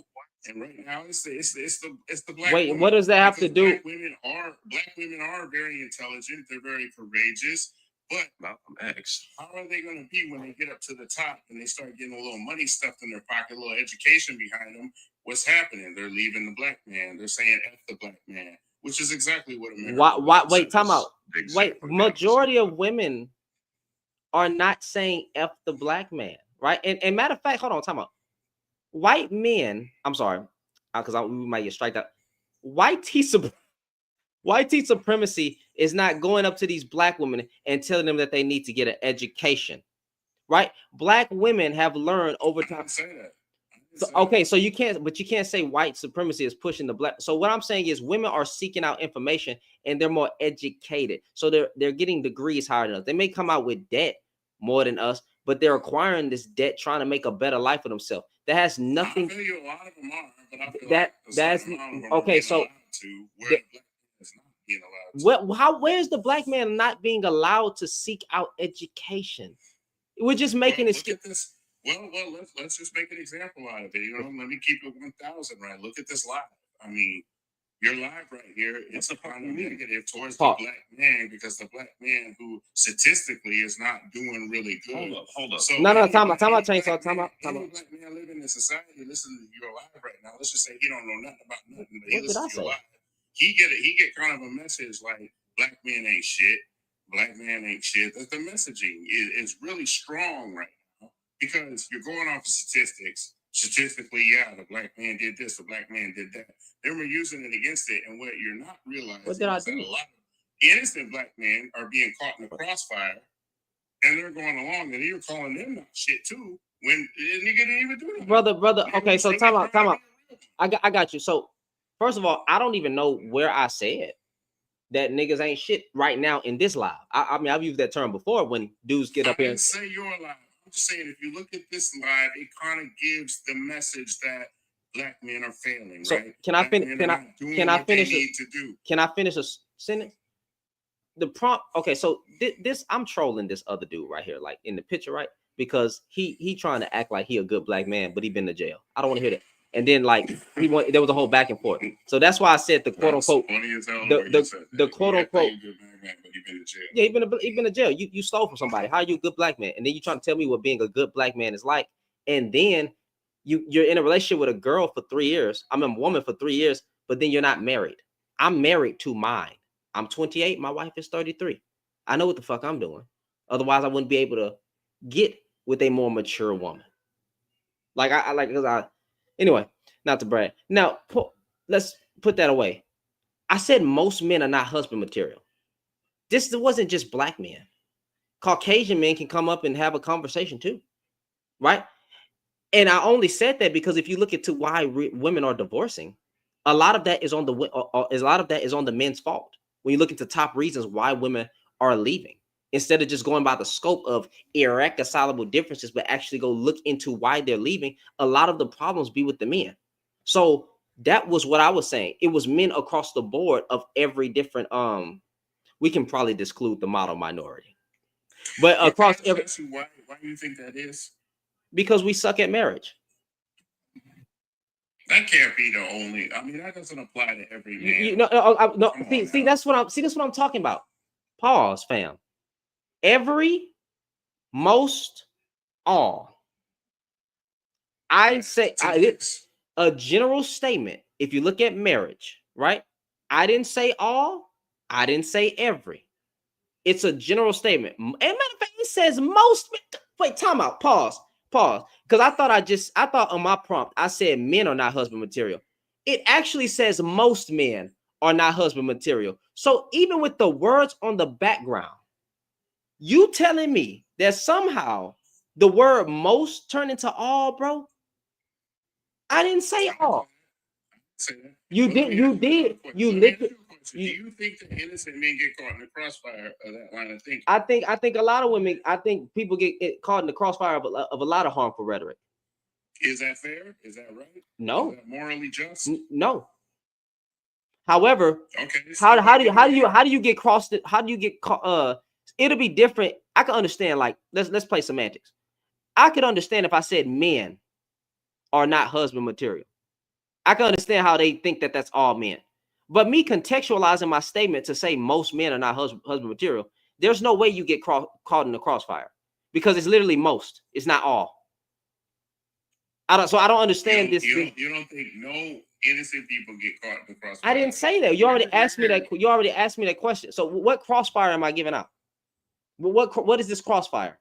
And right now, it's the black. Wait, woman. what does that have to do? Black women are very intelligent. They're very courageous. But Malcolm X. How are they going to be when they get up to the top and they start getting a little money stuffed in their pocket, a little education behind them? What's happening? They're leaving the black man. They're saying F the black man, which is exactly what America. Why? Wait, time out. Wait, majority of women are not saying F the black man, right? And matter of fact, hold on, time out. White men, I'm sorry, because we might get striked out. White supremacy is not going up to these black women and telling them that they need to get an education, right? Black women have learned over time. So you can't say white supremacy is pushing the black. So what I'm saying is women are seeking out information and they're more educated. So they're getting degrees higher than us. They may come out with debt more than us, but they're acquiring this debt trying to make a better life for themselves. That has nothing. I feel you, a lot of them are, but I feel that's like okay. So where's the black man not being allowed to seek out education? We're just making it. Well, let's just make an example out of it. You know, let me keep it 1,000 right. Look at this live. I mean, your live right here, it's a kind of negative towards the black man because the black man who statistically is not doing really good. Hold up. So time out, chainsaw, time out. Any black man living in society, listen to your live right now. Let's just say he don't know nothing about nothing, but he listens to your live. He get kind of a message like black men ain't shit. Black man ain't shit. The messaging is really strong right now because you're going off of statistics. statistically, yeah, the black man did this, the black man did that. Then we're using it against it, and what you're not realizing is that a lot of innocent black men are being caught in the crossfire, and they're going along, and you're calling them not shit too when the nigga didn't even do that. Brother. Okay, so time out. I got you. So first of all, I don't even know where I said that niggas ain't shit right now in this live. I mean, I've used that term before when dudes get up here. I didn't say your live. I'm just saying, if you look at this live, it kind of gives the message that black men are failing, so right? Can I finish? Can I finish a sentence? The prompt. Okay, so this I'm trolling this other dude right here, like in the picture, right? Because he trying to act like he a good black man, but he been to jail. I don't want to hear that. And then like there was a whole back and forth. So that's why I said the quote unquote the quote unquote. Yeah, he been to jail. You stole from somebody. How are you a good black man? And then you trying to tell me what being a good black man is like. And then you're in a relationship with a girl for 3 years. I'm a woman for 3 years, but then you're not married. I'm married to mine. I'm 28. My wife is 33. I know what the fuck I'm doing. Otherwise, I wouldn't be able to get with a more mature woman. Like anyway, not to brag. Now, let's put that away. I said most men are not husband material. This wasn't just black men. Caucasian men can come up and have a conversation too, right? And I only said that because if you look into why women are divorcing, a lot of that is on the men's fault. When you look into top reasons why women are leaving, instead of just going by the scope of irreconcilable differences, but actually go look into why they're leaving, a lot of the problems be with the men. So that was what I was saying. It was men across the board of every different, we can probably disclude the model minority, but across every. Why do you think that is? Because we suck at marriage. That can't be the only. I mean, that doesn't apply to every man. No. See, that's what I'm talking about. Pause, fam. Every, most, all. I say a general statement. If you look at marriage, right? I didn't say all. I didn't say every. It's a general statement. And matter of fact, it says most. Wait, time out. Pause. Because I thought on my prompt, I said men are not husband material. It actually says most men are not husband material. So even with the words on the background, you telling me that somehow the word most turned into all, bro? I didn't say all. You did. Do you think that innocent men get caught in the crossfire of that line of thinking? I think a lot of women. I think people get caught in the crossfire of a lot of harmful rhetoric. Is that fair? Is that right? No. Is that morally just? No. However, okay. How do you get crossed? How do you get caught? It'll be different. I can understand. Like let's play semantics. I could understand if I said men are not husband material. I can understand how they think that that's all men. But me contextualizing my statement to say most men are not husband material, there's no way you get caught in the crossfire because it's literally most. It's not all. I don't understand this. You don't think no innocent people get caught in the crossfire? I didn't say that. You already asked me that question. So what crossfire am I giving out? What is this crossfire?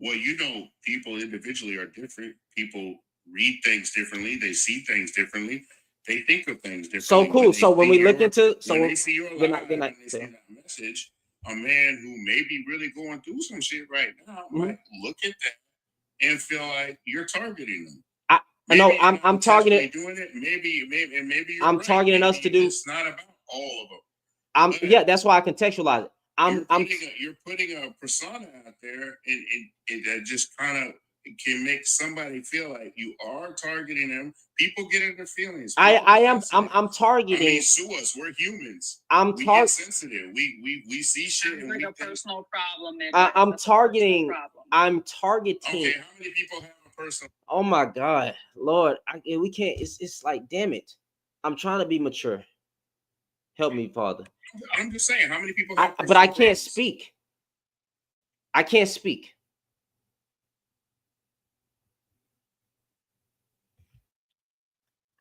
Well, people individually are different. People read things differently. They see things differently. They think of things differently. So cool. So when we look into, when they see your live, when they see that message, a man who may be really going through some shit right now might look at that and feel like you're targeting them. I'm targeting. Doing it. Maybe I'm right. Targeting us to do. It's not about all of them. Yeah, that's why I contextualize it. You're putting a persona out there, and that just kind of can make somebody feel like you are targeting them. People get into feelings. I'm targeting. I mean, sue us. We're humans. We get sensitive. We see shit. It's like a personal problem. I'm targeting. I'm targeting. Okay, how many people have a personal? Oh my God, Lord, we can't. It's like, damn it. I'm trying to be mature. Help me, Father. I'm just saying, how many people have but I can't speak. I can't speak.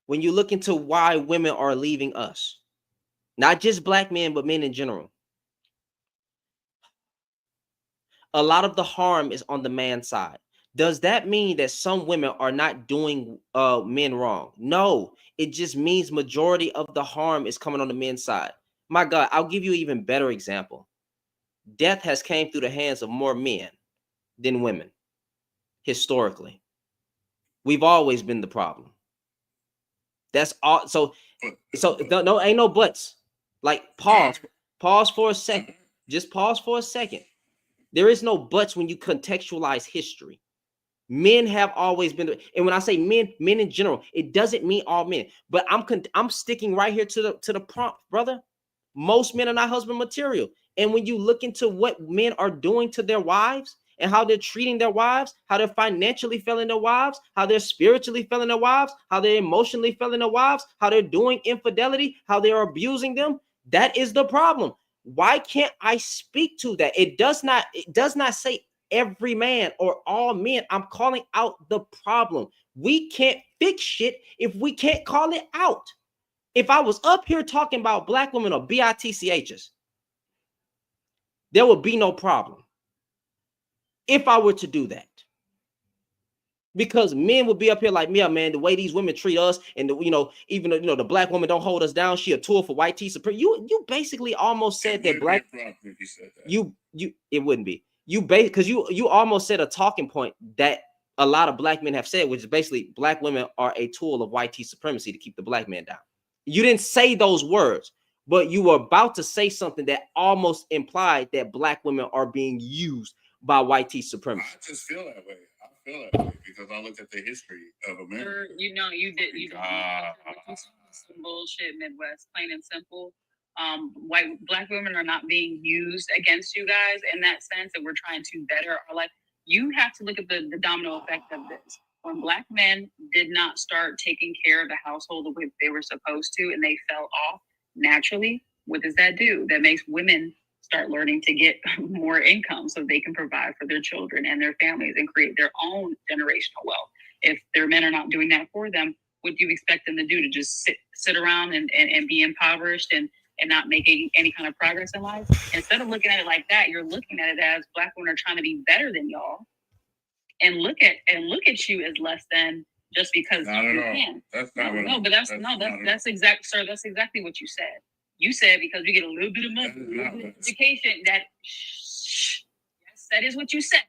When you look into why women are leaving us, not just black men, but men in general, a lot of the harm is on the man's side. Does that mean that some women are not doing men wrong? No, it just means majority of the harm is coming on the men's side. My God, I'll give you an even better example. Death has came through the hands of more men than women historically. We've always been the problem. That's all. So no, ain't no buts. Like pause for a second. Just pause for a second. There is no buts when you contextualize history. Men have always been, and when I say men in general, it doesn't mean all men. But I'm sticking right here to the prompt, brother. Most men are not husband material. And when you look into what men are doing to their wives and how they're treating their wives, how they're financially failing their wives, how they're spiritually failing their wives, how they're emotionally failing their wives, how they're doing infidelity, how they're abusing them, that is the problem. Why can't I speak to that? It does not say every man or all men. I'm calling out the problem. We can't fix shit if we can't call it out. If I was up here talking about black women or BITCHs, there would be no problem if I were to do that. Because men would be up here like, yeah, man, the way these women treat us, and even the black woman don't hold us down. She a tool for white tea supremacy. You basically almost said that black. You it wouldn't be. Because you almost said a talking point that a lot of black men have said, which is basically black women are a tool of white tea supremacy to keep the black man down. You didn't say those words, but you were about to say something that almost implied that black women are being used by white tea supremacy. I just feel that way. I feel that way because I look at the history of America. You did some bullshit, Midwest, plain and simple. Black women are not being used against you guys in that sense, that we're trying to better our life. You have to look at the domino effect of this. When black men did not start taking care of the household the way they were supposed to, and they fell off naturally, what does that do? That makes women start learning to get more income so they can provide for their children and their families and create their own generational wealth. If their men are not doing that for them, what do you expect them to do? To just sit around and be impoverished and not making any kind of progress in life? Instead of looking at it like that, you're looking at it as black women are trying to be better than y'all, and look at you as less than just because you can. That's not that's exactly what you said. You said because we get a little bit of money, a little bit of education. Yes, that is what you said.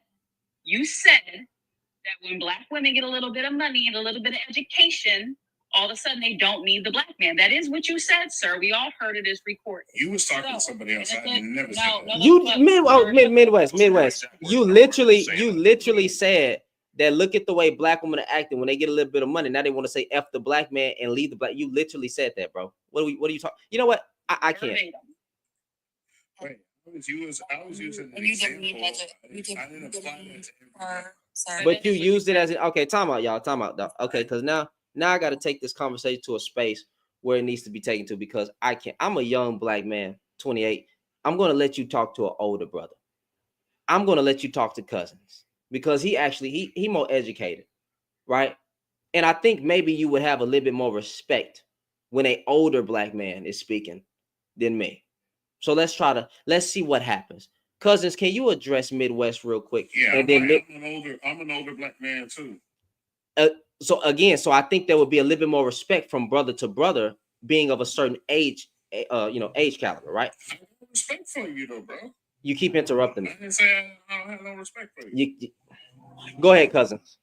You said that when black women get a little bit of money and a little bit of education, all of a sudden they don't need the black man. That is what you said, sir. We all heard it is recorded. You was talking to somebody else. I never said that. Midwest. You literally said that. Look at the way black women are acting when they get a little bit of money. Now they want to say F the black man and leave the black. You literally said that, bro. What are you talking? You know what? I can't. Wait, I was using an example. I didn't apply that to everybody. But you used it as okay. Time out, y'all. Time out. Okay, because now I got to take this conversation to a space where it needs to be taken to, because I can't. I'm a young black man, 28. I'm going to let you talk to an older brother. I'm going to let you talk to cousins because he more educated, right? And I think maybe you would have a little bit more respect when an older black man is speaking than me. So let's see what happens. Cousins, can you address Midwest real quick? Yeah, and then I'm an older black man too. So I think there would be a little bit more respect from brother to brother, being of a certain age, age caliber, right? I have no respect for you though, bro. You keep interrupting me. I didn't say I don't have no respect for you. Go ahead, cousins.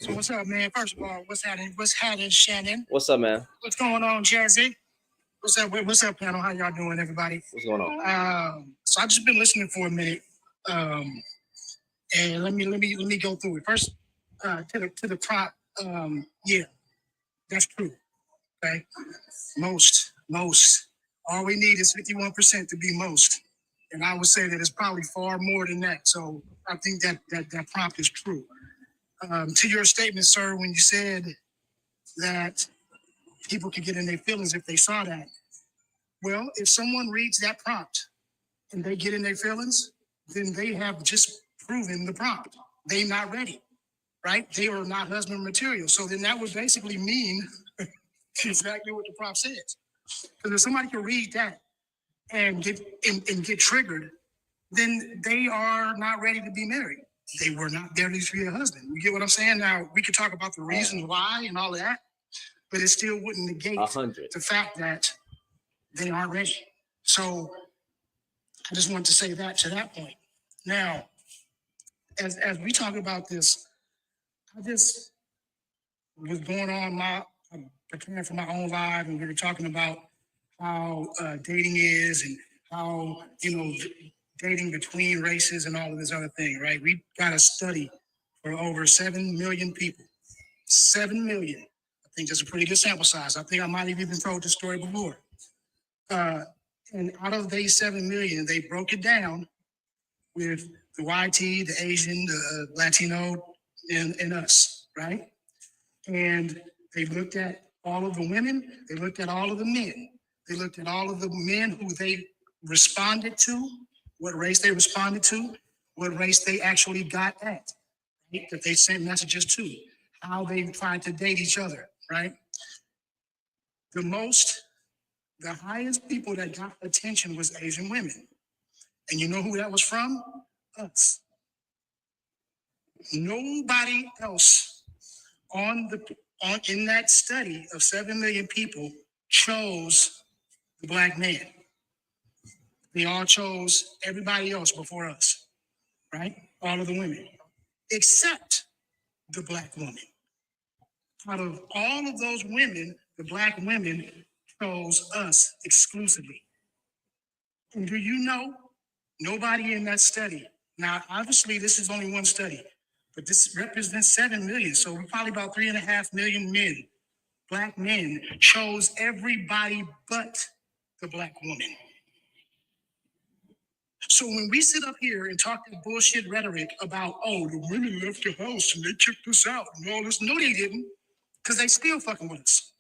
So what's up, man? First of all, what's happening, Shannon? What's up, man? What's going on, Jazzy? What's up, panel? How y'all doing, everybody? What's going on? So I've just been listening for a minute, and let me go through it first. To the prop, yeah, that's true. Okay, most. All we need is 51% to be most, and I would say that it's probably far more than that. So I think that prompt is true. To your statement, sir, when you said that people could get in their feelings if they saw that. Well, if someone reads that prompt and they get in their feelings, then they have just proven the prompt. They're not ready, right? They are not husband material. So then that would basically mean exactly what the prompt says. Because if somebody can read that and get triggered, then they are not ready to be married. they were not there to be a husband. You get what I'm saying? Now, we could talk about the reasons why and all of that, but it still wouldn't negate 100. the fact that they aren't ready. So I just want to say that to that point. Now, as we talk about this, I just was going on I'm preparing for my own live, and we were talking about how dating is and how, dating between races and all of this other thing, right? We got a study for over 7 million people. 7 million. I think that's a pretty good sample size. I think I might have even told this story before. And out of these 7 million, they broke it down with the YT, the Asian, the Latino, and us, right? And they looked at all of the women, they looked at all of the men, they looked at all of the men who they responded to, what race they responded to, what race they actually got at, right? That they sent messages to, how they tried to date each other, right? The highest people that got attention was Asian women. And you know who that was from? Us. Nobody else in that study of 7 million people chose the black man. They all chose everybody else before us, right? All of the women, except the black woman. Out of all of those women, the black women chose us exclusively. And do you know, nobody in that study, now obviously this is only one study, but this represents 7 million. So we're probably about 3.5 million men, black men, chose everybody but the black woman. So when we sit up here and talk that bullshit rhetoric about, oh, the women left the house and they checked us out and all this, no, they didn't, because they still fucking with us.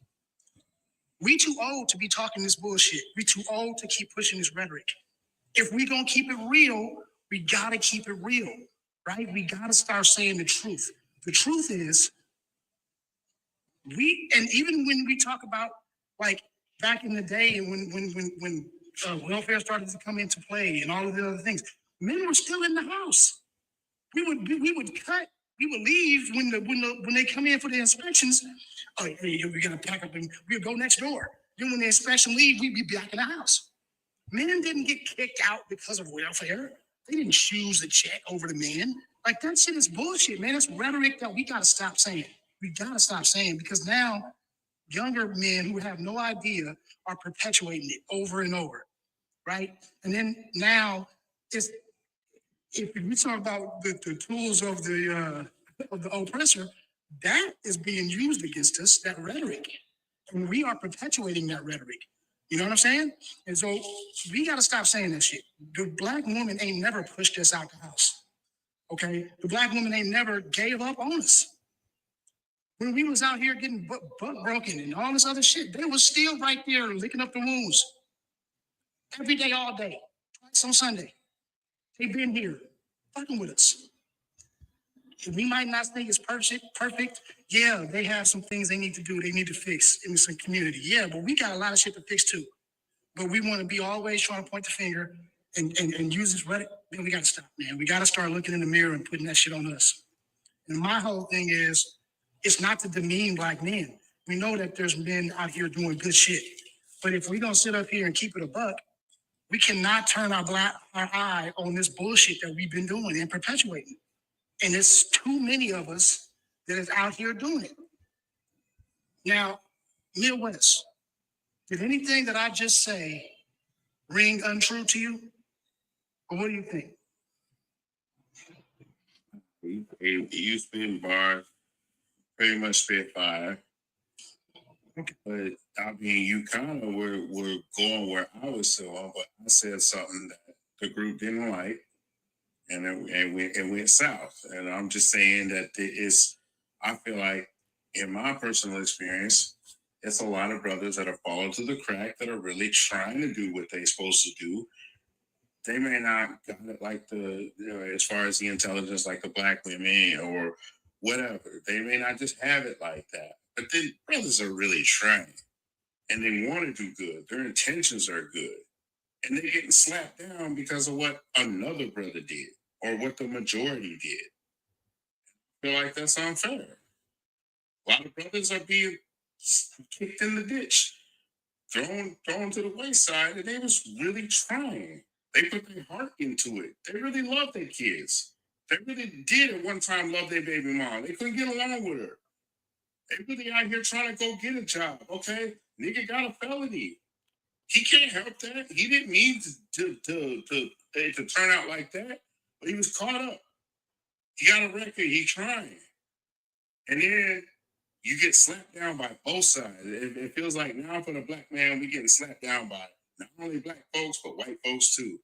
We too old to be talking this bullshit. We too old to keep pushing this rhetoric. If we gonna keep it real, we gotta keep it real, right? We gotta start saying the truth. The truth is, and even when we talk about, like, back in the day and when welfare started to come into play and all of the other things, men were still in the house. We would cut. We would leave when they come in for the inspections. Oh, hey, we gotta pack up and we'll go next door. Then when the inspection leave, we'd be back in the house. Men didn't get kicked out because of welfare. They didn't choose the check over the men. Like, that shit is bullshit, man. It's rhetoric that we gotta stop saying. We gotta stop saying, because now younger men who have no idea are perpetuating it over and over, right? And then now, if we talk about the tools of the oppressor, that is being used against us, that rhetoric. And we are perpetuating that rhetoric. You know what I'm saying? And so we got to stop saying that shit. The black woman ain't never pushed us out the house. Okay? The black woman ain't never gave up on us. When we was out here getting butt broken and all this other shit, they was still right there licking up the wounds. Every day, all day. Twice on Sunday. They been here, fucking with us. And we might not think it's perfect. Yeah, they have some things they need to do. They need to fix in some community. Yeah, but we got a lot of shit to fix too. But we want to be always trying to point the finger and use this rhetoric. Man, we got to stop, man. We got to start looking in the mirror and putting that shit on us. And my whole thing is, it's not to demean black men. We know that there's men out here doing good shit. But if we don't sit up here and keep it a buck, we cannot turn our eye on this bullshit that we've been doing and perpetuating. And it's too many of us that is out here doing it. Now, Midwest, did anything that I just say ring untrue to you? Or what do you think? You spin bars, pretty much spit fire. Okay. But I mean, you kind of were going where I was going, but I said something that the group didn't like, and it went south. And I'm just saying that I feel like, in my personal experience, it's a lot of brothers that are falling to the crack that are really trying to do what they're supposed to do. They may not got it like as far as the intelligence, like the black women or whatever. They may not just have it like that. But then brothers are really trying, and they want to do good. Their intentions are good, and they're getting slapped down because of what another brother did or what the majority did. feel like that's unfair. A lot of brothers are being kicked in the ditch, thrown to the wayside, and they was really trying. They put their heart into it. They really loved their kids. They really did at one time love their baby mom. They couldn't get along with her. They really out here trying to go get a job. Okay, nigga got a felony. He can't help that. He didn't mean to turn out like that, but he was caught up. He got a record. He trying, and then you get slapped down by both sides. It feels like now for the black man, we getting slapped down by not only black folks, but white folks too.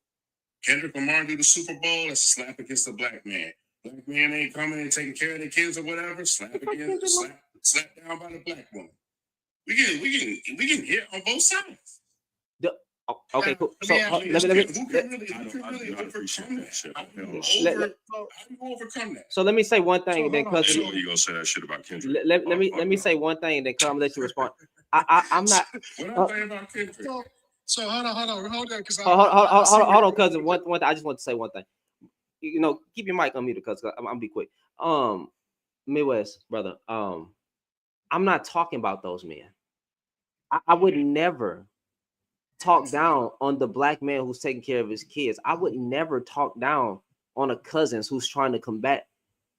Kendrick Lamar do the Super Bowl, that's a slap against the black man. Black man ain't coming and taking care of their kids or whatever, slap down by the black woman. We can hit on both sides. Okay, cool. So How do you overcome that? So let me say one thing, then I know you gonna say that shit about Kendrick. let me say one thing, then come let you respond. I'm not. What I say about Kendrick? So hold on, because hold on, cousin. One thing, I just want to say one thing. You know, keep your mic unmuted, cuz I'm gonna be quick. Midwest brother. I'm not talking about those men. I would never talk down on the black man who's taking care of his kids. I would never talk down on a cousin who's trying to combat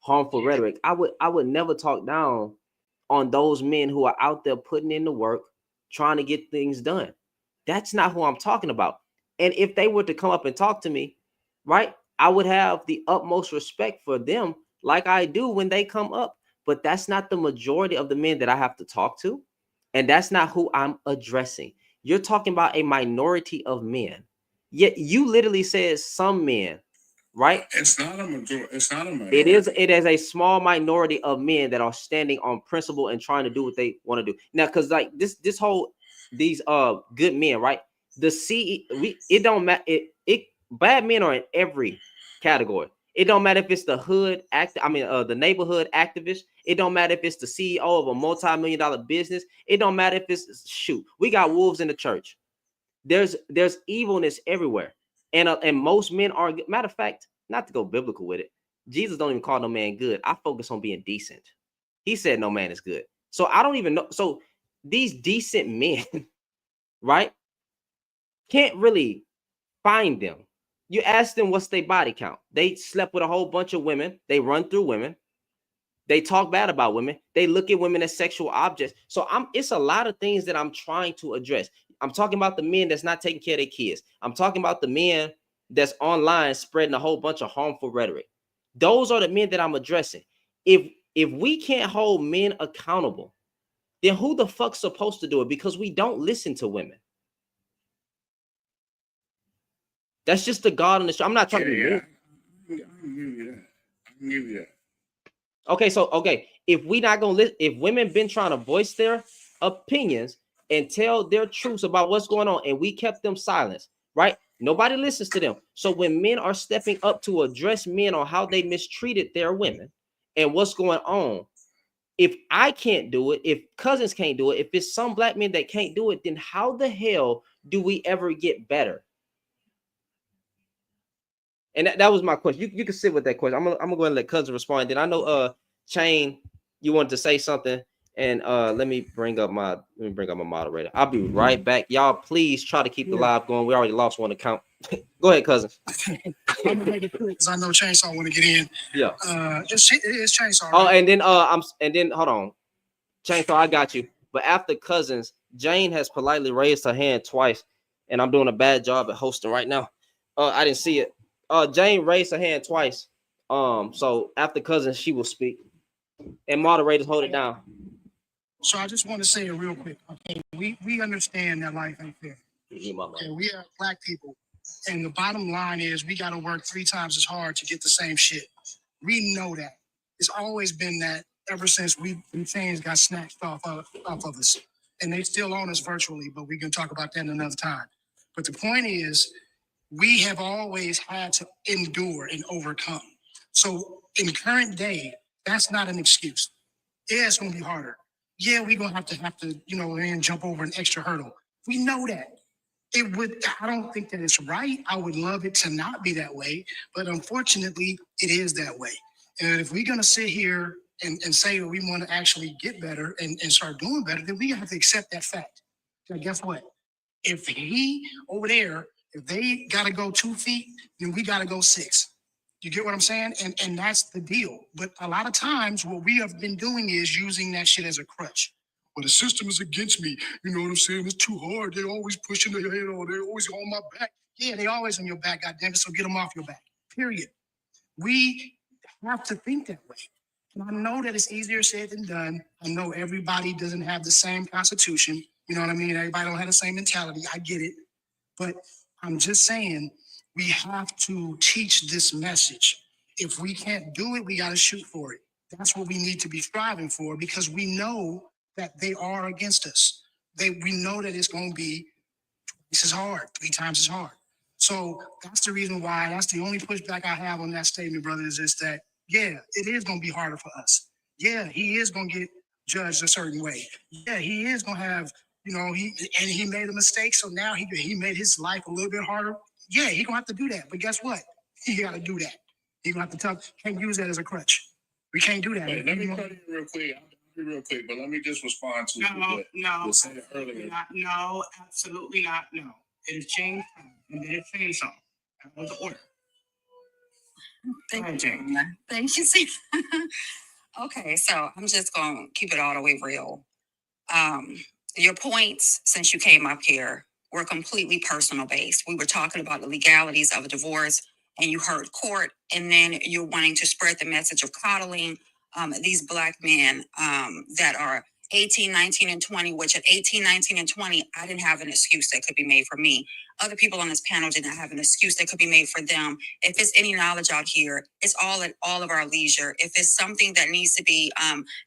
harmful rhetoric. I would never talk down on those men who are out there putting in the work, trying to get things done. That's not who I'm talking about. And if they were to come up and talk to me, right, I would have the utmost respect for them like I do when they come up. But that's not the majority of the men that I have to talk to. And that's not who I'm addressing. You're talking about a minority of men. Yet you literally said some men, right? It's not a majority. It's not a minority. It is a small minority of men that are standing on principle and trying to do what they want to do. Now, because like these good men, right? It don't matter. Bad men are in every category. It don't matter if it's the hood the neighborhood activist. It don't matter if it's the CEO of a multi-million-dollar business. It don't matter if it's we got wolves in the church. There's evilness everywhere, and most men are. Matter of fact, not to go biblical with it, Jesus don't even call no man good. I focus on being decent. He said no man is good. So I don't even know. So these decent men, right, can't really find them. You ask them what's their body count. They slept with a whole bunch of women. They run through women. They talk bad about women. They look at women as sexual objects. So it's a lot of things that I'm trying to address. I'm talking about the men that's not taking care of their kids. I'm talking about the men that's online spreading a whole bunch of harmful rhetoric. Those are the men that I'm addressing. If we can't hold men accountable, then who the fuck's supposed to do it? Because we don't listen to women. That's just the God on the show. I'm not trying to be rude. I can give you that. Okay, if we not gonna listen, if women been trying to voice their opinions and tell their truths about what's going on, and we kept them silent, right? Nobody listens to them. So when men are stepping up to address men on how they mistreated their women and what's going on, if I can't do it, if cousins can't do it, if it's some black men that can't do it, then how the hell do we ever get better? And that was my question. You can sit with that question. I'm gonna go ahead and let cousin respond. Then I know Chain, you wanted to say something, and let me bring up my moderator. I'll be right back. Y'all please try to keep the live going. We already lost one account. Go ahead, cousin. I'm gonna make it quick because I know Chainsaw want to get in. Yeah. It's Chainsaw. Oh, right? and then hold on. Chainsaw, I got you. But after cousins, Jane has politely raised her hand twice, and I'm doing a bad job at hosting right now. I didn't see it. Jane raised her hand twice. So after cousins, she will speak. And moderators hold it down. So I just want to say it real quick. Okay, we understand that life ain't fair. And we are black people. And the bottom line is we got to work 3 times as hard to get the same shit. We know that. It's always been that ever since chains got snatched off of us. And they still own us virtually, but we can talk about that another time. But the point is, we have always had to endure and overcome. So in the current day, that's not an excuse. Yeah, it's gonna be harder. Yeah, we're gonna have to, and jump over an extra hurdle. We know that. I don't think that it's right. I would love it to not be that way, but unfortunately, it is that way. And if we're going to sit here and say that we want to actually get better and start doing better, then we have to accept that fact. Now, guess what? If he over there, if they got to go 2 feet, then we got to go 6. You get what I'm saying? And that's the deal. But a lot of times what we have been doing is using that shit as a crutch. Well, the system is against me. You know what I'm saying? It's too hard. They're always pushing their head on. They're always on my back. Yeah, they always on your back, goddammit. So get them off your back. Period. We have to think that way. And I know that it's easier said than done. I know everybody doesn't have the same constitution. You know what I mean? Everybody don't have the same mentality. I get it. But I'm just saying, we have to teach this message. If we can't do it, we got to shoot for it. That's what we need to be striving for, because we know that they are against us. We know that it's going to be twice as hard, 3 times as hard. So that's the reason why, that's the only pushback I have on that statement, brothers, is that, yeah, it is going to be harder for us. Yeah, he is going to get judged a certain way. Yeah, he is going to have, you know, he made a mistake, so now he made his life a little bit harder. Yeah, he going to have to do that. But guess what? He got to do that. He going to have to can't use that as a crutch. We can't do that. Wait, let me cut you real quick. I'll be real quick, but let me just respond to what was said earlier. No, absolutely not. No, it has changed, and then it changed some. That was the order. Thank you. Thank you, Steve. Okay, so I'm just gonna keep it all the way real. Your points, since you came up here, were completely personal based. We were talking about the legalities of a divorce, and you heard court, and then you're wanting to spread the message of coddling these Black men that are 18, 19, and 20, which at 18, 19, and 20, I didn't have an excuse that could be made for me. Other people on this panel did not have an excuse that could be made for them. If there's any knowledge out here, it's all at all of our leisure. If it's something that needs to be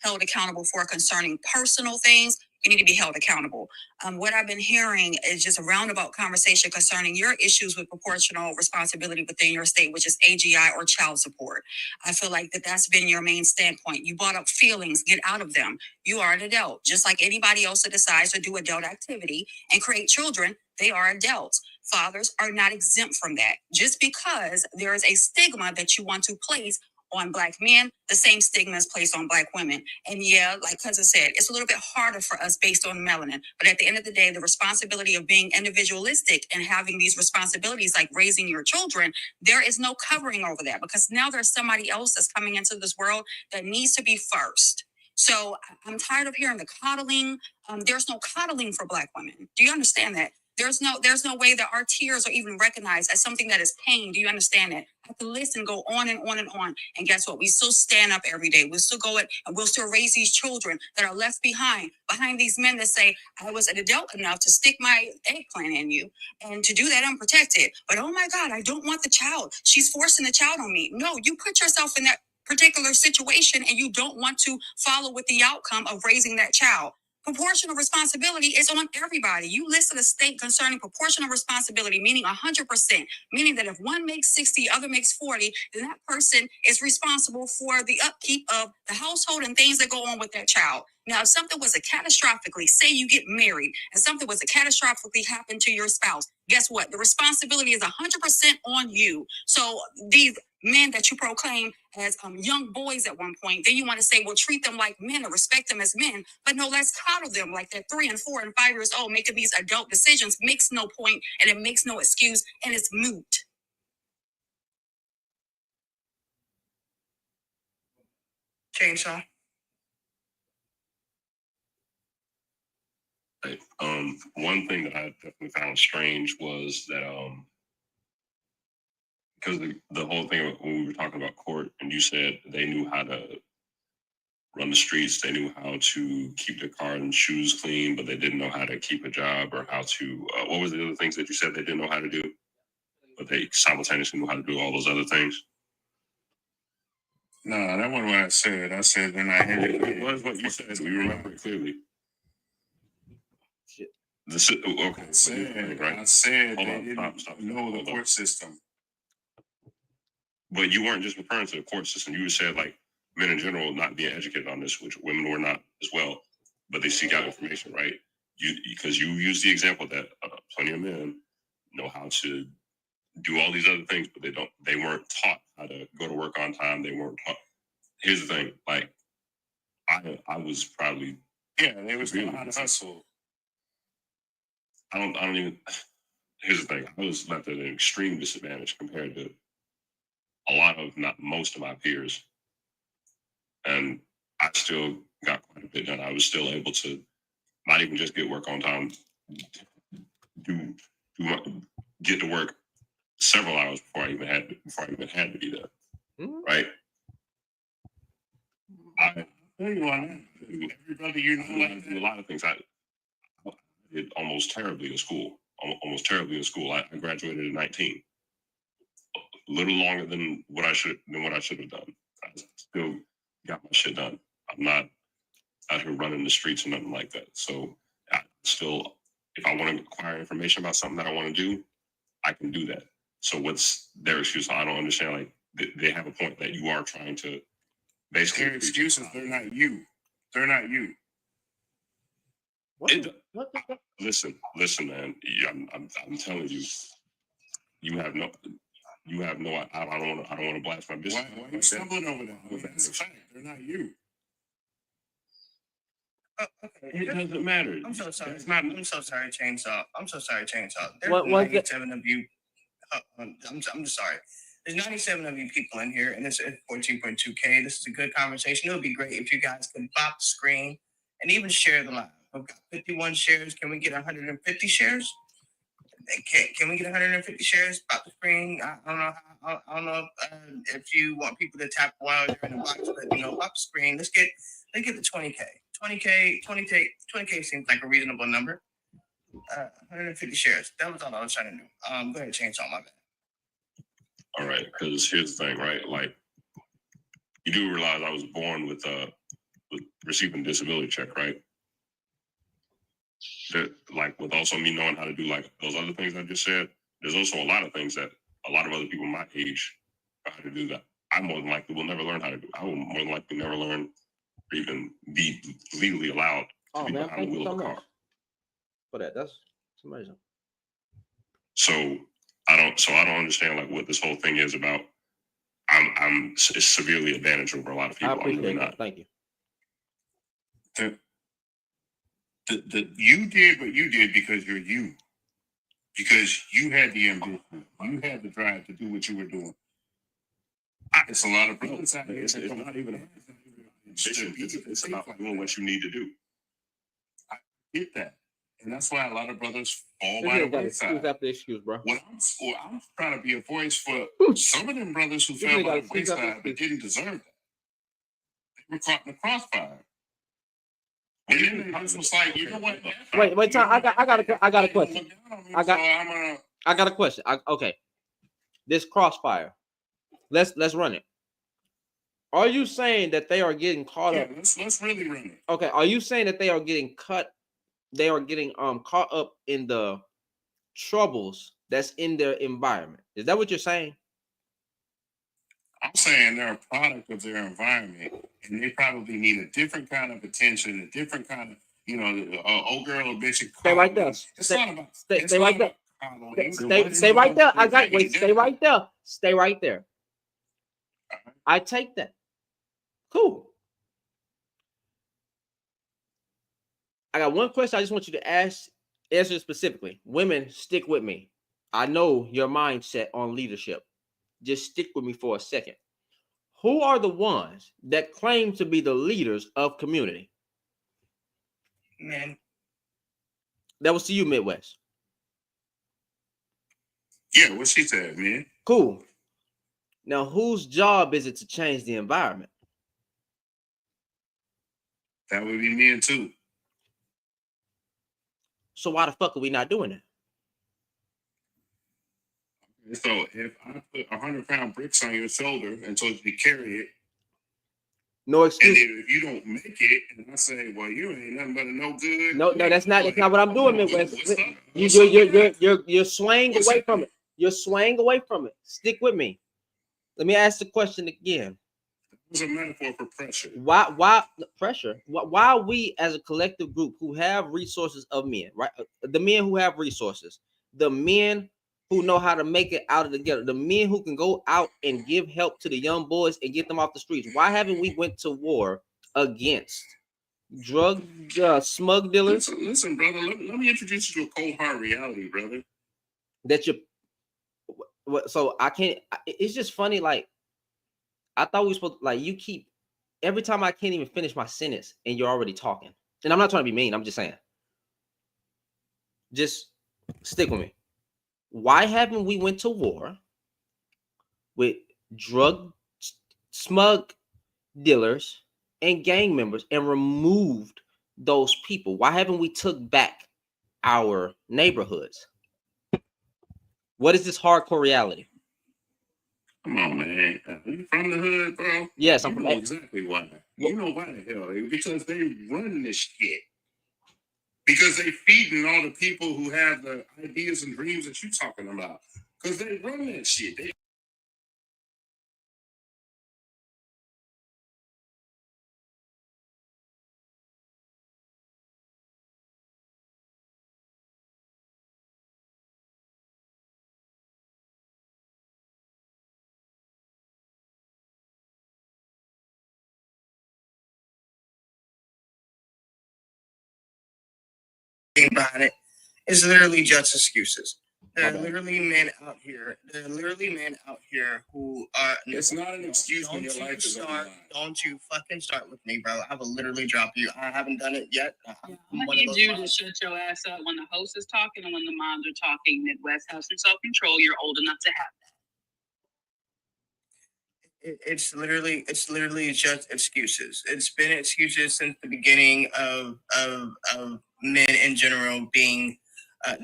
held accountable for concerning personal things, you need to be held accountable. What I've been hearing is just a roundabout conversation concerning your issues with proportional responsibility within your state, which is AGI or child support. I feel like that's been your main standpoint. You brought up feelings, get out of them. You are an adult, just like anybody else that decides to do adult activity and create children. They are adults. Fathers are not exempt from that. Just because there is a stigma that you want to place on Black men, the same stigma is placed on Black women. And yeah, like Cousin said, it's a little bit harder for us based on melanin. But at the end of the day, the responsibility of being individualistic and having these responsibilities like raising your children, there is no covering over that, because now there's somebody else that's coming into this world that needs to be first. So I'm tired of hearing the coddling. There's no coddling for Black women. Do you understand that? There's no way that our tears are even recognized as something that is pain. Do you understand that? I have to listen, go on and on and on. And guess what? We still stand up every day. We'll still go it, and we'll still raise these children that are left behind these men that say, I was an adult enough to stick my eggplant in you and to do that unprotected. But oh my God, I don't want the child. She's forcing the child on me. No, you put yourself in that particular situation and you don't want to follow with the outcome of raising that child. Proportional responsibility is on everybody. You listed a state concerning proportional responsibility, meaning 100%, meaning that if one makes 60, other makes 40, then that person is responsible for the upkeep of the household and things that go on with that child. Now, if something was to catastrophically, say you get married, and something was to catastrophically happen to your spouse, guess what? The responsibility is 100% on you. So these men that you proclaim as young boys at one point, then you want to say, well, treat them like men or respect them as men. But no, let's coddle them like they're 3 and 4 and 5 years old, making these adult decisions. Makes no point, and it makes no excuse, and it's moot. Chainsaw. Right. One thing that I definitely found strange was that because the whole thing when we were talking about court, and you said they knew how to run the streets, they knew how to keep their car and shoes clean, but they didn't know how to keep a job or how to. What was the other things that you said they didn't know how to do, but they simultaneously knew how to do all those other things? No, that wasn't what I said. I said then I hit it. It was what you said. We remember it clearly. Okay. I said they didn't know the court system. But you weren't just referring to the court system. You said like men in general not being educated on this, which women were not as well, but they seek out information, right? Because you use the example that plenty of men know how to do all these other things, but they weren't taught how to go to work on time. They weren't taught. here's the thing. Like, I was probably they was going to hustle. I don't even. Here's the thing. I was left at an extreme disadvantage compared to a lot of, not most of my peers, and I still got quite a bit done. I was still able to not even just get work on time, get to work several hours before I even had to be there. Mhm. Right? I Everybody you know, like do a lot of things. I did almost terribly in school. I graduated at 19. A little longer than what I should have done. I still got my shit done. I'm not out here running the streets or nothing like that. So I still, if I want to acquire information about something that I want to do, I can do that. So what's their excuse? I don't understand. Like, they have a point that you are trying to basically. Their excuses, they're not you. They're not you. Listen, man. I'm telling you, you have no. I don't want to blast my business. Why are you stumbling over that? That's a fact. They're not you. Okay. It doesn't matter. I'm so sorry. It's not. I'm so sorry, Chainsaw. I'm so sorry, Chainsaw. There's What- 97 of you. I'm just sorry. There's 97 of you people in here, and it's at 14.2K. This is a good conversation. It would be great if you guys could pop the screen and even share the live. We've got 51 shares. Can we get 150 shares? Can we get 150 shares? Pop the screen. I don't know if you want people to tap while you're in the box, but pop the screen. Let's get to 20K. 20K seems like a reasonable number. 150 shares. That was all I was trying to do. Go ahead, Chainsaw, my bad. All right, because here's the thing, right? Like, you do realize I was born with receiving disability check, right? That, like, with also me knowing how to do like those other things I just said, there's also a lot of things that a lot of other people my age know how to do that I more than likely will never learn how to do. I will more than likely never learn or even be legally allowed to be behind the wheel of a car. For that, that's amazing. So I don't understand like what this whole thing is about. I'm severely advantaged over a lot of people. I appreciate really that. not. Thank you. You did what you did because you're you. Because you had the ambition. You had the drive to do what you were doing. It's a lot of brothers out here. It's not even it's about doing what you need to do. I get that. And that's why a lot of brothers fall by the wayside. Excuse after excuse, bro. I'm trying to be a voice for some of them brothers who fell by the wayside but didn't deserve that. They were caught in the crossfire. And then they just was like, you know what? Wait, Tom. I got a question. I got a question. Okay. This crossfire. Let's run it. Are you saying that they are getting caught up? Let's really run it. Okay. Are you saying that they are getting caught up in the troubles that's in their environment? Is that what you're saying? I'm saying they're a product of their environment, and they probably need a different kind of attention, a different kind of, old girl or bitch. Stay right there. Stay right there. Stay right there. Stay right there. Stay right there. I take that. Cool. I got one question I just want you to answer specifically. Women, stick with me. I know your mindset on leadership. Just stick with me for a second. Who are the ones that claim to be the leaders of community? Man. That was to you, Midwest. Yeah, what she said, man. Cool. Now, whose job is it to change the environment? That would be men too. So why the fuck are we not doing that? So if I put 100-pound bricks on your shoulder and told you to carry it, no excuse. And then if you don't make it, and I say, well, you ain't nothing but a no good. No, that's not what I'm doing, Midwest. You're swaying away from it. You're swaying away from it. Stick with me. Let me ask the question again. It's a metaphor for pressure. Why pressure? Why we as a collective group who have resources of men, right? The men who have resources, the men who know how to make it out of the ghetto, the men who can go out and give help to the young boys and get them off the streets. Why haven't we went to war against drug smug dealers? Listen, brother, let me introduce you to a cold hard reality, brother. That you, so I can't. It's just funny. Like I thought we were supposed. Like you keep every time I can't even finish my sentence and you're already talking. And I'm not trying to be mean. I'm just saying. Just stick with me. Why haven't we went to war with drug smug dealers and gang members and removed those people? Why haven't we took back our neighborhoods? What is this hardcore reality? Come on, man. You from the hood, bro? Yes, I'm you from know exactly why. You know why the hell? Because they run this shit. Because they feeding all the people who have the ideas and dreams that you're talking about. Because they run that shit. They about it. It's literally just excuses. There are literally men out here. There are literally men out here who are. It's not an excuse when your life is on the line. Don't you fucking start with me, bro. I will literally drop you. I haven't done it yet. I'm gonna need you to shut your ass up when the host is talking and when the moms are talking. Midwest have some self-control. You're old enough to have that. It's literally just excuses. It's been excuses since the beginning of men in general being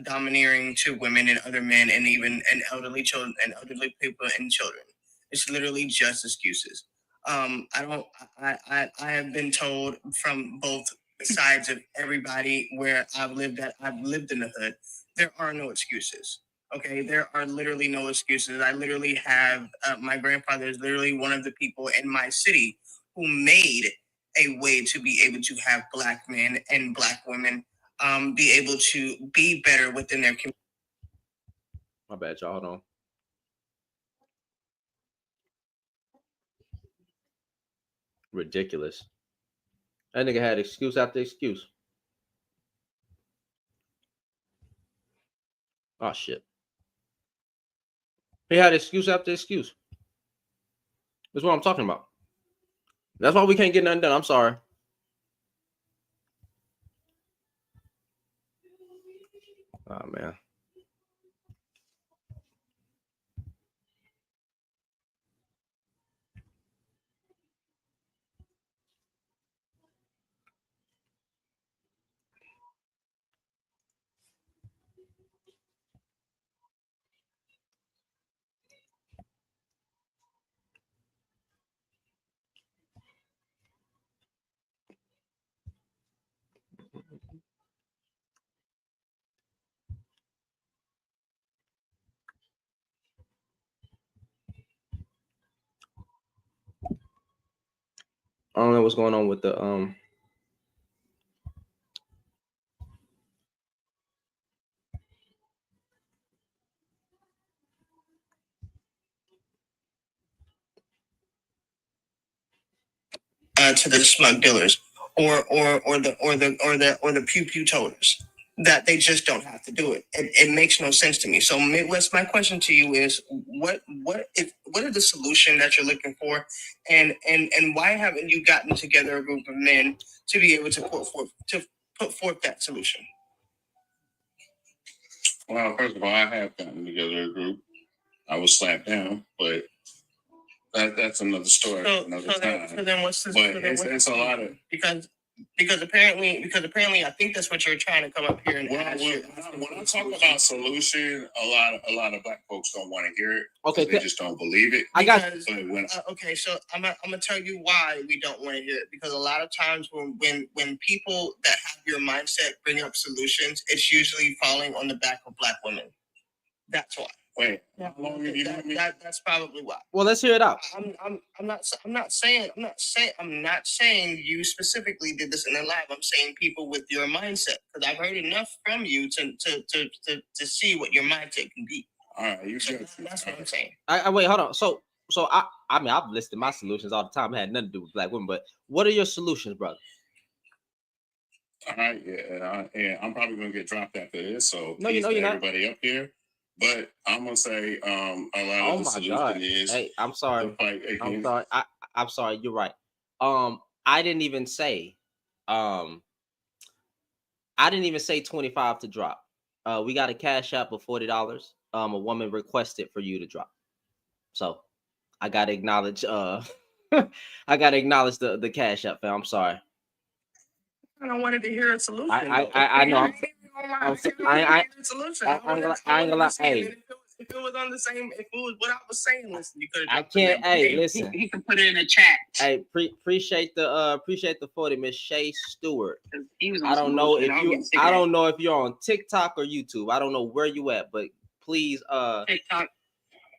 domineering to women and other men and even elderly children and elderly people and children. It's literally just excuses. I have been told from both sides of everybody where I've lived in the hood. There are no excuses. Okay, there are literally no excuses. I literally have my grandfather is literally one of the people in my city who made a way to be able to have Black men and Black women be able to be better within their community. My bad, y'all. Hold on. Ridiculous. That nigga had excuse after excuse. Oh shit. He had excuse after excuse. That's what I'm talking about. That's why we can't get nothing done. I'm sorry. Oh man. I don't know what's going on with the To the smug dealers or the pew toters that they just don't have to do it. It makes no sense to me. So Midwest, my question to you is what is the solution that you're looking for, and why haven't you gotten together a group of men to be able to put forth that solution? Well, first of all, I have gotten together a group. I was slapped down, but that's another story. Another time. So then what's this? But it's a lot of because apparently I think that's what you're trying to come up here and ask. When I talk about solution, a lot of Black folks don't want to hear it. Okay, they just don't believe it. I got okay, so I'm gonna tell you why we don't want to hear it, because a lot of times when people that have your mindset bring up solutions, it's usually falling on the back of Black women. That's why. Wait, how long have you known me? That's probably why. Well, let's hear it out. I'm not saying you specifically did this in the live. I'm saying people with your mindset, because I've heard enough from you to see what your mindset can be. All right, you should. That's what I'm saying. I wait, hold on. So I mean, I've listed my solutions all the time. It had nothing to do with black women, but what are your solutions, brother? All right, yeah, I'm probably gonna get dropped after this, so No, peace you're to not. everybody up here. But I'm gonna say, a lot of the solution is Hey, I'm sorry. to fight I'm against. sorry. I'm sorry. You're right. I didn't even say 25 to drop. We got a cash app of $40. A woman requested for you to drop. So I gotta acknowledge I gotta acknowledge the cash app, fam. I'm sorry. And I wanted to hear a solution. I know. I ain't gonna lie. Hey, if it was on the same, if it was what I was saying, listen, you could have. I can't. Hey, listen. He can put it in a chat. Hey, appreciate the 40, Miss Shay Stewart. He was on I don't know if you. I I don't know if you're on TikTok or YouTube. I don't know where you at, but please. TikTok.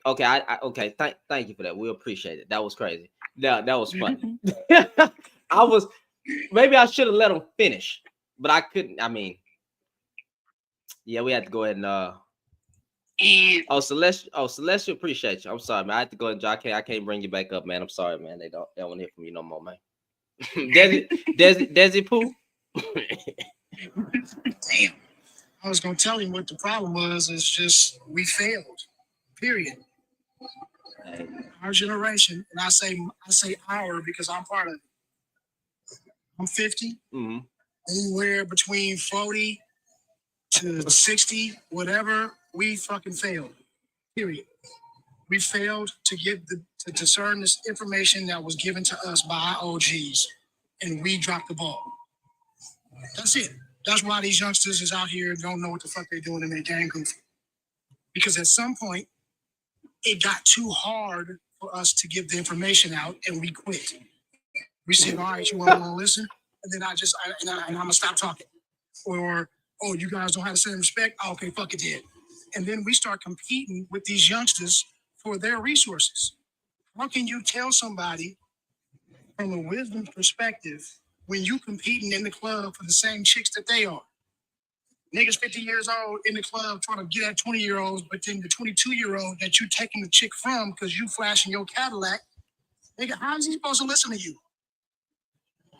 Okay. Okay. Thank you for that. We appreciate it. That was crazy. That was funny. Maybe I should have let him finish, but I couldn't. I mean, yeah, we had to go ahead and Celestial, appreciate you. I'm sorry, man. I had to go ahead and I can't bring you back up, man. I'm sorry, man. They don't want to hear from you no more, man. Desi Pooh. Damn. I was gonna tell him what the problem was. It's just we failed. Period. Our generation, and I say our because I'm part of it. I'm 50. Mm-hmm. Anywhere between 40 to 60, whatever, we fucking failed. Period. We failed to to discern this information that was given to us by our OGs, and we dropped the ball. That's it. That's why these youngsters is out here and don't know what the fuck they're doing and they're damn goofy. Because at some point, it got too hard for us to give the information out, and we quit. We said, all right, you want to listen? And then I'm going to stop talking. Or, oh, you guys don't have the same respect? Oh, okay, fuck it then. And then we start competing with these youngsters for their resources. How can you tell somebody from a wisdom perspective when you competing in the club for the same chicks that they are? Niggas 50 years old in the club trying to get at 20-year-olds, but then the 22-year-old that you taking the chick from because you flashing your Cadillac, nigga, how is he supposed to listen to you?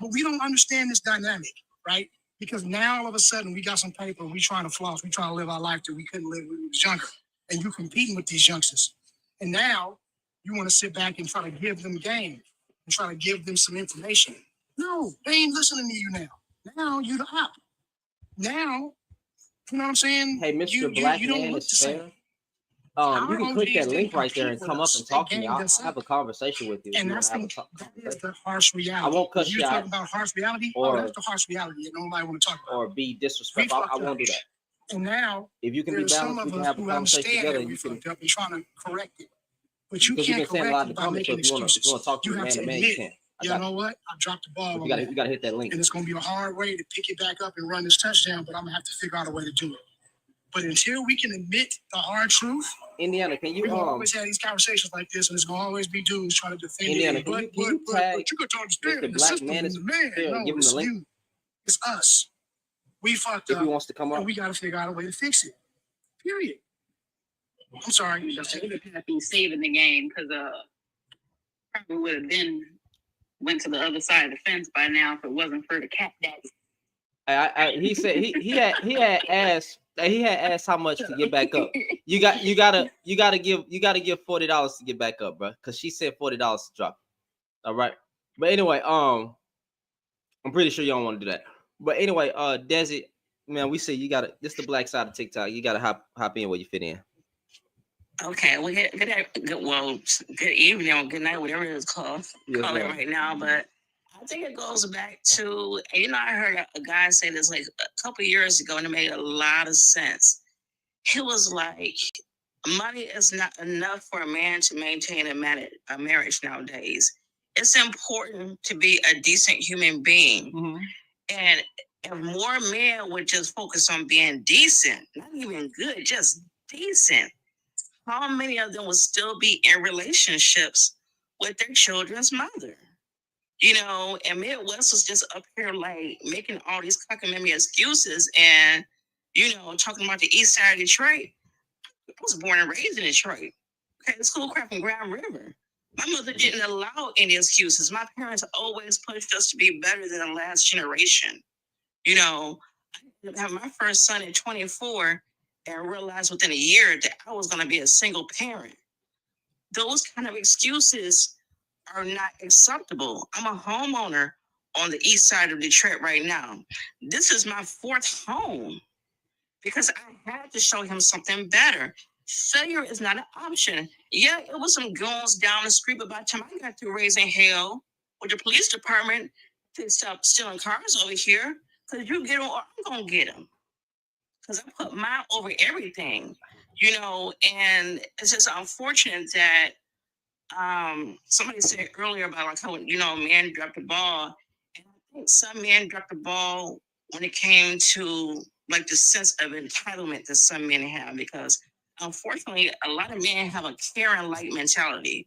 But we don't understand this dynamic, right? Because now all of a sudden we got some paper, we trying to floss, we trying to live our life that we couldn't live when we was younger. And you competing with these youngsters. And now you want to sit back and try to give them game and try to give them some information. No, they ain't listening to you now. Now you the op. Now, you know what I'm saying? Hey, Mr. Black Man is fair. You can click that link right there and come up and talk to me. I'll have a conversation with you. And that is the harsh reality. I won't cut you out. You talking about harsh reality? That's the harsh reality that nobody want to talk about. Or be disrespectful. I won't do that. And now, if you can be balanced, we can have a conversation together. You can up and trying to correct it, but you can't correct it by making excuses. You have to admit, you know what? I dropped the ball. You gotta hit that link. And it's gonna be a hard way to pick it back up and run this touchdown, but I'm gonna have to figure out a way to do it. But until we can admit the hard truth, Indiana, can you? We always have these conversations like this, and it's gonna always be dudes trying to defend Indiana, it. But you got to understand the system is the man. No, give him the link. It's us. We fucked if up. He wants to come up, and we got to figure out a way to fix it. Period. I'm sorry. They would have been saving the game because probably would have been went to the other side of the fence by now if it wasn't for the cat daddy. He said he had asked how much to get back up. You gotta give $40 to get back up, bro. Because she said $40 to drop. All right. But anyway, I'm pretty sure you don't want to do that. But anyway, Desi, man, we say you gotta. This is the black side of TikTok. You gotta hop in where you fit in. Okay, well, good evening or good night, whatever it's called. Call it right now, but I think it goes back to, I heard a guy say this like a couple of years ago, and it made a lot of sense. He was like, money is not enough for a man to maintain a marriage nowadays. It's important to be a decent human being. Mm-hmm. And if more men would just focus on being decent, not even good, just decent, how many of them would still be in relationships with their children's mother? And Midwest was just up here like making all these cockamamie excuses and, talking about the east side of Detroit. was born and raised in Detroit. Okay, Schoolcraft from Grand River. My mother didn't allow any excuses. My parents always pushed us to be better than the last generation. You know, I had my first son at 24 and realized within a year that I was going to be a single parent. Those kind of excuses are not acceptable. I'm a homeowner on the east side of Detroit right now. This is my fourth home because I had to show him something better. Failure is not an option. Yeah, it was some goons down the street, but by the time I got through raising hell with the police department to stop stealing cars over here, because you get them or I'm going to get them. Because I put mine over everything, you know, and it's just unfortunate that somebody said earlier about like how, you know, men dropped the ball. And I think some men dropped the ball when it came to like the sense of entitlement that some men have, because unfortunately, a lot of men have a Karen-like mentality.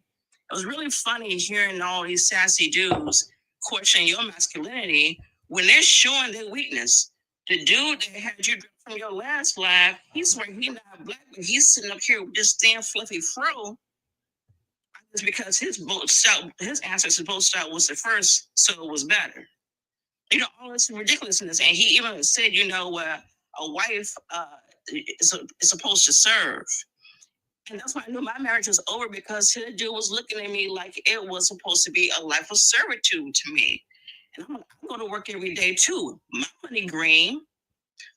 It was really funny hearing all these sassy dudes question your masculinity when they're showing their weakness. The dude that had you from your last live, he swear he not black, but he's sitting up here with this damn fluffy fro. It's because his ancestors both style was the first, so it was better. You know, all this ridiculousness. And he even said, you know, a wife is supposed to serve. And that's why I knew my marriage was over, because his dude was looking at me like it was supposed to be a life of servitude to me. And I'm going to work every day too. My money green.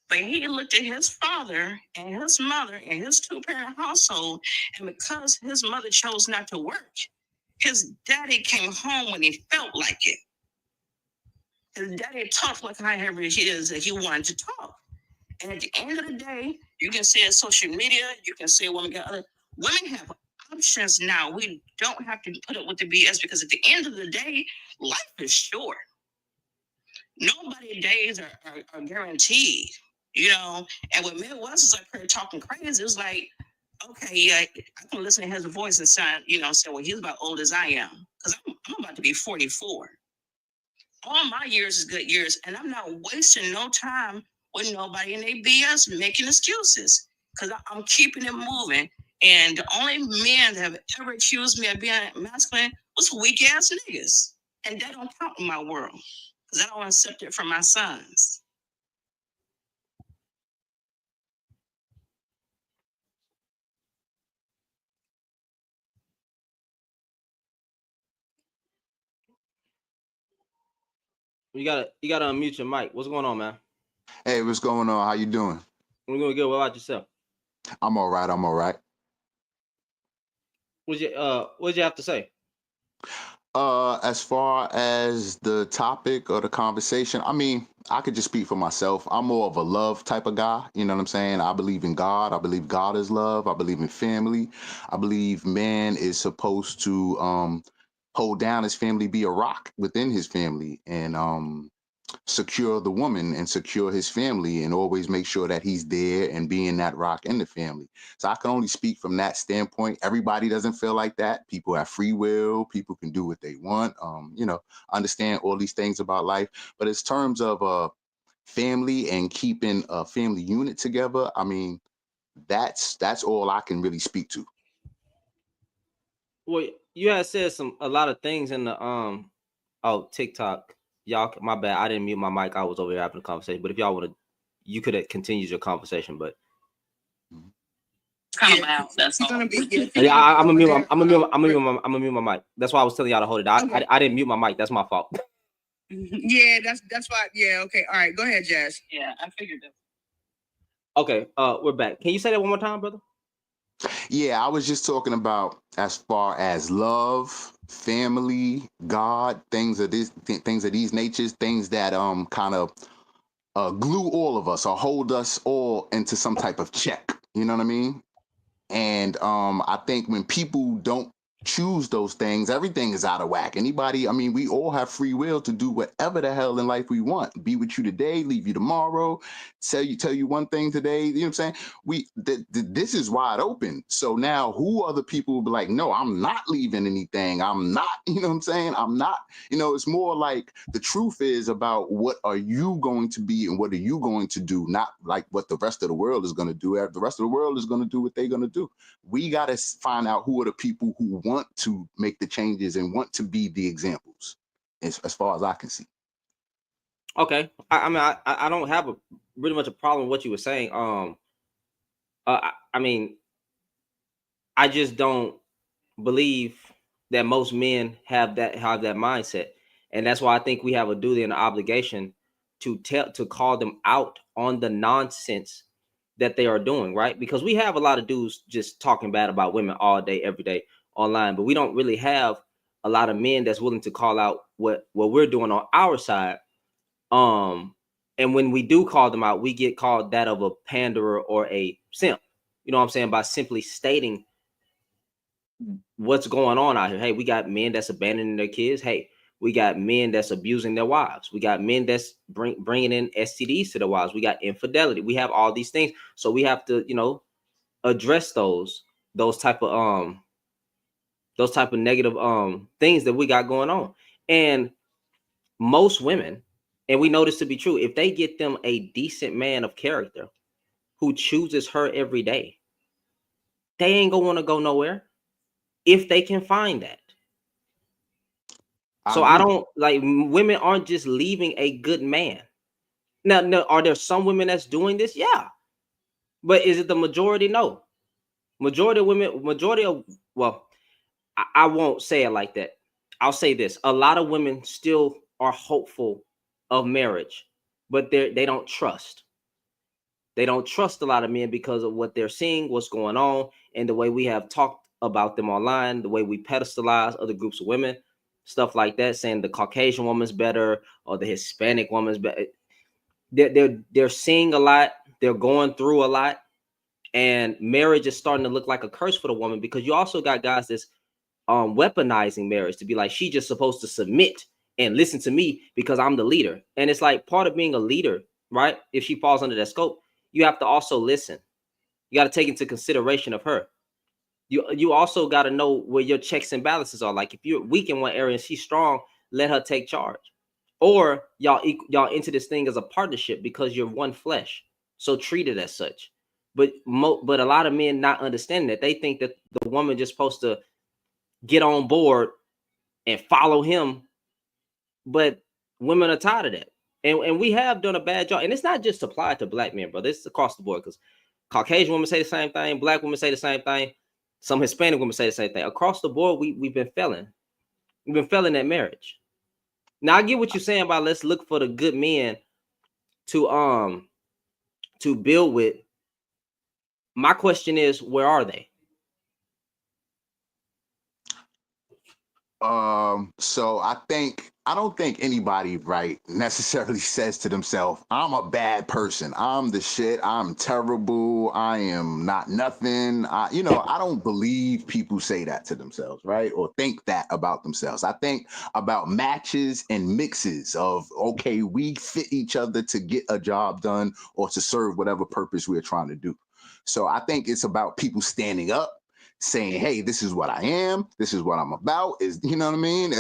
But he looked at his father and his mother and his two-parent household, and because his mother chose not to work, his daddy came home when he felt like it. His daddy talked like however it is that he wanted to talk. And at the end of the day, you can say it's social media, you can say women have options now. We don't have to put up with the BS, because at the end of the day, life is short. Nobody's days are guaranteed. You know, and when Midwest is up here talking crazy, it's like, okay, yeah, I can listen to his voice and sound, you know, say, well, he's about old as I am, because I'm about to be 44. All my years is good years, and I'm not wasting no time with nobody in their BS making excuses, because I'm keeping it moving. And the only men that have ever accused me of being masculine was weak ass niggas, and that don't count in my world, because I don't accept it from my sons. You gotta unmute your mic. What's going on, man? Hey, what's going on? How you doing? We're doing good. What about yourself? I'm all right. I'm all right. What'd you have to say? As far as the topic or the conversation, I mean, I could just speak for myself. I'm more of a love type of guy. You know what I'm saying? I believe in God. I believe God is love. I believe in family. I believe man is supposed to hold down his family, be a rock within his family, and secure the woman and secure his family, and always make sure that he's there and being that rock in the family. So I can only speak from that standpoint. Everybody doesn't feel like that. People have free will. People can do what they want. You know, understand all these things about life. But in terms of family and keeping a family unit together, I mean, that's all I can really speak to. Well, you had said a lot of things in the TikTok. Y'all, my bad. I didn't mute my mic. I was over here having a conversation. But if y'all want to, you could have continued your conversation. But Kind of loud. That's all. I'm gonna mute my mic. That's why I was telling y'all to hold it. I didn't mute my mic. That's my fault. Yeah, that's why. Yeah, okay. All right, go ahead, Jazz. Yeah, I figured that. Okay, we're back. Can you say that one more time, brother? Yeah, I was just talking about as far as love, family, God, things of these natures, things that kind of glue all of us or hold us all into some type of check. You know what I mean? And I think when people don't choose those things, everything is out of whack. Anybody, I mean, we all have free will to do whatever the hell in life we want. Be with you today, leave you tomorrow, tell you one thing today. You know what I'm saying? This is wide open. So now who are the people who be like, no, I'm not leaving anything. I'm not, you know what I'm saying? I'm not, it's more like the truth is about what are you going to be and what are you going to do, not like what the rest of the world is going to do. The rest of the world is going to do what they're going to do. We got to find out who are the people who want to make the changes and want to be the examples, as far as I can see. Okay, I mean, I don't have really much a problem with what you were saying. I mean, I just don't believe that most men have that mindset, and that's why I think we have a duty and an obligation to call them out on the nonsense that they are doing, right? Because we have a lot of dudes just talking bad about women all day, every day online, but we don't really have a lot of men that's willing to call out what we're doing on our side. And when we do call them out, we get called that of a panderer or a simp. You know what I'm saying? By simply stating what's going on out here. Hey, we got men that's abandoning their kids. Hey, we got men that's abusing their wives. We got men that's bringing in STDs to their wives. We got infidelity. We have all these things. So we have to, address those type of negative things that we got going on. And most women, and we know this to be true, if they get them a decent man of character who chooses her every day, they ain't gonna want to go nowhere if they can find that. So I don't like, women aren't just leaving a good man. Now, are there some women that's doing this? Yeah. But is it the majority? No. Majority of women, well, I won't say it like that. I'll say this. A lot of women still are hopeful of marriage, but they don't trust. They don't trust a lot of men because of what they're seeing, what's going on, and the way we have talked about them online, the way we pedestalize other groups of women, stuff like that, saying the Caucasian woman's better or the Hispanic woman's better. They're seeing a lot. They're going through a lot. And marriage is starting to look like a curse for the woman, because you also got guys that's weaponizing marriage to be like, she just supposed to submit and listen to me because I'm the leader. And it's like, part of being a leader, right? If she falls under that scope, you have to also listen. You got to take into consideration of her. You also got to know where your checks and balances are. Like, if you're weak in one area and she's strong, let her take charge. Or y'all into this thing as a partnership because you're one flesh. So treat it as such. But a lot of men not understanding that. They think that the woman just supposed to get on board and follow him. But women are tired of that. And we have done a bad job. And it's not just applied to black men, brother. It's across the board, because Caucasian women say the same thing. Black women say the same thing. Some Hispanic women say the same thing. Across the board, we've been failing. We've been failing at marriage. Now, I get what you're saying about let's look for the good men to build with. My question is, where are they? So I don't think anybody, right, necessarily says to themselves, I'm a bad person. I'm the shit. I'm terrible. I am not nothing. I don't believe people say that to themselves, right? Or think that about themselves. I think about matches and mixes of, okay, we fit each other to get a job done or to serve whatever purpose we're trying to do. So I think it's about people standing up, saying, hey, this is what I am. This is what I'm about. Is, you know what I mean?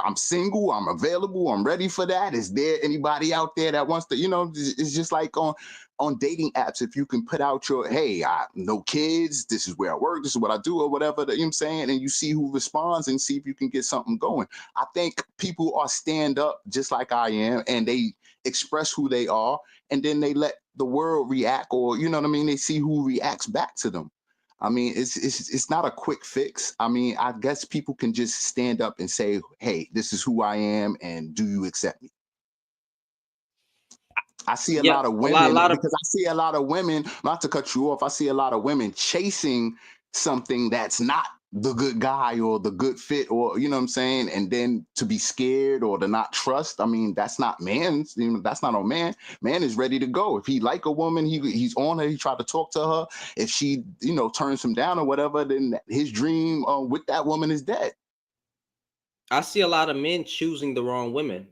I'm single. I'm available. I'm ready for that. Is there anybody out there that wants to, it's just like on dating apps. If you can put out your, hey, no kids. This is where I work. This is what I do, or whatever, you know what I'm saying? And you see who responds and see if you can get something going. I think people are stand up just like I am, and they express who they are, and then they let the world react, or, you know what I mean? They see who reacts back to them. I mean, it's not a quick fix. I mean, I guess people can just stand up and say, hey, this is who I am, and do you accept me? I see a lot of women, because I see a lot of women, not to cut you off, I see a lot of women chasing something that's not the good guy or the good fit, or you know what I'm saying, and then to be scared or to not trust. I mean, that's not man's, you know, that's not on man. Man is ready to go. If he like a woman, he's on her, he tried to talk to her. If she, you know, turns him down or whatever, then his dream with that woman is dead. I see a lot of men choosing the wrong women.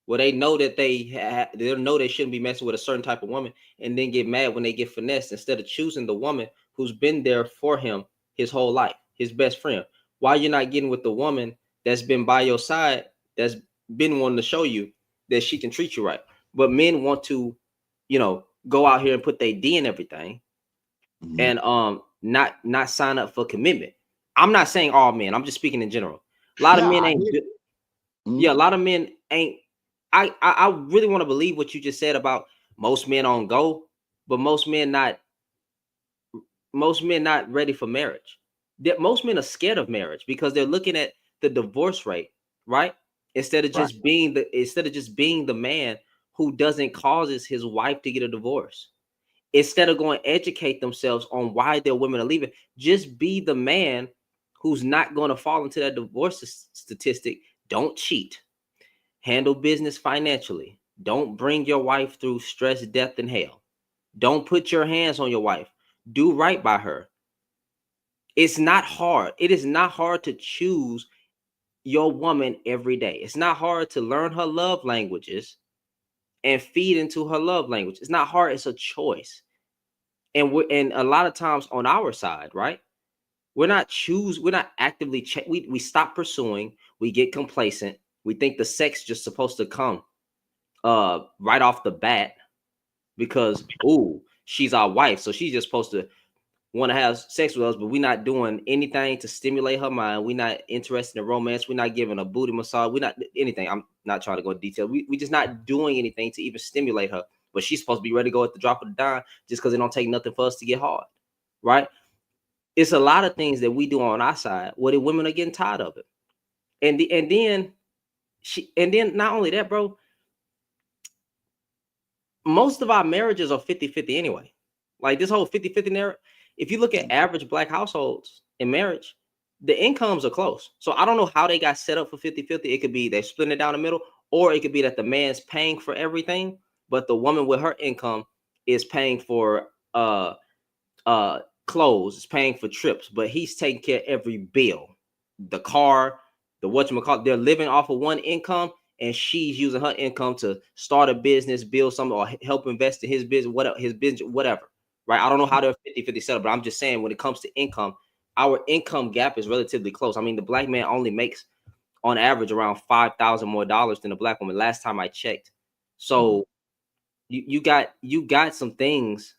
Well, they know that they know they shouldn't be messing with a certain type of woman, and then get mad when they get finessed instead of choosing the woman who's been there for him his whole life, his best friend. Why you're not getting with the woman that's been by your side, that's been wanting to show you that she can treat you right? But men want to, you know, go out here and put their D in everything, and not sign up for commitment. I'm not saying all men. I'm just speaking in general. A lot of men ain't. Yeah, a lot of men ain't. I really want to believe what you just said about most men on go, but most men not ready for marriage. Most men are scared of marriage because they're looking at the divorce rate, right? Instead of just being the man who doesn't causes his wife to get a divorce. Instead of going to educate themselves on why their women are leaving, just be the man who's not going to fall into that divorce statistic. Don't cheat. Handle business financially. Don't bring your wife through stress, death, and hell. Don't put your hands on your wife. Do right by her. It's not hard. It is not hard to choose your woman every day. It's not hard to learn her love languages and feed into her love language. It's not hard. It's a choice. And a lot of times on our side, right? We're not actively we stop pursuing, we get complacent. We think the sex just supposed to come right off the bat because she's our wife, so she's just supposed to want to have sex with us, but we're not doing anything to stimulate her mind. We're not interested in romance. We're not giving a booty massage. We're not anything. I'm not trying to go into detail. We just not doing anything to even stimulate her, but she's supposed to be ready to go at the drop of the dime just because it don't take nothing for us to get hard, right? It's a lot of things that we do on our side where the women are getting tired of it. And then not only that, bro, most of our marriages are 50-50 anyway. Like this whole 50-50 narrative, if you look at average Black households in marriage, the incomes are close. So I don't know how they got set up for 50-50. It could be they're splitting it down the middle, or it could be that the man's paying for everything, but the woman with her income is paying for clothes, is paying for trips, but he's taking care of every bill, the car, the whatchamacallit. They're living off of one income, and she's using her income to start a business, build something, or help invest in his business, whatever. Right? I don't know how they're 50-50 set up, but I'm just saying when it comes to income, our income gap is relatively close. I mean, the Black man only makes on average around $5,000 more than a Black woman last time I checked. So you got some things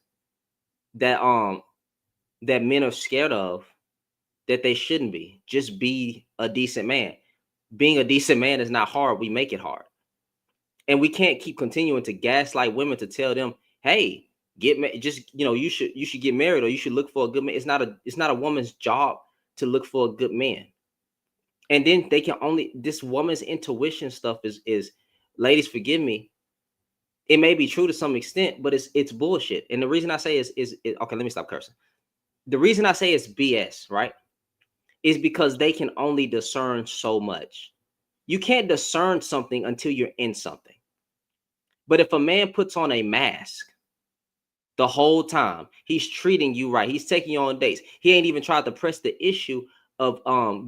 that that men are scared of that they shouldn't be. Just be a decent man. Being a decent man is not hard. We make it hard. And we can't keep continuing to gaslight women to tell them, hey, you should get married, or you should look for a good man. It's not a woman's job to look for a good man. And then they can only, this woman's intuition stuff is ladies, forgive me, it may be true to some extent, but it's bullshit. And the reason I say is okay, let me stop cursing. The reason I say it's BS, right, is because they can only discern so much. You can't discern something until you're in something. But if a man puts on a mask the whole time, he's treating you right, he's taking you on dates, he ain't even tried to press the issue of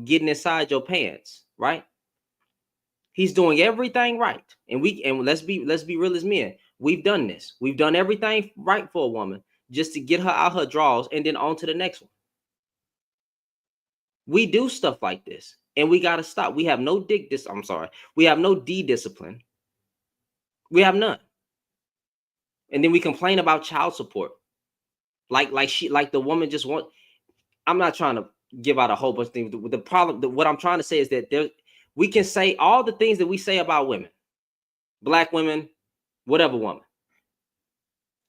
getting inside your pants, right? He's doing everything right. And let's be real as men. We've done this. We've done everything right for a woman just to get her out her drawers and then on to the next one. We do stuff like this, and we got to stop. We have no we have no D-discipline. We have none. And then we complain about child support. Like the woman just want. I'm not trying to give out a whole bunch of things. The problem, what I'm trying to say is that we can say all the things that we say about women, Black women, whatever woman.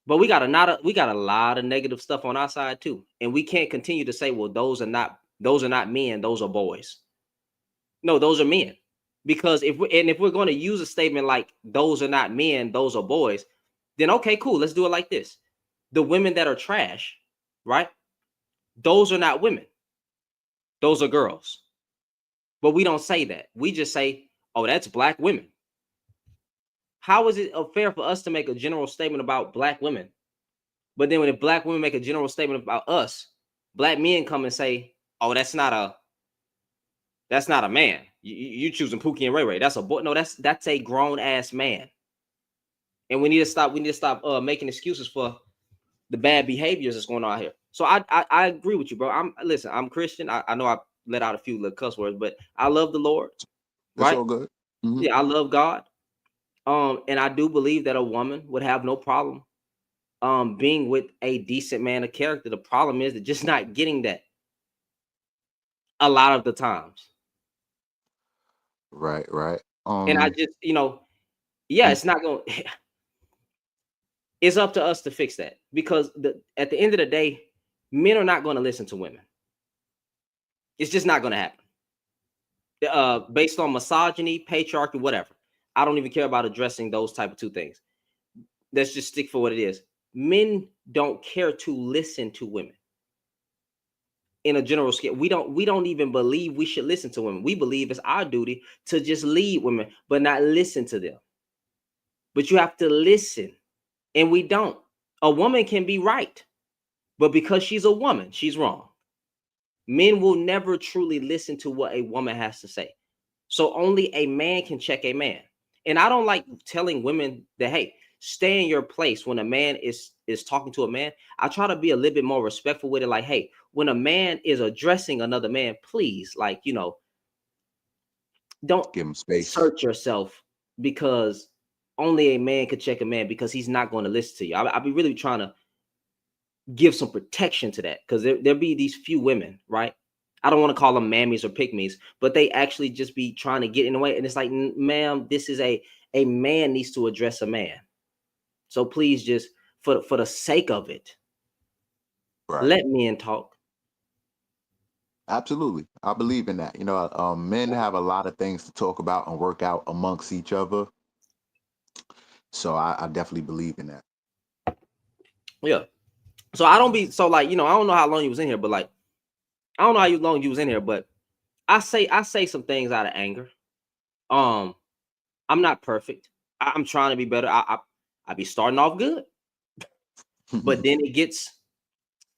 But we got a lot of negative stuff on our side too. And we can't continue to say, well, those are not men, those are boys. No, those are men. Because if we're going to use a statement like those are not men, those are boys, then okay, cool. Let's do it like this. The women that are trash, right? Those are not women. Those are girls. But we don't say that. We just say, oh, that's black women. How is it fair for us to make a general statement about black women? But then when if black women make a general statement about us, black men come and say, oh, that's not a man. You choosing Pookie and Ray Ray. That's a boy. No, that's a grown ass man. And we need to stop making excuses for the bad behaviors that's going on out here. So I agree with you, bro. I'm Christian. I know I let out a few little cuss words, but I love the Lord. That's right? all good. Mhm. Yeah, I love God. And I do believe that a woman would have no problem being with a decent man of character. The problem is that just not getting that a lot of the times. Right, right. And I just, yeah, it's not going to it's up to us to fix that, because at the end of the day, men are not going to listen to women. It's just not going to happen. Based on misogyny, patriarchy, whatever. I don't even care about addressing those type of two things. Let's just stick for what it is. Men don't care to listen to women. In a general scale, we don't even believe we should listen to women. We believe it's our duty to just lead women, but not listen to them. But you have to listen, and we don't. A woman can be right, but because she's a woman, she's wrong. Men will never truly listen to what a woman has to say. So only a man can check a man. And I don't like telling women that, hey, stay in your place when a man is talking to a man. I try to be a little bit more respectful with it. Like, hey, when a man is addressing another man, please, don't give him space. Search yourself, because only a man could check a man, because he's not going to listen to you. I'll be really trying to give some protection to that, because there'll be these few women, right? I don't want to call them mammies or pygmies, but they actually just be trying to get in the way. And it's like, ma'am, this is a man needs to address a man. So please, just for the sake of it, let men talk. Absolutely. I believe in that. Men have a lot of things to talk about and work out amongst each other. So I definitely believe in that. Yeah. So I don't know how long you was in here, but I don't know how long you was in here, but I say some things out of anger. I'm not perfect. I'm trying to be better. I be starting off good, but then it gets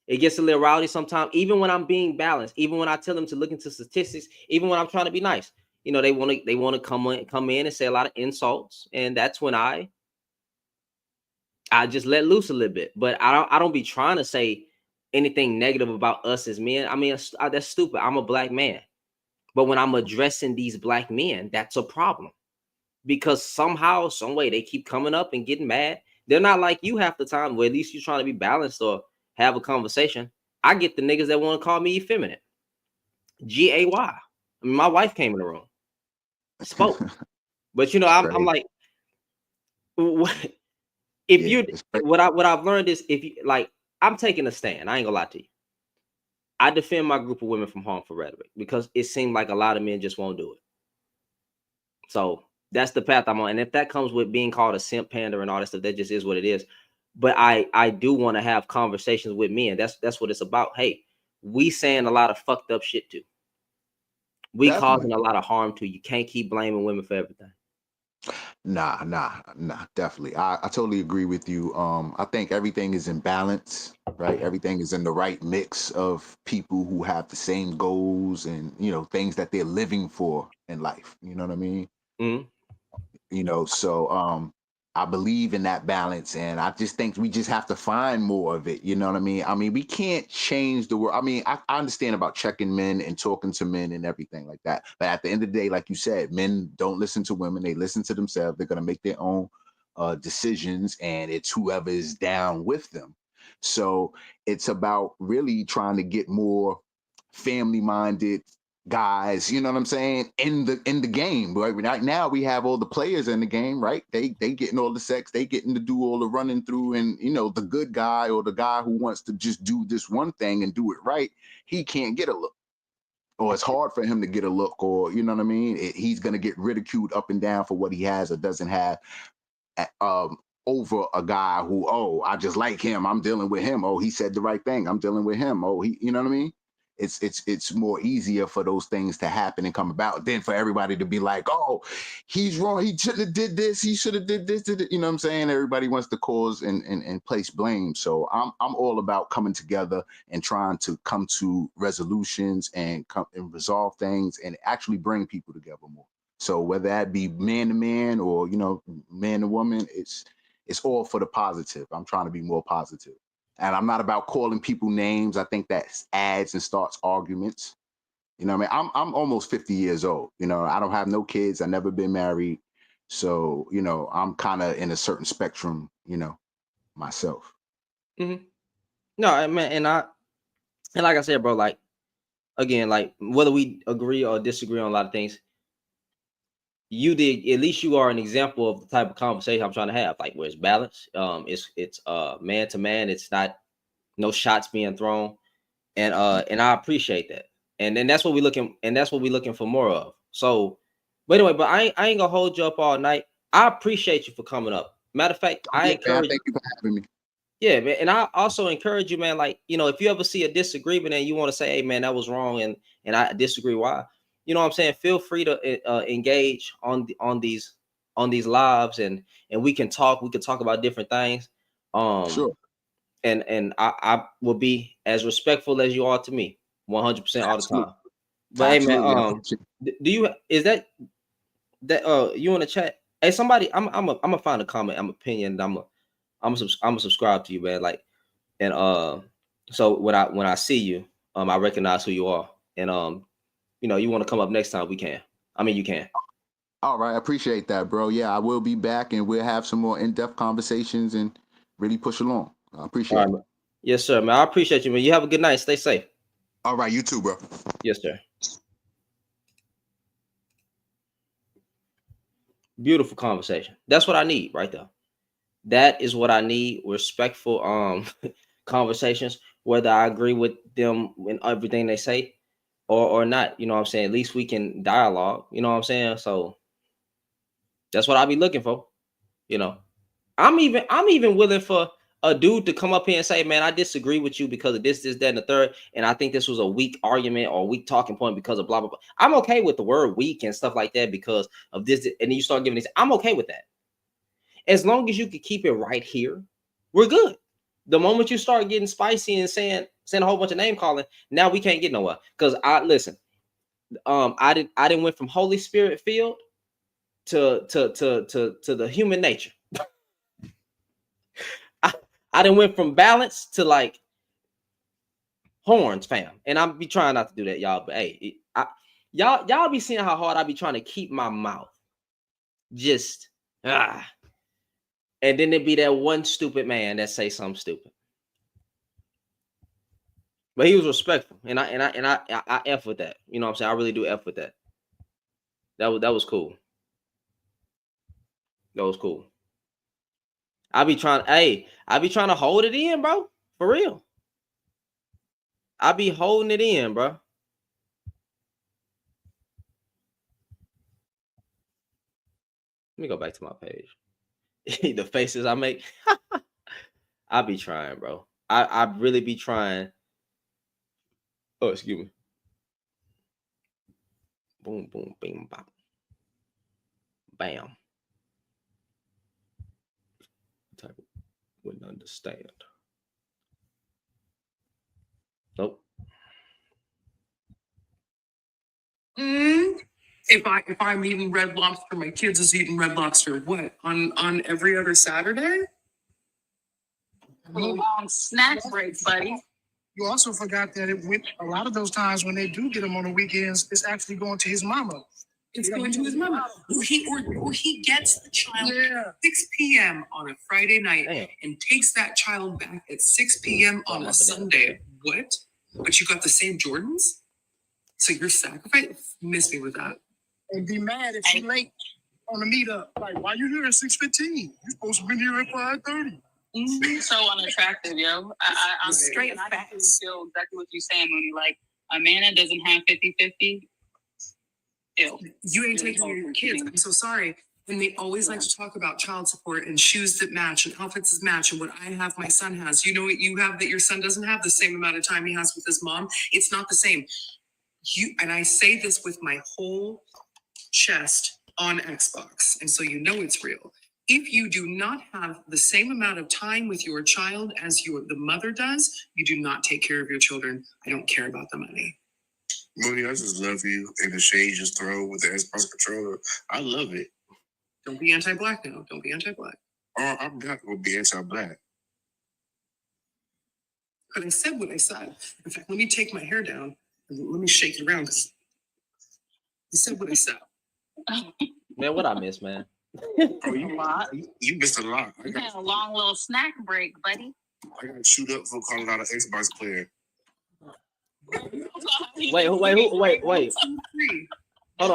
a little rowdy sometimes. Even when I'm being balanced, even when I tell them to look into statistics, even when I'm trying to be nice, they want to come in and say a lot of insults, and that's when I just let loose a little bit. But I don't be trying to say anything negative about us as men. I mean, that's stupid. I'm a black man. But when I'm addressing these black men, that's a problem. Because somehow, some way, they keep coming up and getting mad. They're not like you half the time, where at least you're trying to be balanced or have a conversation. I get the niggas that want to call me effeminate. GAY. I mean, my wife came in the room, spoke. But I'm like, what? What I've learned is, if you I'm taking a stand. I ain't gonna lie to you. I defend my group of women from harmful rhetoric, because it seemed like a lot of men just won't do it. So that's the path I'm on. And if that comes with being called a simp, pander, and all that stuff, that just is what it is. But I do want to have conversations with men. That's what it's about. Hey, we saying a lot of fucked up shit too. We causing a lot of harm to you. You can't keep blaming women for everything. Nah, definitely. I totally agree with you. I think everything is in balance, right? Everything is in the right mix of people who have the same goals and, things that they're living for in life. You know what I mean? Mm-hmm. So I believe in that balance, and I just think we just have to find more of it. You know what I mean? I mean, we can't change the world. I mean, I understand about checking men and talking to men and everything like that. But at the end of the day, like you said, men don't listen to women. They listen to themselves. They're going to make their own decisions, and it's whoever is down with them. So it's about really trying to get more family-minded guys, you know what I'm saying, in the game. Right now we have all the players in the game, right? They getting all the sex, they getting to do all the running through, and the good guy, or the guy who wants to just do this one thing and do it right, he can't get a look, or it's hard for him to get a look, or you know what I mean, he's gonna get ridiculed up and down for what he has or doesn't have, over a guy who, oh, I just like him, I'm dealing with him, oh, he said the right thing, I'm dealing with him, oh, he, you know what I mean. it's more easier for those things to happen and come about than for everybody to be like, oh, he's wrong, he should have did this, he should have did this, you know what I'm saying? Everybody wants to cause and place blame. So I'm all about coming together and trying to come to resolutions and come and resolve things and actually bring people together more. So whether that be man to man or, you know, man to woman, it's all for the positive. I'm trying to be more positive. And I'm not about calling people names. I think that adds and starts arguments. You know what I mean? I'm almost 50 years old. You know, I don't have no kids. I've never been married. So, you know, I'm kind of in a certain spectrum, you know, myself. Mm-hmm. No, man, and like I said, bro, like, again, like, whether we agree or disagree on a lot of things, at least you are an example of the type of conversation I'm trying to have, like, where it's balanced. It's man to man. It's not no shots being thrown, and I appreciate that. And then that's what we're looking for more of. So, but anyway, but I ain't gonna hold you up all night. I appreciate you for coming up. Matter of fact, I encourage. Thank you for having me. Yeah, man, and I also encourage you, man. Like, you know, if you ever see a disagreement and you want to say, "Hey, man, that was wrong," and I disagree, why? You know what I'm saying? Feel free to engage on these lives, and we can talk. We can talk about different things. Sure. And I will be as respectful as you are to me, 100% all the time. But Absolutely. hey, man, do you you in the chat? Hey, somebody, I'm gonna find a comment, I'm opinion. I'm gonna subscribe to you, man. Like, and so when I see you, I recognize who you are, and you know, you want to come up next time, we can. I mean, you can. All right, I appreciate that, bro. Yeah, I will be back, and we'll have some more in-depth conversations and really push along. I appreciate it. Man. Yes, sir, man. I appreciate you, man. You have a good night. Stay safe. All right, you too, bro. Yes, sir. Beautiful conversation. That's what I need right there. That is what I need. Respectful conversations, whether I agree with them in everything they say or not. You know what I'm saying? At least we can dialogue. You know what I'm saying? So that's what I be looking for. You know, I'm even willing for a dude to come up here and say, man, I disagree with you because of this, that, and the third. And I think this was a weak argument or a weak talking point because of blah, blah, blah. I'm okay with the word weak and stuff like that because of this. And then you start giving this. I'm okay with that. As long as you can keep it right here, we're good. The moment you start getting spicy and saying a whole bunch of name calling, now we can't get nowhere. Because I didn't went from Holy Spirit filled to the human nature. I didn't went from balance to like horns, fam. And I'm be trying not to do that, y'all. But hey, y'all be seeing how hard I be trying to keep my mouth just and then it be that one stupid man that say something stupid. But he was respectful, and I F with that. You know what I'm saying? I really do F with that. That was cool. That was cool. I be trying to hold it in, bro. For real. I be holding it in, bro. Let me go back to my page. The faces I make. I be trying, bro. I really be trying. Oh, excuse me. Boom, boom, bing, bop. Bam. Type wouldn't understand. Nope. If I'm eating Red Lobster, my kids is eating Red Lobster. What on every other Saturday? Long snack breaks, buddy. You also forgot that a lot of those times when they do get him on the weekends, it's actually going to his mama. It's going to his mama. Or he gets the child at 6 p.m. on a Friday night and takes that child back at 6 p.m. on a Sunday. What? But you got the same Jordans? So you're sacrificed? Miss me with that. And be mad if she's late on the meetup. Like, why you here at 6:15? You're supposed to be here at 5:30. So unattractive, yo. I'm straight and I feel exactly what you're saying, Mooney. Like, a man that doesn't have 50-50, you ain't taking care of your kids. I'm so sorry. And they always like to talk about child support and shoes that match and outfits that match and what I have, my son has. You know what you have that your son doesn't have? The same amount of time he has with his mom. It's not the same. And I say this with my whole chest on Xbox, and so you know it's real. If you do not have the same amount of time with your child as the mother does, you do not take care of your children. I don't care about the money. Mooney, I just love you in the shade you just throw with the Xbox controller. I love it. Don't be anti-black now. Don't be anti-black. Oh, I'm not gonna be anti-black. But I said what I said. In fact, let me take my hair down and let me shake it around because I said what I said. Man, what I miss, man? Oh, you missed a lot. You had a long little snack break, buddy. I got to shoot up for calling out an Xbox player. Wait. Hold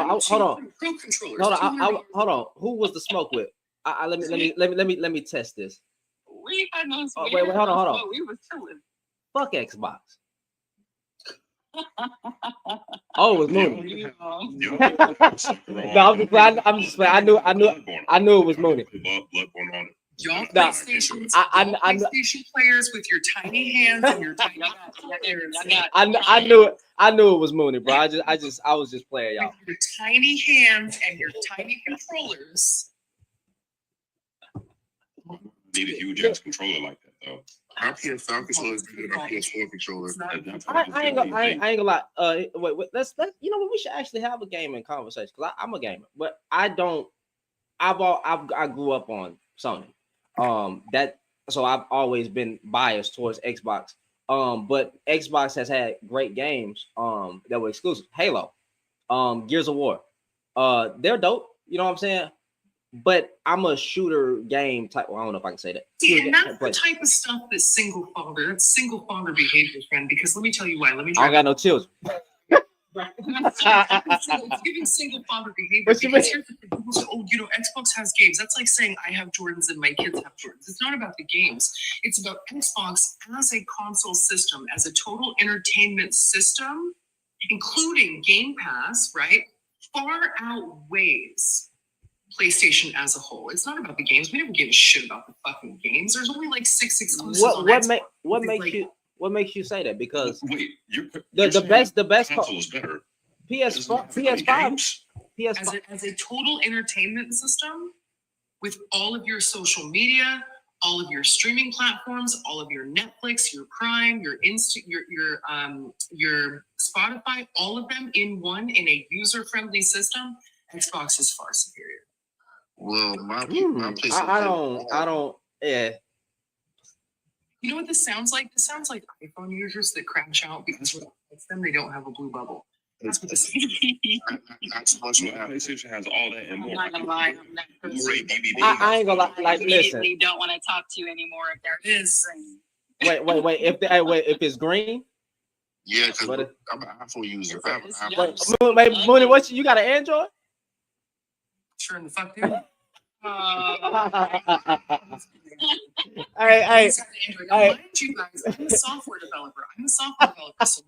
on. Who was the smoke with? Let me test this. We had no wait, hold on. We was chilling. Fuck Xbox. Oh, it was Mooney. No, I'm just playing. I knew it was Mooney. Y'all PlayStation players with your tiny hands and your tiny I knew it was Mooney, bro. I was just playing, y'all. With your tiny hands and your tiny controllers. Need a huge ass controller like that though. Our PS5 controller is good. Our PS4 controller. I ain't gonna lie. Wait. Let's you know what? We should actually have a gaming conversation because I'm a gamer, but I grew up on Sony. So I've always been biased towards Xbox. But Xbox has had great games that were exclusive. Halo, Gears of War. They're dope. You know what I'm saying? But I'm a shooter game type. Well, I don't know if I can say that. See, and that's the type of stuff that's single father behavior, friend. Because let me tell you why. I got no children. It's giving single father behavior. Because here's the thing. People say, oh, you know, Xbox has games. That's like saying I have Jordans and my kids have Jordans. It's not about the games. It's about Xbox as a console system, as a total entertainment system, including Game Pass, right? Far outweighs PlayStation as a whole. It's not about the games. We never give a shit about the fucking games. There's only like 6 exclusives. What makes you say that? Because wait, the best console is better. PS5 as a total entertainment system with all of your social media, all of your streaming platforms, all of your Netflix, your Prime, your your Spotify, all of them in one in a user-friendly system. Xbox is far superior. Well, my I don't. Yeah. You know what this sounds like? This sounds like iPhone users that crash out because they don't have a blue bubble. That's what this is. PlayStation has all that and more. I'm not gonna lie. I'm that person. I ain't gonna lie. Like, listen. They don't want to talk to you anymore if there is. Wait. If it's green. Yeah, because I'm an iPhone user. Mooney, what you got an Android? Sure in the fuck, dude. Hey. Mind you guys, I'm a software developer. So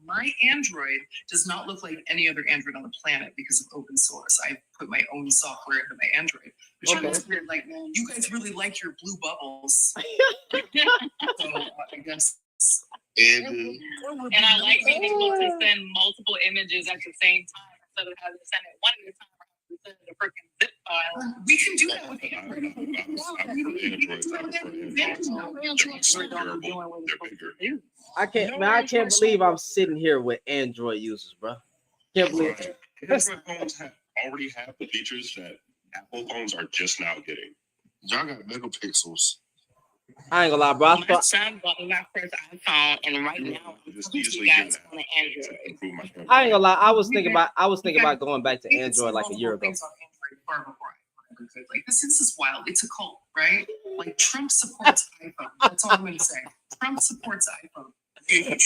my Android does not look like any other Android on the planet because of open source. I put my own software into my Android. Which is weird. Like, you guys really like your blue bubbles. So I guess. And I like being able to send multiple images at the same time instead of having to send it one at a time. The freaking zip file. We can do that with I can't believe I'm sitting here with Android users, bro. Can't believe it. Android phones already have the features that Apple phones are just now getting. Y'all got megapixels. I ain't gonna lie, bro. My son bought me my first iPhone, and right now I'm easily guys on an Android. I ain't gonna lie. I was thinking about going back to Android like a year ago. Like this is wild. It's a cult, right? Like Trump supports iPhone. That's all I'm gonna say. Trump supports iPhone. Hey,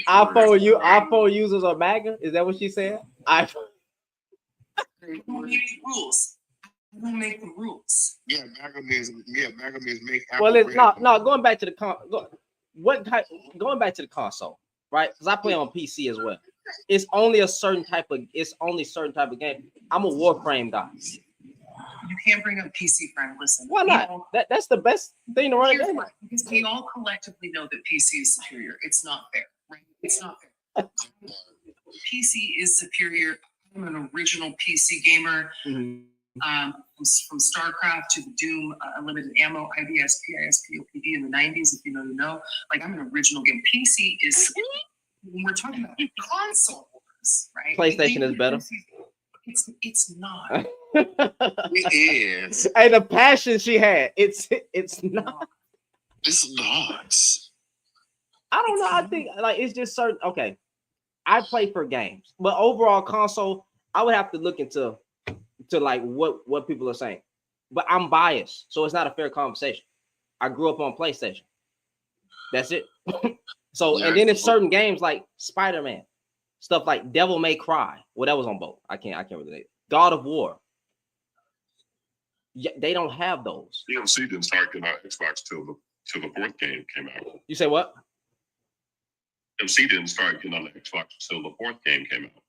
iPhone users are MAGA. Is that what she said? iPhone. Rules. I don't make the rules. Yeah, MAGA means make. Well, no. Going back to the console, right? Because I play on PC as well. It's only certain type of game. I'm a Warframe guy. You can't bring up PC, friend. Listen. Why not? That's the best thing to run a game. Because we all collectively know that PC is superior. It's not fair, right? It's not fair. PC is superior. I'm an original PC gamer. From StarCraft to the Doom, Unlimited Ammo, IDSP, ISPOPD in the 90s, if you know, you know. Like, I'm an original game. PC is, when we're talking about console wars, right? PlayStation is better. It's not. It is. Hey, the passion she had. It's not. It's not. I don't know. I think like it's just certain. Okay, I play for games, but overall console, I would have to look into like what people are saying. But I'm biased, so it's not a fair conversation. I grew up on PlayStation. That's it. So and then it's certain games like Spider-Man, stuff like Devil May Cry. Well, that was on both. I can't relate. God of War. Yeah, they don't have those. DMC didn't start getting on Xbox till the fourth game came out. You say what? MC didn't start getting on the Xbox till the fourth game came out,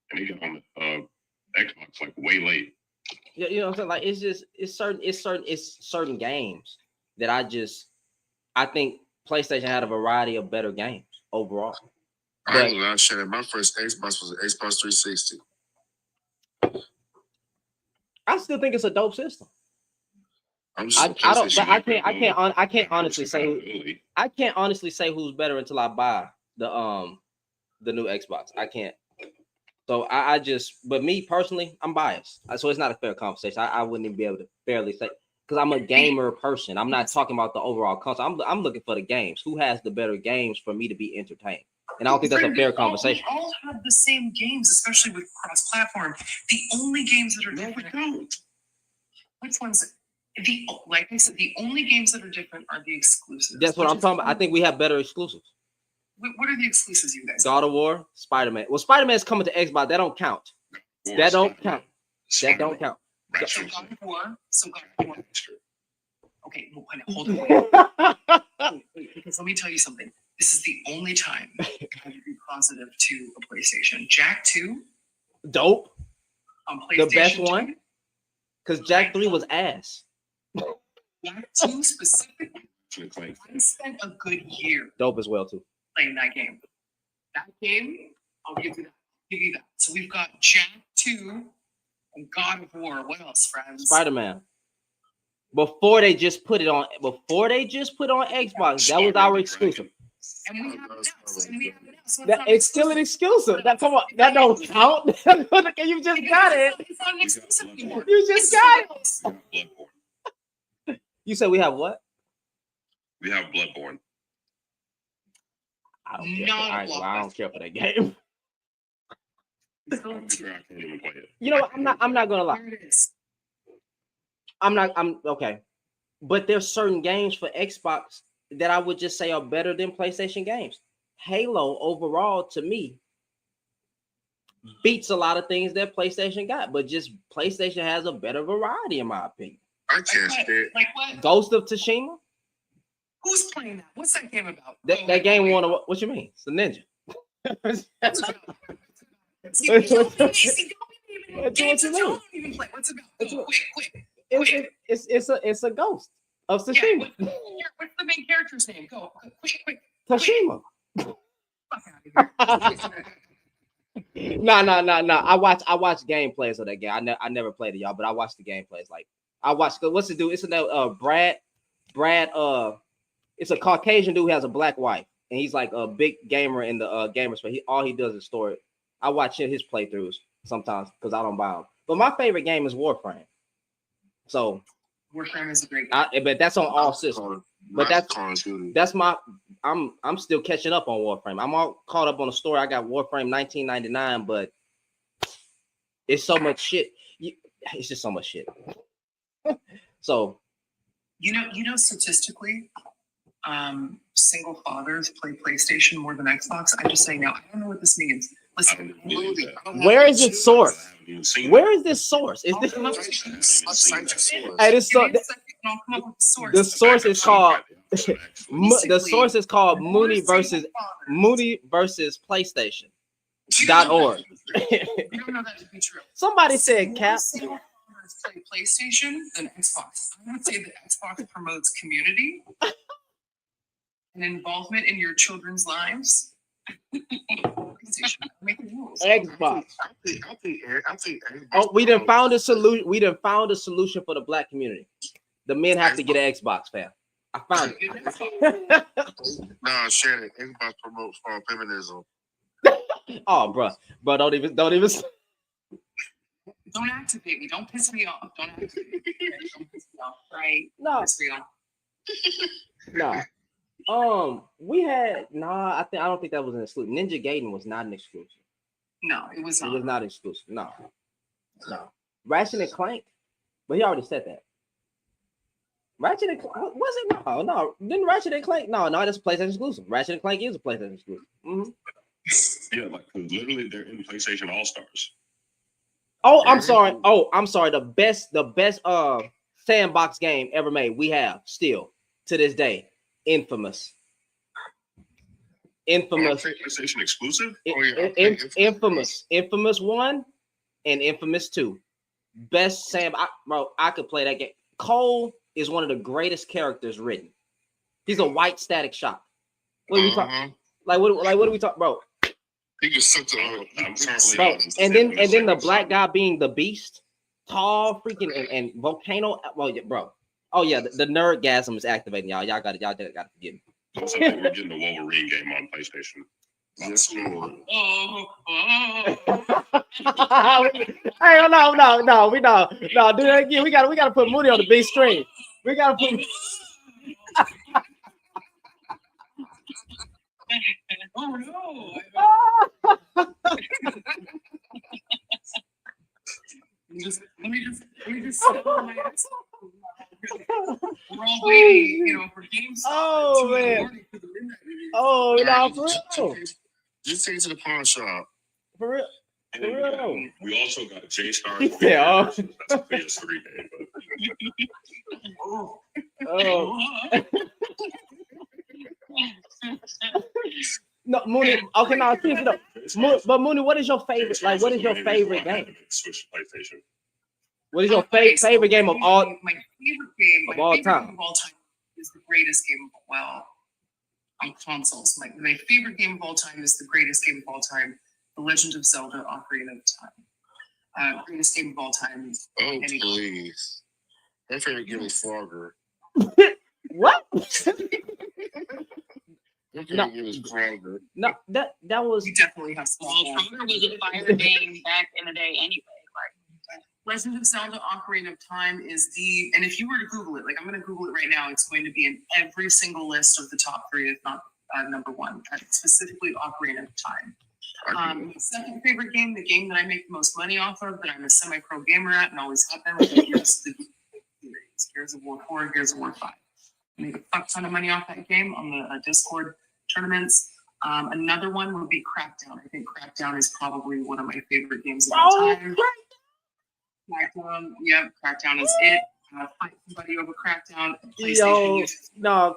and he got on the Xbox like way late. Yeah, you know what I'm saying? Like it's certain games that I think PlayStation had a variety of better games overall. I ain't gonna share. My first Xbox was an Xbox 360. I still think it's a dope system. I can't honestly say I can't honestly say who's better until I buy the new Xbox. I can't. So but me personally, I'm biased. So it's not a fair conversation. I wouldn't even be able to fairly say because I'm a gamer person. I'm not talking about the overall console. I'm looking for the games. Who has the better games for me to be entertained? And I don't think that's a fair conversation. We all have the same games, especially with cross-platform. The only games that are different. Which ones? Like I said, the only games that are different are the exclusives. That's what I'm talking about. I think we have better exclusives. What are the exclusives, you guys? God of War, Spider-Man. Well, Spider-Man's coming to Xbox. That don't count. That don't count. That don't count. So God of War. Okay, well, hold on. Because let me tell you something. This is the only time I would be positive to a PlayStation. Jack 2. Dope. On PlayStation the best 2, one. Because Jack 3 was ass. Jack 2 specifically. I spent a good year Dope as well, too. playing that game. That game, I'll give you that. So we've got Jack 2 and God of War. What else, friends? Spider-Man. Before they just put it on Xbox, that was our exclusive. And we have it now. So It's still an exclusive. That don't count. You just got it. It's not an exclusive anymore. You just got it. You said we have what? We have Bloodborne. I don't care. I don't care for that game. I can't even play it. You know what? I'm not gonna lie. I'm okay. But there's certain games for Xbox that I would just say are better than PlayStation games. Halo overall to me beats a lot of things that PlayStation got, but just PlayStation has a better variety in my opinion. I can't stand. Like what? Ghost of Tsushima. Who's playing that? What's that game about? That game won. What you mean? It's a ninja. What's It's a ghost of Tsushima. Yeah, what's the main character's name? Go quick. Tsushima. No. I watch gameplays of that game. I never played it, y'all, but I watch the gameplays. Like I watch. What's the dude? It's a Brad. It's a Caucasian dude who has a black wife, and he's like a big gamer in the gamer space. All he does is store it. I watch his playthroughs sometimes because I don't buy them. But my favorite game is Warframe. So Warframe is a great game. But that's on all systems. But that's my. I'm still catching up on Warframe. I'm all caught up on the story. I got Warframe 1999, but it's so much shit. It's just so much shit. So, you know, statistically, single faers play PlayStation more than Xbox. I'm just saying now. I don't know what this means. Listen, where is it sourced? Where is this source? Is this? Hey, this the source is called. The source is called Mooney versus PlayStation.org. You don't know that to be true. Somebody said Cap. kids play PlayStation than Xbox. I would say that Xbox promotes community and involvement in your children's lives. Xbox. I think Oh, we done found a solution. We done found a solution for the black community. The men have to get an Xbox, fam. I found it. Nah, Shannon, Xbox promotes feminism. Oh, bro, don't even. Don't activate me. Don't piss me off. Don't activate me. Don't piss me off. Right? No. Piss me off. No. We had I don't think that was an exclusive. Ninja Gaiden was not an exclusive. No, it was not. It was not exclusive. No. Ratchet and Clank, but he already said that. Ratchet and Clank, was it? No. Didn't Ratchet and Clank? No, that's a PlayStation exclusive. Ratchet and Clank is a PlayStation exclusive. Mm-hmm. Yeah, like literally, they're in PlayStation All Stars. Oh, I'm sorry. The best sandbox game ever made. We have still to this day, Infamous. PlayStation exclusive. Infamous 1 and Infamous 2. Best sandbox. Bro, I could play that game. Cole is one of the greatest characters written. He's a white static shock. What are we talking? Like what are we talking, bro? He just such a bro. And then the black guy being the beast, tall, freaking and volcano. Well, yeah, bro. Oh yeah, the nerdgasm is activating, y'all. Y'all gotta forgive me. Also, I think we're getting the Wolverine game on PlayStation. Yes, Lord. Hey, no, we no, do that again. We gotta put Moody on the big screen. We gotta put. Oh no! Let me just settle my ass. We're all waiting, for games. Oh man! Oh no, for real. Just take it to the pawn shop. For real. And then we also got J-Star. Yeah. That's a PS3 game. No, Mooney. Okay, now seriously though. But Mooney, what is your favorite? Like, what is your favorite game? Switch to PlayStation. What is your favorite game of all? My favorite game of all time is the greatest game on consoles. My favorite game of all time is the greatest game of all time, The Legend of Zelda: Ocarina of Time. Greatest game of all time. Oh please! My favorite game is Frogger. What? No, that was. We definitely have small. Frogger was a fire game back in the day, anyway. Legend of Zelda: Ocarina of Time is and if you were to Google it, like I'm going to Google it right now, it's going to be in every single list of the top 3, if not number 1, specifically Ocarina of Time. My second favorite game, the game that I make the most money off of, that I'm a semi-pro gamer at and always have been, is the series, Gears of War 4 and Gears of War 5. I make a fuck ton of money off that game on the Discord tournaments. Another one would be Crackdown. I think Crackdown is probably one of my favorite games of all time. Crackdown, Crackdown is it. Fight somebody over Crackdown. Yo, no,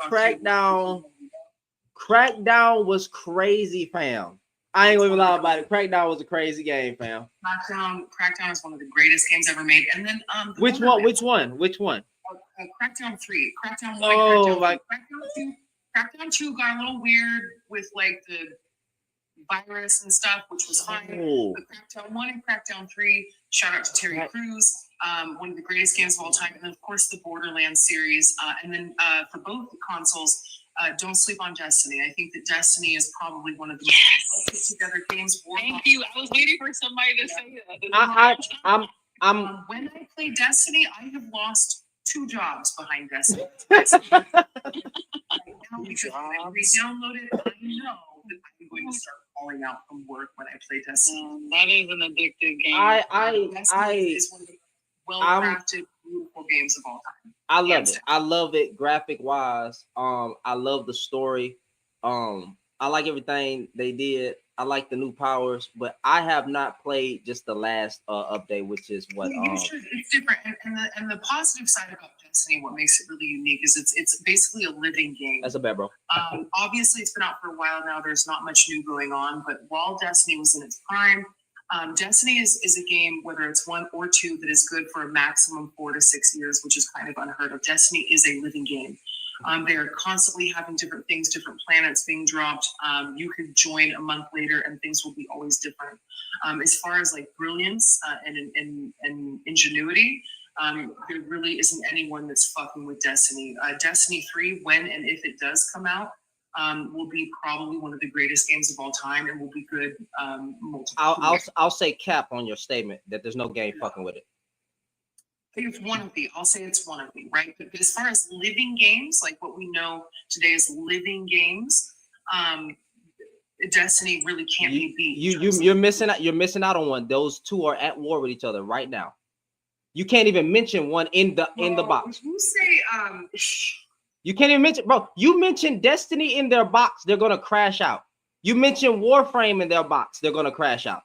Crackdown was crazy, fam. I ain't gonna even lie about it. Crackdown was a crazy game, fam. Crackdown is one of the greatest games ever made. And then Which one? Crackdown 3. Crackdown 1. Oh, Crackdown 2 got a little weird with like the virus and stuff, which was fine. But Crackdown 1 and Crackdown 3, shout out to Terry Crews, one of the greatest games of all time. And then, of course, the Borderlands series. And then for both the consoles, don't sleep on Destiny. I think that Destiny is probably one of the most put together games. Thank you. I was waiting for somebody to say that. When I play Destiny, I have lost 2 jobs behind Destiny. Because when I re-download it, I know that I'm going to start falling out from work when I play Destiny. That is an addictive game. Destiny is one of the well-crafted, beautiful games of all time. I love it. I love it graphic wise. I love the story. I like everything they did. I like the new powers, but I have not played just the last update, which is what. It's different, and the positive side about Destiny, what makes it really unique, is it's basically a living game. That's a bad, bro. Obviously, it's been out for a while now. There's not much new going on, but while Destiny was in its prime, Destiny is a game, whether it's 1 or 2, that is good for a maximum 4 to 6 years, which is kind of unheard of. Destiny is a living game. They're constantly having different things, different planets being dropped. You could join a month later and things will be always different. As far as like brilliance and ingenuity, there really isn't anyone that's fucking with Destiny. Destiny 3, when and if it does come out, will be probably one of the greatest games of all time and will be good. I'll say cap on your statement that there's no game fucking with it. I think it's one of the. I'll say it's one of the, right? But as far as living games, like what we know today as living games, Destiny really can't be beat. You're missing out. You're missing out on one. Those two are at war with each other right now. You can't even mention one in the box. You say You can't even mention, bro. You mentioned Destiny in their box, they're gonna crash out. You mentioned Warframe in their box, they're gonna crash out.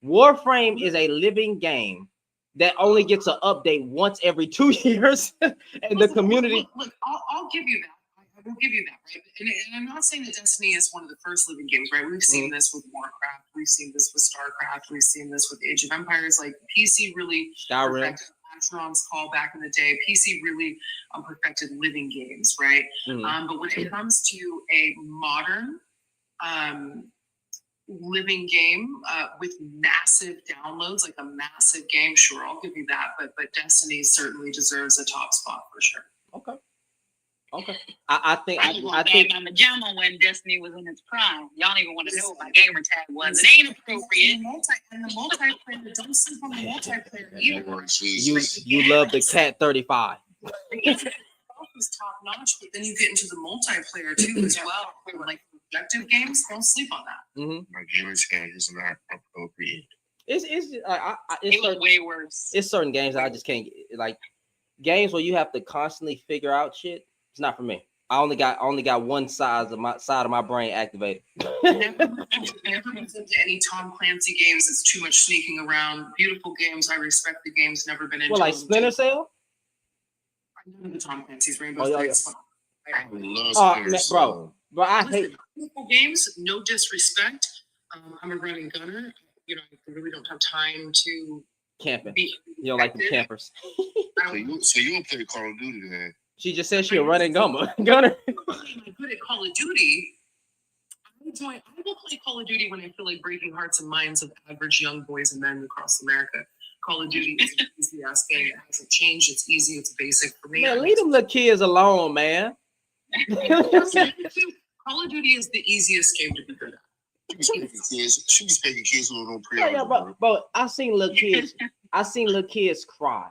Warframe is a living game that only gets an update once every 2 years, and the community. Look, I'll give you that. I will give you that, right? And I'm not saying that Destiny is one of the first living games, right? We've seen this with Warcraft, we've seen this with StarCraft, we've seen this with Age of Empires. Like PC really perfected Astron's Call back in the day. PC really perfected living games, right? But when it comes to a modern living game with massive downloads, like a massive game, sure, I'll give you that. But Destiny certainly deserves a top spot for sure. Okay. I think I'm a Jamma when Destiny was in its prime. Y'all don't even want to know what my gamer tag was. It ain't appropriate. And the multiplayer, don't sleep on the multiplayer either. You love the Cat 35. Is top notch, but then you get into the multiplayer too as well. Like objective games, don't sleep on that. My gamer tag is not appropriate. It's look way worse. It's certain games I just can't get, like games where you have to constantly figure out shit. It's not for me. I only got one side of my brain activated. Never into any Tom Clancy games. It's too much sneaking around. Beautiful games. I respect the games. Never been into. Well, like Splinter Cell. None of the Tom Clancy's Rainbow Six. I love bro. But I hate beautiful games. No disrespect. I'm a running gunner. You know, I really don't have time to camping. You don't like the campers. So you don't play Call of Duty then? She just said she a running gunner. I'm good at Call of Duty. I will play Call of Duty when I feel like breaking hearts and minds of average young boys and men across America. Call of Duty is an easy ass game. It hasn't changed. It's easy. It's basic for me. Man, leave them little kids alone, man. Call of Duty is the easiest game to be good at. She be taking kids who don't pre. Yeah, bro. I seen little kids cry.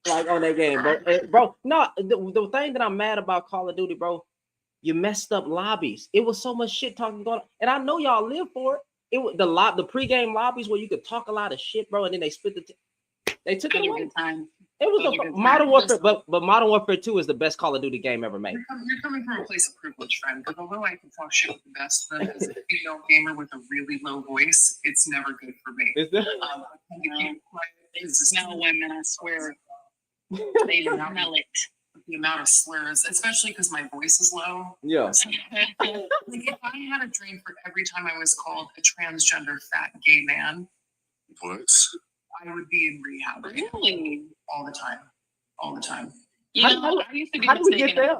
Like on that game, bro. No, the thing that I'm mad about Call of Duty, bro, you messed up lobbies. It was so much shit talking going on, and I know y'all live for it. It was the pregame lobbies where you could talk a lot of shit, bro, and then they split they took it away. It was a Modern Warfare, but Modern Warfare 2 is the best Call of Duty game ever made. You're coming from a place of privilege, friend. Because although I can talk shit with the best of them, as a female gamer with a really low voice, it's never good for me. Is that? They smell women, I swear. They smell it. The amount of slurs, especially because my voice is low. Yeah. Like if I had a drink for every time I was called a transgender fat gay man, what? I would be in rehab. Really? All the time. All the time. I used to be how did we get there?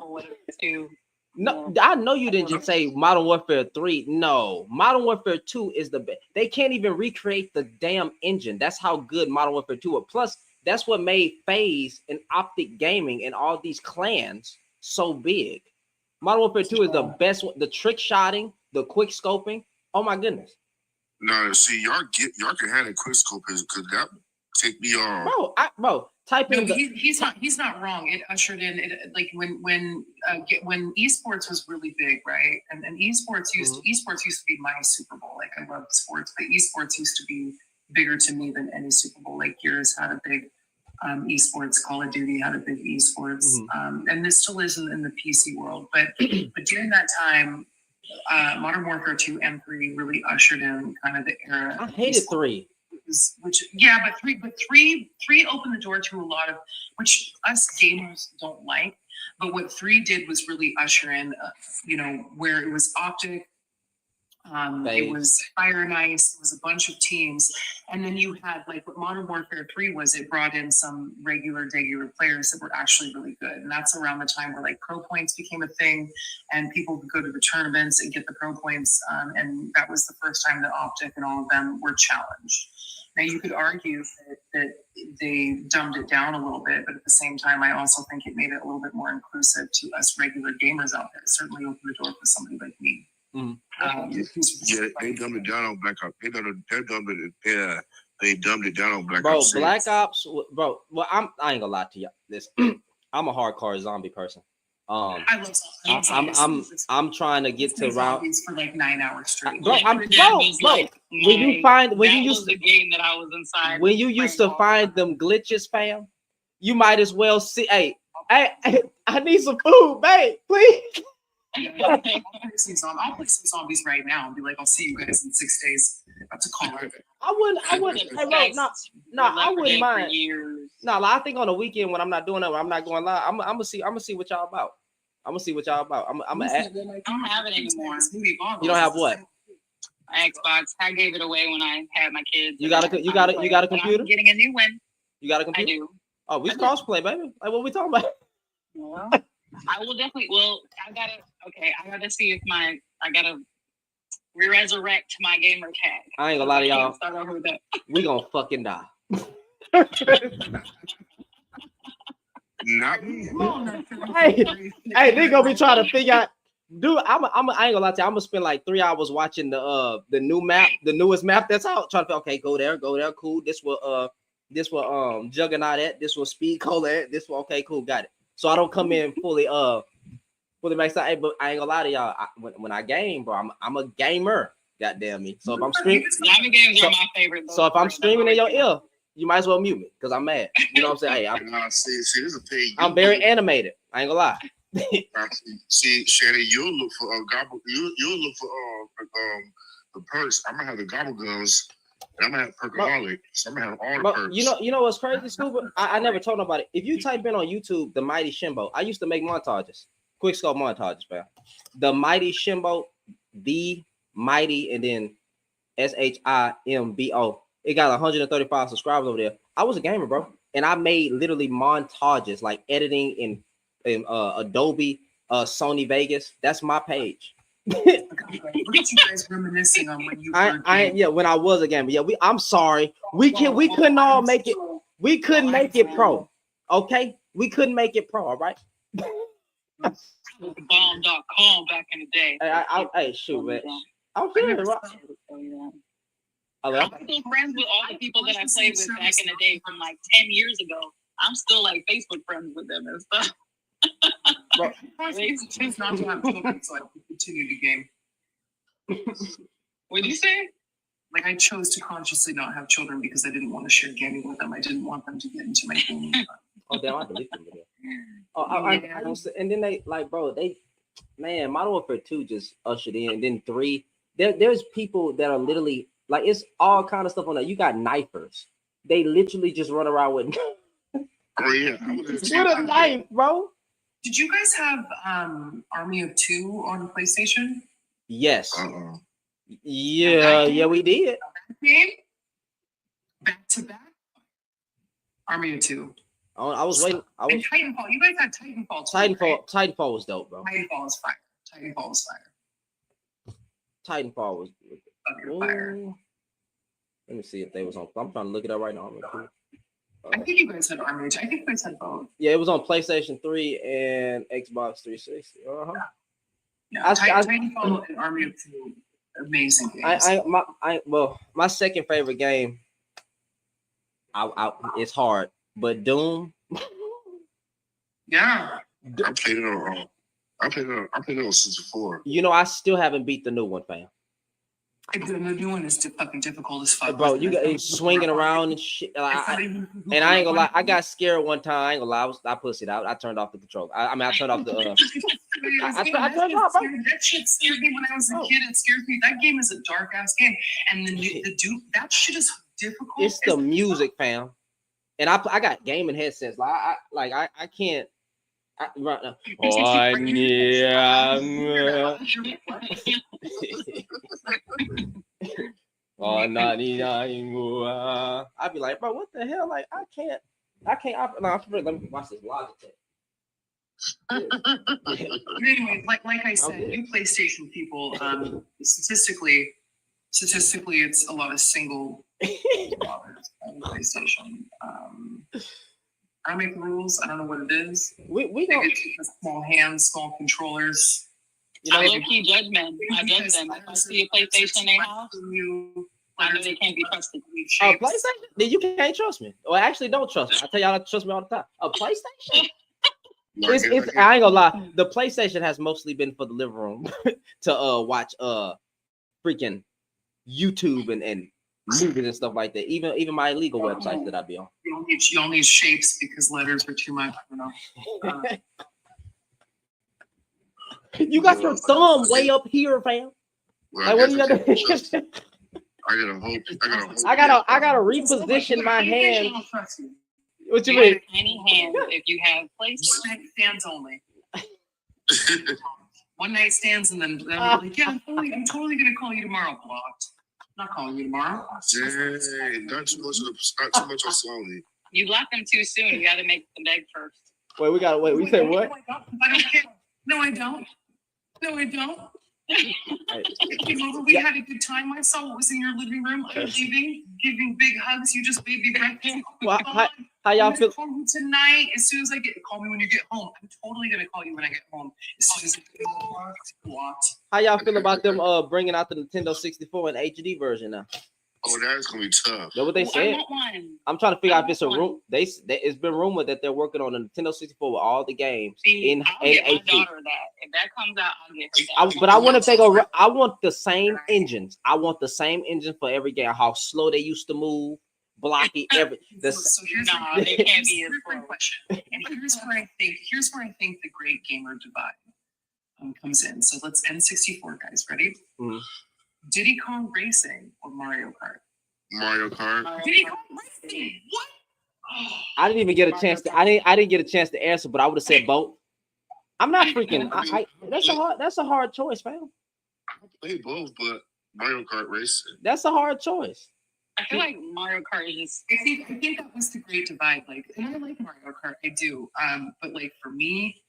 Too. No, I know you didn't just say Modern Warfare 3. No, Modern Warfare 2 is the best. They can't even recreate the damn engine. That's how good Modern Warfare 2 was. Plus, that's what made FaZe and Optic Gaming and all these clans so big. Modern Warfare 2 is the best one. The trick shotting, the quick scoping. Oh my goodness. No, see, y'all can have a quick scope because that take me off. Bro, type in. He's not wrong. It ushered in it, like when esports was really big, right? And esports used to be my Super Bowl. Like I love sports, but esports used to be bigger to me than any Super Bowl. Like yours had a big esports. Call of Duty had a big esports, and this still is in the PC world. But during that time, Modern Warfare 2 and 3 really ushered in kind of the era. I hated 3. But three opened the door to a lot of which us gamers don't like. But what 3 did was really usher in, where it was Optic, It was Fire and Ice. It was a bunch of teams. And then you had like what Modern Warfare 3 was, it brought in some regular players that were actually really good. And that's around the time where like pro points became a thing and people would go to the tournaments and get the pro points. And that was the first time that Optic and all of them were challenged. Now you could argue that they dumbed it down a little bit, but at the same time, I also think it made it a little bit more inclusive to us regular gamers out there. It certainly opened the door for somebody like me. Yeah, they dumbed it down on Black Ops. They dumbed it down on Black Bro, Ops. Black Ops, bro. Well, I ain't gonna lie to you. Listen, I'm a hardcore zombie person. I love zombies. I'm trying to get to round zombies for like 9 hours straight. Bro, bro. When you used the game that I was inside. When you used to find them glitches, fam, you might as well see. Hey, I need some food, babe, please. I'll play some zombies right now and be like, I'll see you guys in 6 days. About to call it. I wouldn't. Hey, bro, no, I wouldn't mind. No, I think on the weekend when I'm not doing it, I'm not going live. I'm gonna see what y'all about. I'm gonna I don't have it anymore. You don't have what? Xbox. I gave it away when I had my kids. You got a computer? I'm getting a new one. You got a computer? I do. Oh, we crossplay, baby. Like what we talking about? Well, I will definitely. Well, I gotta see if I gotta resurrect my gamer tag. I ain't gonna lie to y'all. Start over with that. We gonna fucking die. Not me. Hey, they gonna be trying to figure out. Dude, I ain't gonna lie to you. I'm gonna spend like 3 hours watching the new map, the newest map that's out. Trying to okay, go there, cool. This will Juggernaut at. This will Speed Cola at. This will okay, cool, got it. So I don't come in fully maxed out. Hey, but I ain't gonna lie to y'all. When I game, bro, I'm a gamer. Goddamn me. So if I'm streaming, games are my favorite. So if I'm streaming in your ear, you might as well mute me because I'm mad. You know what I'm saying? Hey, see, this is a pay. I'm very animated. I ain't gonna lie. See, Shannon, you'll look for gobble. You'll look for the perks. I'm gonna have the gobble guns. And I'm gonna have perkaholic. So I'm gonna have all the perks. You know what's crazy, Scuba? I never told nobody. If you type in on YouTube the Mighty Shimbo, I used to make montages, quick scope montages, man. The Mighty Shimbo, the Mighty, and then SHIMBO. It got 135 subscribers over there. I was a gamer, bro, and I made literally montages like editing in Adobe, Sony Vegas. That's my page. Look at you guys reminiscing on when you were when I was a gamer. Yeah, I'm sorry. We couldn't all make it. We couldn't make it pro. Okay? We couldn't make it pro, all right? Bomb.com back in the day. Hey, shoot, man. I'm feeling it, right? I'm still friends with all the people that I played with back in the day from like 10 years ago. I'm still like Facebook friends with them and stuff. Choose not to have children, so I can continue to game. What did you say? Like I chose to consciously not have children because I didn't want to share gaming with them. I didn't want them to get into my gaming. Oh damn! I deleted them. I used to, and then they like, bro, Modern Warfare 2 just ushered in. And then 3, there's people that are literally like, it's all kind of stuff on that. You got knifers. They literally just run around with with a knife, bro. Did you guys have Army of 2 on PlayStation? Yes. Yeah, we did. Game? Back to back? Army of 2. I was waiting. And Titanfall. You guys had Titanfall too, right? Titanfall was dope, bro. Titanfall was fire. Titanfall was fire. Titanfall was fire. Let me see if they was on. I'm trying to look it up right now. I think you guys had Army. I think you guys had both. Yeah, it was on PlayStation 3 and Xbox 360. Yeah, Titanfall and Army of 2, amazing games. My second favorite game. It's hard, but Doom. Yeah, I played it on. I played it on 64. You know, I still haven't beat the new one, fam. The new one is fucking difficult as fuck. Bro, you got swinging around and shit. And I ain't gonna lie, I got scared one time. I ain't gonna lie, I pussied out. I turned off the controller. I turned off the. I turned off. That shit scared me when I was a kid. It scared me. That game is a dark ass game, and the dude, that shit is difficult. It's the music, fam. And I got gaming headsets. I can't. Right now. Oh yeah. Oh, I'd be like, bro, what the hell? Like, I can't. Let me watch this Logitech. Anyway, like I said, you PlayStation people, statistically, it's a lot of single fathers on PlayStation. I don't make the rules. I don't know what it is. We don't. Small hands, small controllers. I low-key judge men. I judge them. If I see a PlayStation in their house, I know they can't be trusted. PlayStation? Then you can't trust me. Well, actually, don't trust me. I tell y'all to trust me all the time. A PlayStation? I ain't gonna lie. The PlayStation has mostly been for the living room to watch freaking YouTube and movies and stuff like that. Even my illegal websites that I be on. You don't need shapes because letters are too much. You know. You got your thumb way up here, fam. Well, like, what do you got? I gotta reposition my hand. What you mean? Any hand if you have places. One night stands only. One night stands, and then like, yeah, I'm totally gonna call you tomorrow. Blocked. I'm not calling you tomorrow. Dang, not too much on slowly. You block them too soon. You got to make them beg first. Wait, we gotta wait. We say what? I don't care. No, I don't. No, I don't. We had a good time. I saw what was in your living room. I'm leaving, giving big hugs. You just made me breakfast. Well, how y'all feel? Call me tonight. As soon as I call me when you get home. I'm totally gonna call you when I get home. As soon as I get home. How y'all feel about them bringing out the Nintendo 64 in HD version now? Oh, that's gonna be tough. That's what they said. I'm trying to figure out if it's a room. It's been rumored that they're working on a Nintendo 64 with all the games in I'll get my HD. daughter that. If that comes out, I'll get her that. But I want to I want the same engines. I want the same engine for every game. How slow they used to move, blocky every. They can't be as slow. And here's where I think the great gamer divide comes in. So let's N64 guys. Ready? Mm-hmm. Diddy Kong Racing or Mario Kart? Mario Kart. Diddy Kong Racing. What? I didn't even get a chance to. I didn't get a chance to answer, but I would have said both. I'm not freaking. That's a hard choice, fam. I play both, but Mario Kart Racing. That's a hard choice. I feel like Mario Kart is just. I think that was the great divide. Like, and I like Mario Kart. I do. But like for me,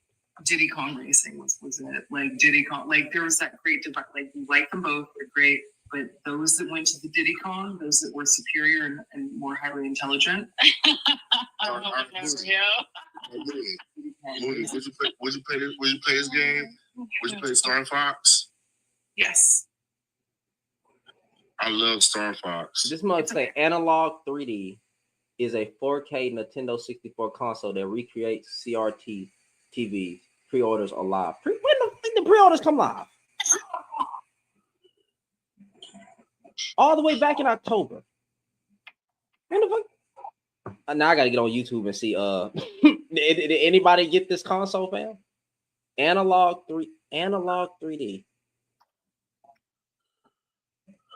Diddy Kong Racing was it. Like Diddy Kong. Like there was that great divide. Like you like them both. They're great. But those that went to the Diddy Kong, those that were superior and more highly intelligent. Would you play this game? Would you play Star Fox? Yes. I love Star Fox. This must say Analog 3D is a 4K Nintendo 64 console that recreates CRT TVs. Pre-orders are live. When the pre-orders come live? All the way back in October. When the fuck? Now I gotta get on YouTube and see. Did anybody get this console, fam? Analog 3D.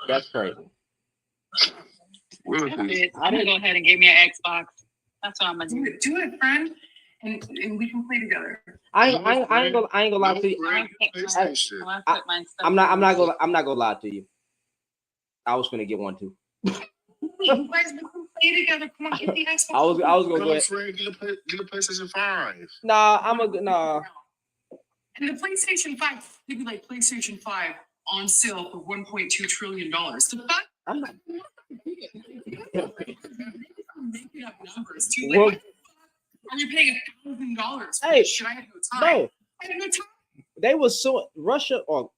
That's crazy. I'm gonna go ahead and give me an Xbox. That's what I'm gonna do. Do it, friend, and we can play together. I ain't gonna lie to you. I'm not gonna lie to you. I was gonna get one too. You guys can play together. Come on, get the Xbox. I was gonna go ahead. Get a PlayStation 5. Nah. And the PlayStation 5, they'd be like PlayStation 5 on sale for $1.2 trillion. So I'm not making up numbers too. Like, are you paying $1,000? Hey, shit, I have no time. bro. I have no time. They was suing Russia or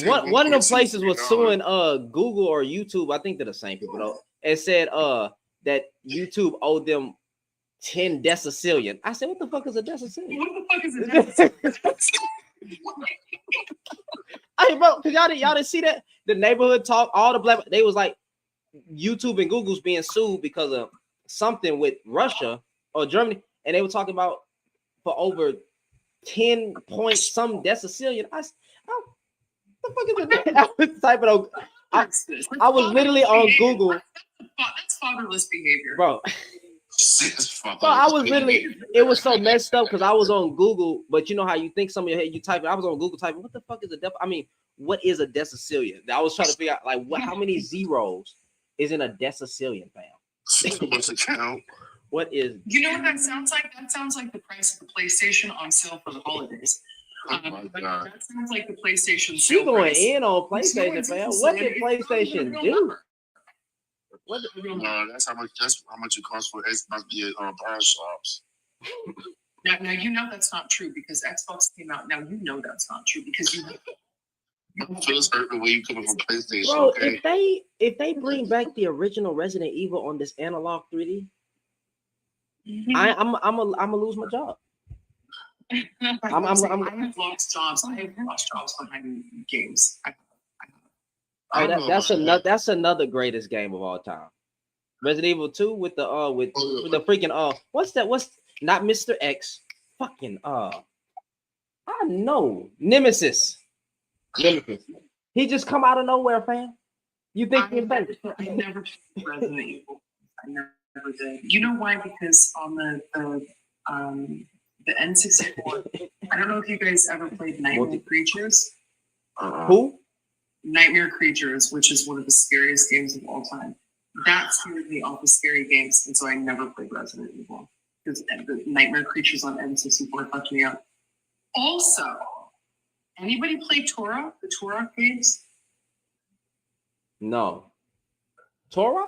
one of them places was suing Google or YouTube. I think they're the same people though. And said that YouTube owed them 10 decillion. I said, what the fuck is a decillion? What the fuck is a decillion? Hey, bro, cause y'all didn't see that? The neighborhood talk, all the black, they was like YouTube and Google's being sued because of something with Russia or Germany, and they were talking about for over 10 point some decillion. The fuck is it? I was typing on. I was literally on Google. That's fatherless behavior, bro. Bro, I was literally. It was so messed up because I was on Google, but you know how you think some of your head you type it. I was on Google typing. What the fuck is a def? I mean, what is a decillion? I was trying to figure out like how many zeros is in a decillion, fam? What is? You know what that sounds like? That sounds like the price of the PlayStation on sale for the holidays. That sounds like the PlayStation. She going in on PlayStation, fam. What did PlayStation do? What? That's how much it costs for Xbox to be pawn shops. Now you know that's not true because Xbox came out. Now you know that's not true because you. I feel certain way you coming from PlayStation. Bro, okay? if they bring back the original Resident Evil on this analog 3D, I'm gonna lose my job. I have lost jobs. I have lost jobs behind games. That's another greatest game of all time. Resident Evil 2 with the freaking what's that? What's not Mr. X? Fucking I know Nemesis. He just come out of nowhere, fam. You think I never played Resident Evil. I never did. You know why? Because on the N64, I don't know if you guys ever played Nightmare Creatures. Who? Nightmare Creatures, which is one of the scariest games of all time. That scared me off of scary games, and so I never played Resident Evil because the Nightmare Creatures on N64 fucked me up. Also, anybody play Torah? The Torah games? No. Torah?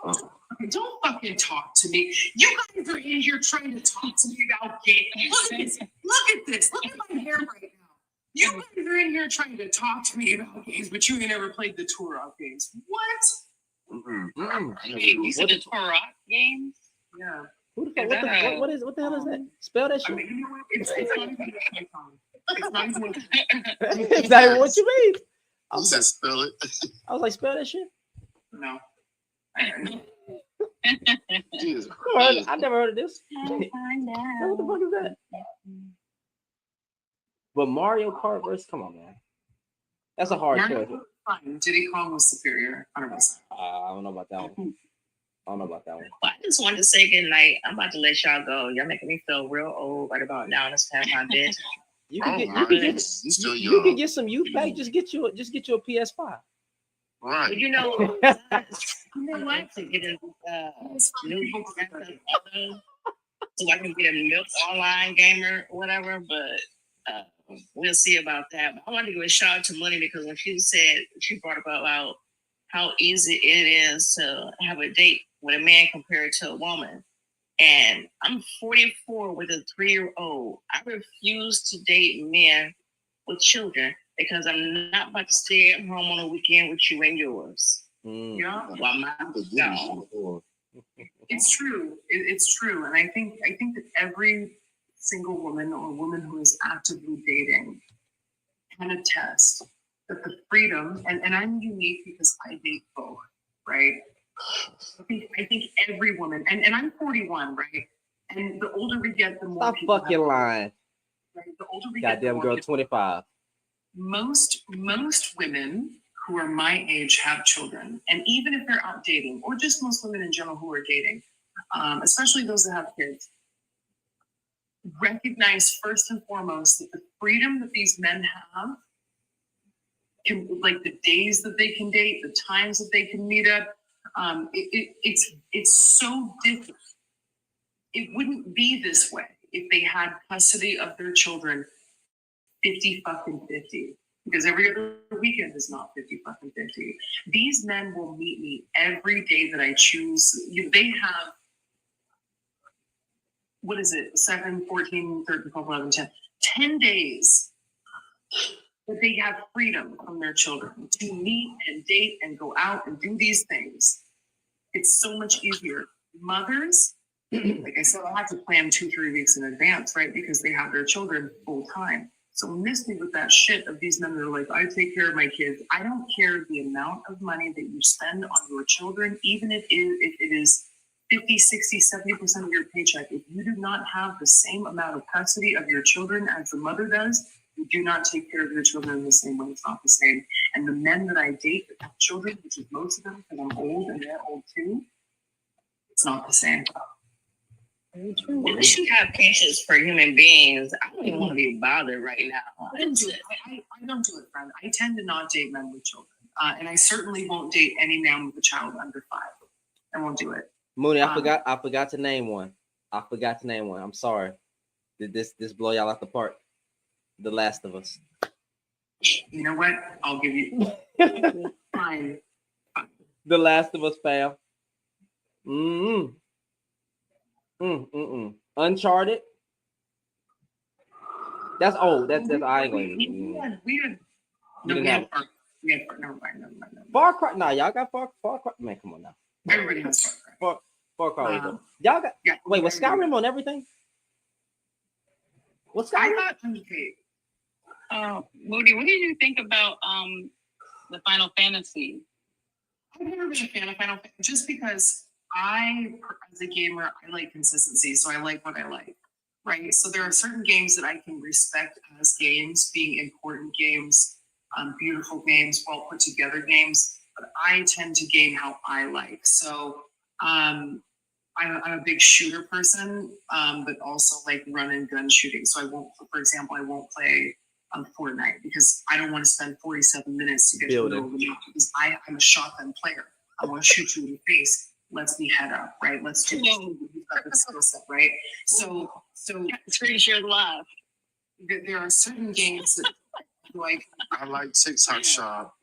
Don't fucking talk to me. You guys are in here trying to talk to me about games. Look at this. Look at my hair right now. You guys are in here trying to talk to me about games, but you ain't never played the Torah games. What? You said the Torah games? Yeah. What the hell is that? Spell that shit. I mean, you know what? It's not even it's not even Is that what you mean? I was like, spell it. I was like, spell that shit? No. Jesus I never heard of this. What the fuck is that? But Mario Kart versus, come on, man. That's a hard choice. Fine. Diddy Kong was superior, 100%. I don't know about that one. Well, I just wanted to say good night. I'm about to let y'all go. Y'all making me feel real old right about now. It's past my bedtime. You can get some youth back. Just get you a PS5. Right. You know, I like to get a new so I can get a milk online gamer or whatever, but we'll see about that. But I wanted to give a shout out to Money because when she brought about how easy it is to have a date with a man compared to a woman. And I'm 44 with a 3-year-old. I refuse to date men with children because I'm not about to stay at home on a weekend with you and yours. Yeah. While mine's gone. It's true. It's true. And I think that every single woman or woman who is actively dating can attest that the freedom, and I'm unique because I date both, right? I think every woman, and I'm 41, right? And the older we get, the more stop fucking lying. Right? The older we get, goddamn girl, 25. Most women who are my age have children, and even if they're out dating, or just most women in general who are dating, especially those that have kids, recognize first and foremost that the freedom that these men have, like the days that they can date, the times that they can meet up, it's so different. It wouldn't be this way if they had custody of their children 50-50, because every other weekend is not 50-50. These men will meet me every day that I choose. They have, what is it, 7, 14, 13, 12, 11, 10 days that they have freedom from their children to meet and date and go out and do these things. It's so much easier. Mothers, like I said, I have to plan 2-3 weeks in advance, right? Because they have their children full time. So miss me with that shit of these men that are like, I take care of my kids. I don't care the amount of money that you spend on your children, even if it is 50, 60, 70% of your paycheck. If you do not have the same amount of custody of your children as the mother does, you do not take care of your children in the same way. It's not the same. And the men that I date that have children, which is most of them, because I'm old and they're old too, it's not the same. We should have patience for human beings. I don't even want to be bothered right now. I don't do it. I don't do it, friend. I tend to not date men with children. And I certainly won't date any man with a child under 5. I won't do it. Mooney, I forgot to name one. I'm sorry. Did this blow y'all out the park? The Last of Us. You know what? I'll give you fine. The Last of Us, fam. Uncharted. That's old. That's I ain't going to. Never mind. Far Cry. Nah, y'all got Far Cry. Man, come on now. Everybody has Far Cry. Far Cry. Y'all got. Yeah. Wait, was Skyrim on everything? What's Skyrim? Moody, what did you think about the Final Fantasy? I've never been a fan of Final Fantasy just because as a gamer, I like consistency. So I like what I like, right? So there are certain games that I can respect as games, being important games, beautiful games, well put together games. But I tend to game how I like. So I'm a big shooter person, but also like run and gun shooting. So for example, I won't play Fortnite because I don't want to spend 47 minutes to get to the middle of the map because I'm a shotgun player. I want to shoot you in the face. Let's be head up, right? Let's do the skill set, right? So Screen shared live. There are certain games that like. I like TikTok Shop.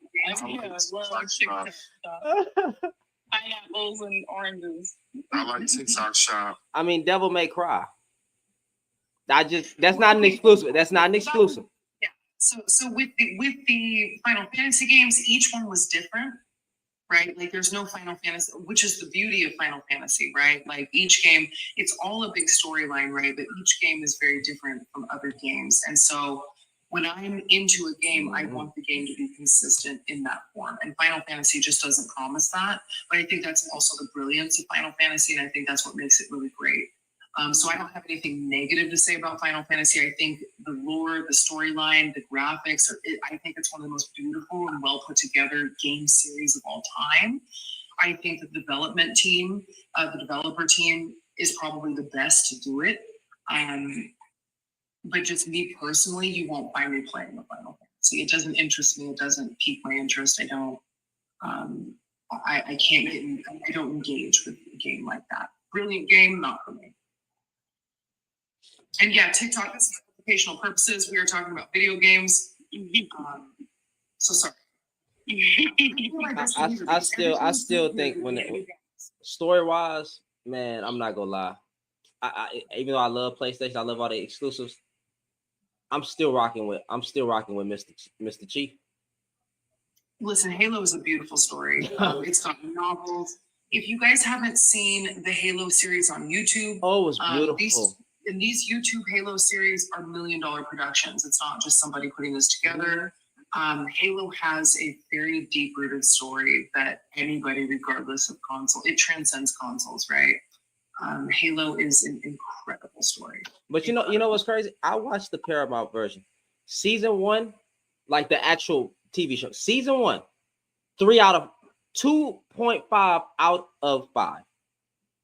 Pineapples and oranges. I like TikTok Shop. I mean, Devil May Cry. That's not an exclusive. Yeah. So with the Final Fantasy games, each one was different, right? Like there's no Final Fantasy, which is the beauty of Final Fantasy, right? Like each game, it's all a big storyline, right? But each game is very different from other games. And so when I'm into a game, I want the game to be consistent in that form. And Final Fantasy just doesn't promise that. But I think that's also the brilliance of Final Fantasy. And I think that's what makes it really great. So I don't have anything negative to say about Final Fantasy. I think the lore, the storyline, the graphics, I think it's one of the most beautiful and well put together game series of all time. I think the development team, the developer team is probably the best to do it. But just me personally, you won't find me playing the Final Fantasy. It doesn't interest me. It doesn't pique my interest. I don't, I can't get, I don't engage with a game like that. Brilliant game, not for me. And yeah, TikTok is for educational purposes. We are talking about video games. So sorry. I still think story wise, man, I'm not gonna lie. I even though I love PlayStation, I love all the exclusives. I'm still rocking with Mr. Chief. Listen, Halo is a beautiful story. It's got novels. If you guys haven't seen the Halo series on YouTube, it was beautiful. These YouTube Halo series are $1 million productions. It's not just somebody putting this together. Halo has a very deep-rooted story that anybody, regardless of console, it transcends consoles, right? Halo is an incredible story. But you know what's crazy? I watched the Paramount version. Season 1, like the actual TV show. Season 1, 2.5 out of 5.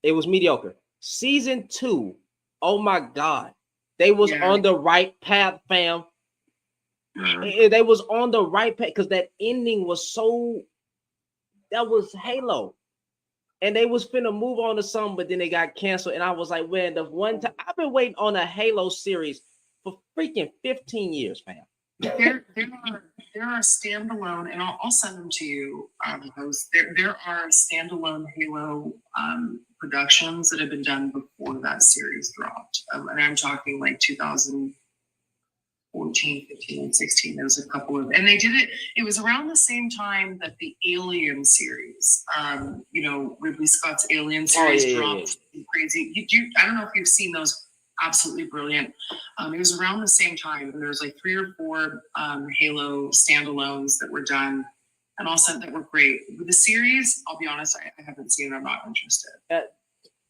It was mediocre. Season 2, oh my God. They was on the right path, fam. They was on the right path because that ending was that was Halo. And they was finna move on to something, but then they got canceled. And I was like, man, the one time I've been waiting on a Halo series for freaking 15 years, fam. There are standalone, and I'll send them to you, host. There are standalone Halo productions that have been done before that series dropped. And I'm talking like 2014, 15, and 16. There was a couple of, and they did it. It was around the same time that the Alien series, Ridley Scott's Alien series dropped. Crazy. I don't know if you've seen those. Absolutely brilliant. It was around the same time, and there was like 3 or 4 Halo standalones that were done, and all said that were great. With the series, I'll be honest, I haven't seen it. I'm not interested.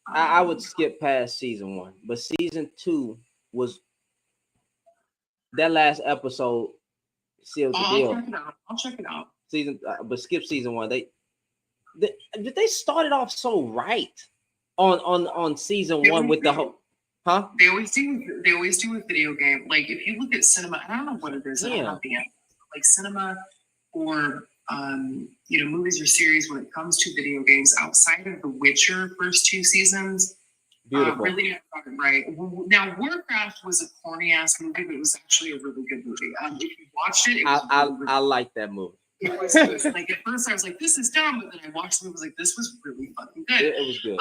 I would skip past season 1, but season 2 was that last episode sealed the deal. I'll check it out. But skip season 1. They started off so right. on season one with the whole, huh? They always do with video game. Like if you look at cinema, I don't know what it is. I don't have the answer. Like cinema or movies or series when it comes to video games outside of The Witcher first 2 seasons. Beautiful. Really got it right. Now Warcraft was a corny ass movie, but it was actually a really good movie. If you watched it, I like that movie. It was good. Like at first I was like, this is dumb, but then I watched the movie, I was like, this was really fucking good. It was good.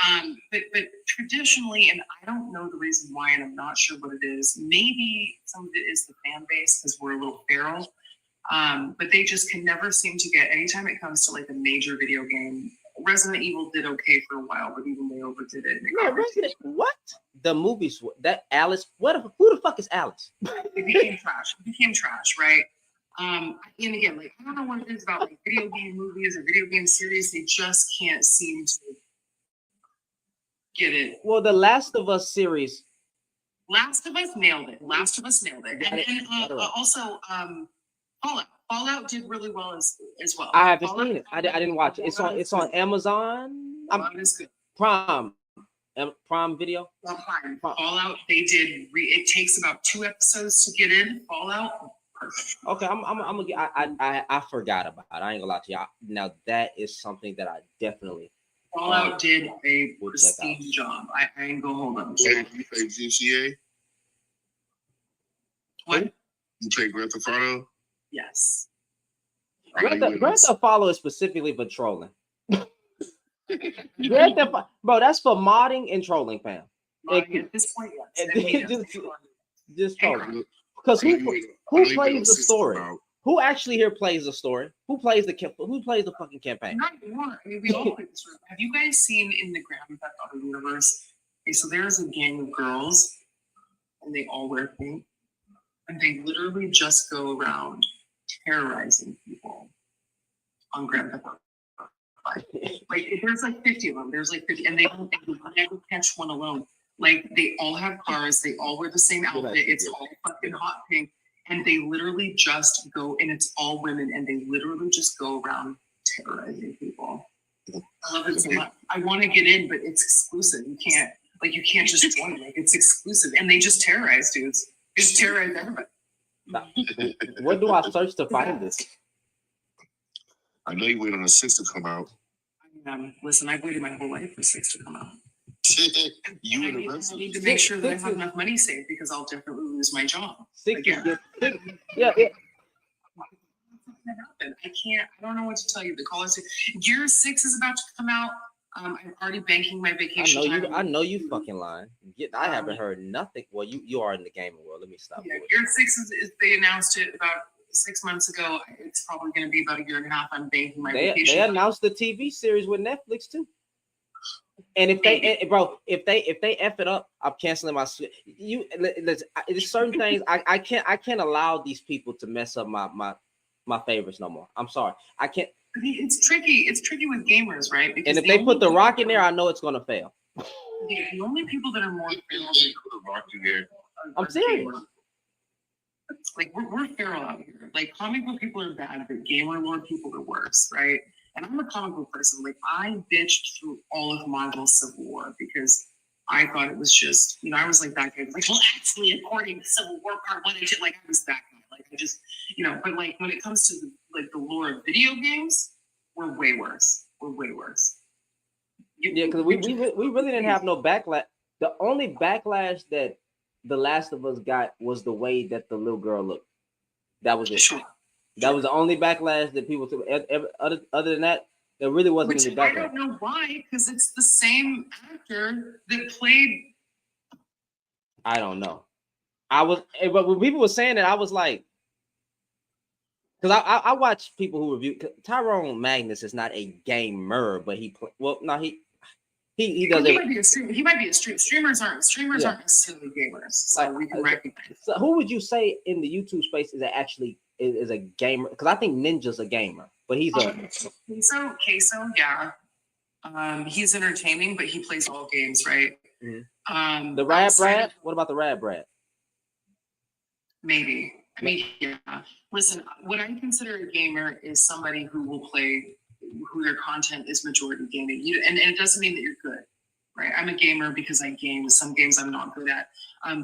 But traditionally, and I don't know the reason why, and I'm not sure what it is. Maybe some of it is the fan base because we're a little feral. But they just can never seem to get, anytime it comes to like a major video game. Resident Evil did okay for a while, but even they overdid it. Yeah, Resident, what? The movies, that Alice, who the fuck is Alice? It became trash. It became trash, right? And again, like, I don't know what it is about like video game movies or video game series. They just can't seem to get it. Well, the Last of Us series. Last of Us nailed it. And also, Fallout did really well as well. I haven't seen it. I didn't watch it. It's on Amazon. Prime Video. Prime. Fallout. They did. It takes about 2 episodes to get in. Fallout. Perfect. Okay, I forgot about it. I ain't gonna lie to y'all. Now that is something that I definitely. Fallout did a pristine job. I ain't gonna hold on. You play GTA? What? You play Grand Theft Auto? Yes. Grand Theft Auto is specifically for trolling. Bro, that's for modding and trolling, fam. At this point, yes. Just trolling. Because who plays the story? Who actually here plays the story? Who plays the fucking campaign? Not anymore. I mean, we all play the story. Have you guys seen in the Grand Theft Auto universe? Okay, so there's a gang of girls, and they all wear pink, and they literally just go around terrorizing people on Grand Theft Auto. Like there's like 50 of them. There's like 50, and they never catch one alone. Like they all have cars, they all wear the same outfit. It's all fucking hot pink, and they literally just go, and it's all women, and they literally just go around terrorizing people. I love it so much. I want to get in, but it's exclusive. You can't just join. Like it's exclusive, and they just terrorize dudes. They just terrorize everybody. Where do I search to find this? I know you wait on the 6 to come out. Listen, I've waited my whole life for 6 to come out. I need to make sure that I have enough money saved because I'll definitely lose my job. 6 yeah. I don't know what to tell you. The call is Gear 6 is about to come out. I'm already banking my vacation. I know you fucking lying. I haven't heard nothing. Well, you are in the gaming world. Let me stop. Yeah, Gear 6 is they announced it about 6 months ago. It's probably going to be about a year and a half. I'm banking my vacation. They announced the TV series with Netflix too. And if they F it up, I'm canceling my. There's certain things I can't allow these people to mess up my favorites no more. I'm sorry, I can't. It's tricky. It's tricky with gamers, right? Because and if they put The Rock in there, I know it's gonna fail. The only people that are more feral I'm serious. Like we're feral out here. Like comic book people are bad, but gamer lore people are worse, right? And I'm a comic book person. Like I bitched through all of Marvel's Civil War because I thought it was just, I was like that guy. Like, well, actually, according to Civil War Part 1 and shit, like I was that guy. Like I just, but like when it comes to the lore of video games, we're way worse. We're way worse. Yeah, because we really didn't have no backlash. The only backlash that The Last of Us got was the way that the little girl looked. That was it. Sure. That was the only backlash that people took. Other than that, there really wasn't any backlash. I don't know why, because it's the same actor that played. I don't know. But when people were saying it, I was like, because I watch people who review. Tyrone Magnus is not a gamer, but he does. He might be a streamer. He might be a streamer. Streamers aren't necessarily gamers, so we can recognize. So who would you say in the YouTube space is a gamer? Because I think Ninja's a gamer, but he's a Queso, yeah. He's entertaining, but he plays all games, right? Mm-hmm. The Rad Brad. What about the Rad Brad? Maybe. I mean, yeah. Listen, what I consider a gamer is somebody who will play, who their content is majority gaming. And it doesn't mean that you're good, right? I'm a gamer because I game. Some games I'm not good at.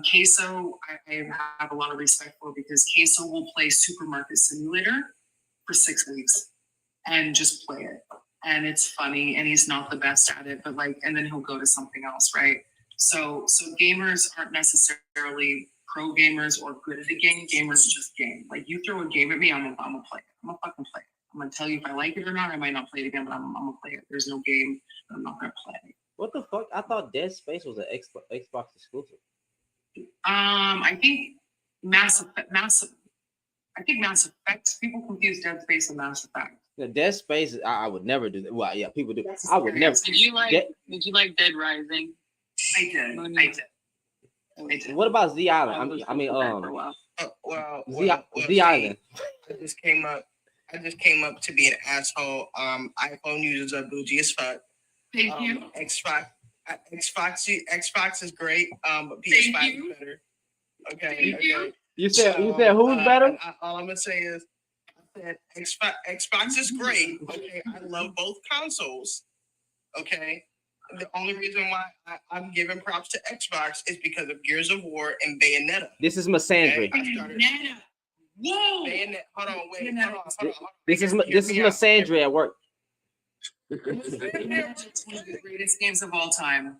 Queso, I have a lot of respect for because Queso will play Supermarket Simulator for 6 weeks and just play it. And it's funny, and he's not the best at it, but like, and then he'll go to something else, right? So gamers aren't necessarily pro gamers or good at a game. Gamers just game. Like, you throw a game at me, I'm gonna play it. I'm gonna fucking play it. I'm gonna tell you if I like it or not. I might not play it again, but I'm gonna play it. There's no game that I'm not gonna play. What the fuck? I thought Dead Space was an Xbox exclusive. I think Mass Effect. People confuse Dead Space and Mass Effect. The Dead Space, I would never do that. Well, yeah, people do. I would never. Did you like Dead Rising? I did. What about Z Island? Z Island. I just came up to be an asshole. iPhone users are bougie as fuck. Thank you. Xbox is great, but PS5 is better. Okay. Thank you. You said who's better? All I'm gonna say is, I said Xbox is great. Okay, I love both consoles. Okay, the only reason why I'm giving props to Xbox is because of Gears of War and Bayonetta. This is Misandry. Bayonetta. Whoa. Bayonetta. Hold on. This is Misandry at work. It's one of the greatest games of all time.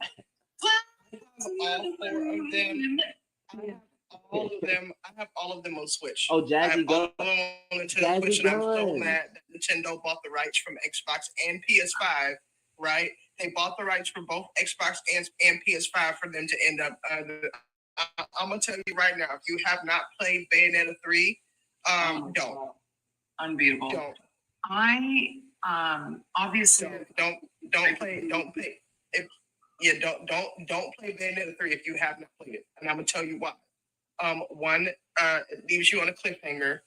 All 4 of them. I have all of them on Switch. Oh, Jazzy Gun. On Nintendo Switch, and I'm so mad that Nintendo bought the rights from Xbox and PS5. Right? They bought the rights for both Xbox and PS5 for them to end up. I'm gonna tell you right now, if you have not played Bayonetta 3, don't. Unbeatable. Don't. Obviously don't play. Don't play Bayonetta 3 if you have not played it, and I'm gonna tell you why. One, it leaves you on a cliffhanger,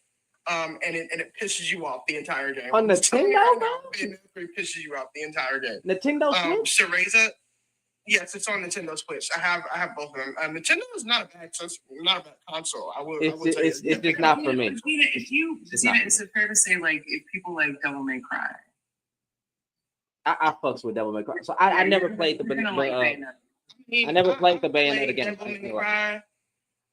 and it pisses you off the entire game. On Nintendo, Bayonetta 3 pisses you off the entire game. Nintendo Switch. Cereza, yes, it's on Nintendo Switch. I have both of them. Nintendo is not a bad console. I would say it's just not for me. Is it fair to say, like, if people like Devil May Cry? I fucks with Devil May Cry. So I never played the I never played the Bayonetta game.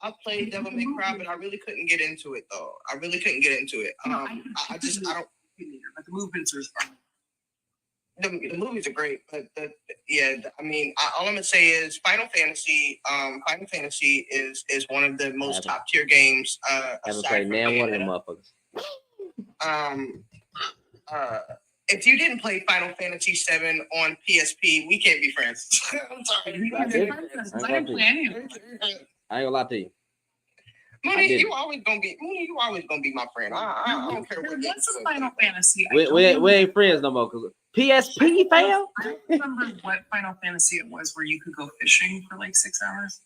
I played Devil May Cry, but I really couldn't get into it though. I really couldn't get into it. I don't. But the movements are. The movies are great, but all I'm gonna say is Final Fantasy. Final Fantasy is one of the most top tier games. Haven't played now one of them motherfuckers. If you didn't play Final Fantasy 7 on PSP, we can't be friends. I'm sorry. I didn't play any of it. I ain't gonna lie to you. Mooney, you always gonna be my friend. I don't care what. What's a Final Fantasy? We ain't friends no more. Cause PSP fail. I don't remember what Final Fantasy it was where you could go fishing for like 6 hours.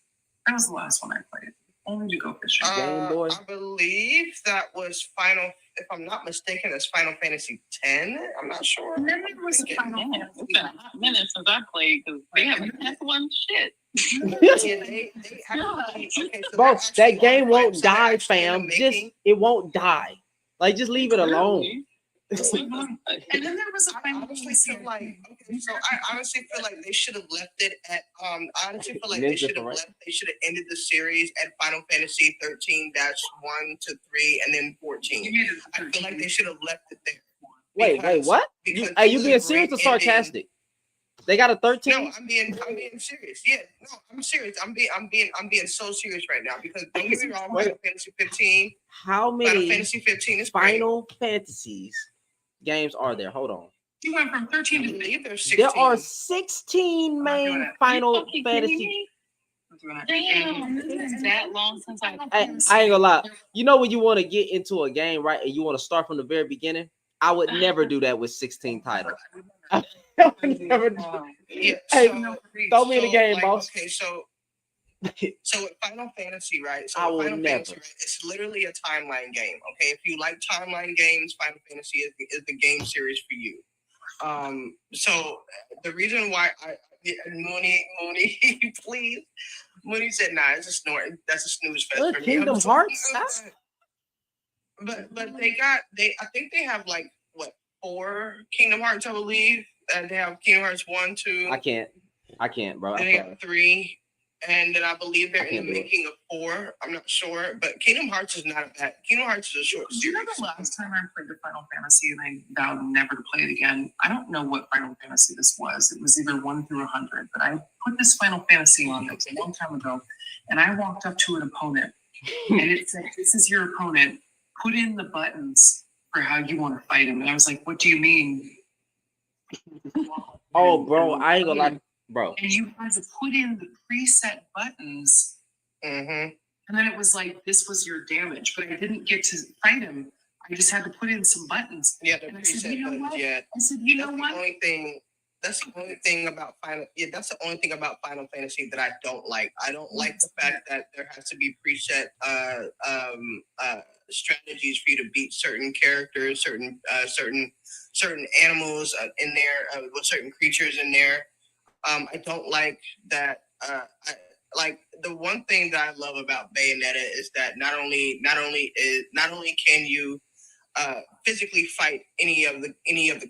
That was the last one I played. Only to go fishing. Game Boy. I believe that was Final. If I'm not mistaken, it's Final Fantasy 10. I'm not sure. And then there was a Final Fantasy. It's been a hot minute since I played because they haven't had one shit. Bro, that game won't die, fam. It won't die. Like, just leave it alone. And then there was a Final Fantasy. So I honestly feel like they should have left it at. I honestly feel like they should have ended the series at Final Fantasy 13-1 to 3 and then 14. I feel like they should have left it there. Wait, what? Are you being serious or sarcastic? They got a 13? No, I'm being serious. Yeah, no, I'm serious. I'm being so serious right now because don't get me wrong. Final Fantasy 15. How many Final Fantasy 15 is Final Fantasies games are there? Hold on. You went from 13 to 16. There are 16 main Final Fantasy. Damn, it's that long since I ain't gonna lie. You know when you want to get into a game, right, and you want to start from the very beginning? I would never do that with 16 titles. I would never do. Throw me in the game, boss. Okay, so with Final Fantasy, right? So I will Final never. Fantasy, right, it's literally a timeline game. Okay, if you like timeline games, Final Fantasy is the game series for you. So the reason why Mooney, please. Mooney said, "Nah, it's a snort. That's a snooze fest for me." Kingdom Hearts. But I think they have like what 4 Kingdom Hearts, I believe. They have Kingdom Hearts 1, 2. I can't. I can't, bro. Then they have 3, and then I believe they're in the making of 4. I'm not sure, but Kingdom Hearts is not a bad. Kingdom Hearts is a short Do you series. know the last time I played the Final Fantasy and I vowed never to play it again? I don't know what Final Fantasy this was. It was either 1 through 100, but I put this Final Fantasy on. It was a long time ago, and I walked up to an opponent, and it said, "This is your opponent. Put in the buttons for how you want to fight him." And I was like, "What do you mean?" Oh, bro, I ain't gonna lie, bro. And you had to put in the preset buttons. Mm-hmm. And then it was like, this was your damage, but I didn't get to fight him. I just had to put in some buttons. Yeah, the And I said, preset you know buttons. what? Yeah, I said, you know what? That's the only thing about Final. Yeah, that's the only thing about Final Fantasy that I don't like. I don't like the fact that there has to be preset strategies for you to beat certain characters, certain animals in there, with certain creatures in there. I don't like that. Like the one thing that I love about Bayonetta is that not only can you physically fight any of the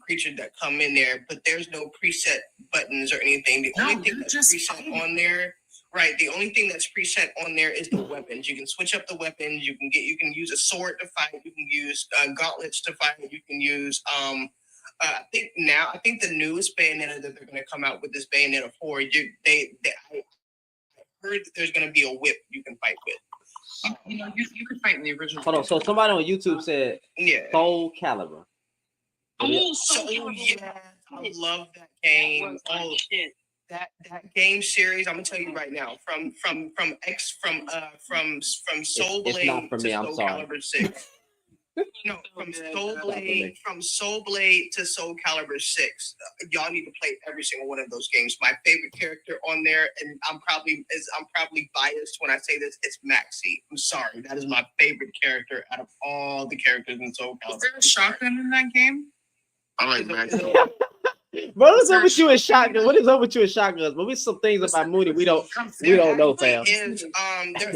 creatures that come in there, but there's no preset buttons or anything. The only thing that's preset on there, right? The only thing that's preset on there is the weapons. You can switch up the weapons. You can use a sword to fight. You can use gauntlets to fight. You can use I think the newest Bayonetta that they're going to come out with is Bayonetta 4. I heard that there's going to be a whip you can fight with. You know, you could fight in the original. Hold on. So somebody on YouTube said, Soul Calibur. Yeah, I love that game. That game series. I'm gonna tell you right now, from Soul Blade it's not for me, to I'm Soul sorry. Calibur 6. No, from Soul Blade to Soul Calibur 6. Y'all need to play every single one of those games. My favorite character on there, and I'm probably biased when I say this, it's Maxi. I'm sorry, that is my favorite character out of all the characters in Soul Calibur. Is there a shotgun in that game? I like Maxi. Bro, what's up with you and shotgun? What is up with you and shotguns? But we some things about Mooney we don't know, fam. There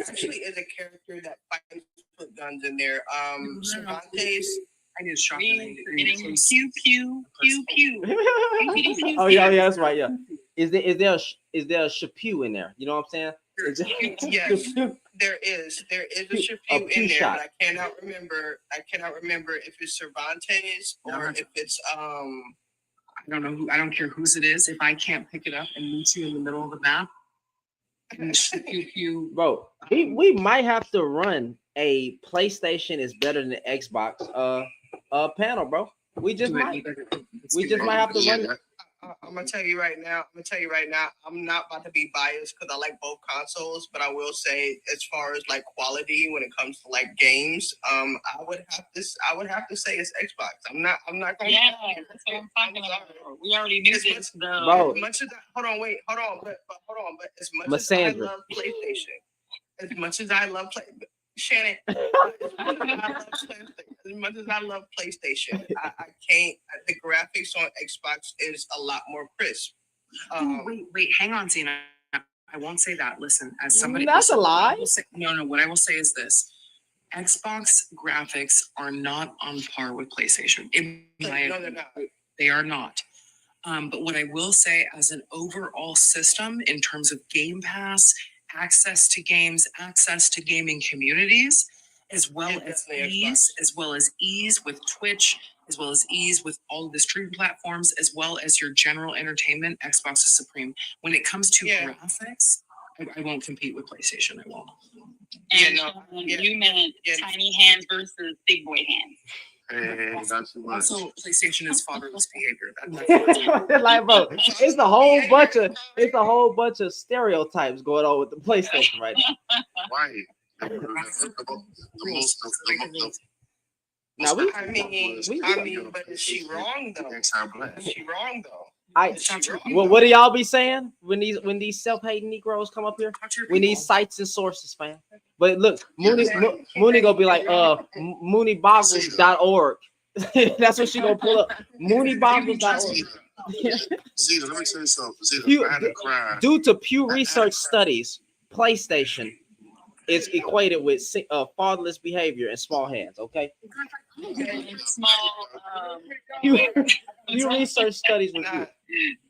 actually is a character that fights with guns in there. Cervantes. I need a shotgun. Pew pew pew pew. Oh yeah, that's right. Yeah. Is there a Shapew in there? You know what I'm saying? Yes, there is a Shapew in there, but I cannot remember if it's Cervantes or if it's I don't know who. I don't care whose it is. If I can't pick it up and meet you in the middle of the map, bro, we might have to run a PlayStation is better than the Xbox panel, bro. We just might have to run. I'm gonna tell you right now. I'm not about to be biased because I like both consoles, but I will say, as far as like quality when it comes to like games, I would have to say it's Xbox. I'm not gonna. Yeah, that's what I'm talking about. We already knew this, though. Bro. As much as but as much Massandra. as I love PlayStation, as much as I love Shannon, as much as I love PlayStation, I can't. The graphics on Xbox is a lot more crisp. Wait, hang on, Zena. I won't say that. Listen, as somebody, that's a lie. No. What I will say is this: Xbox graphics are not on par with PlayStation. No, they're not. They are not. But what I will say, as an overall system, in terms of Game Pass, access to games, access to gaming communities, as well as ease with Twitch, as well as ease with all of the streaming platforms, as well as your general entertainment, Xbox is supreme. When it comes to graphics, I won't compete with PlayStation. I won't. And you meant tiny hands versus big boy hands. Also, PlayStation is fatherless behavior. Like, bro, it's a whole bunch of stereotypes going on with the PlayStation right now. Right. Now I mean, but is she wrong though? Well, what do y'all be saying when these self-hating Negroes come up here? We need sites and sources, fam. But look, Mooney gonna be like mooneyboggles.org. That's what she gonna pull up. Mooneyboggles.org. Zeta, let me tell you something. Zeta, I had to cry. Due to Pew Research studies, PlayStation is equated with fatherless behavior and small hands. Okay. Small. Pew Research studies with you.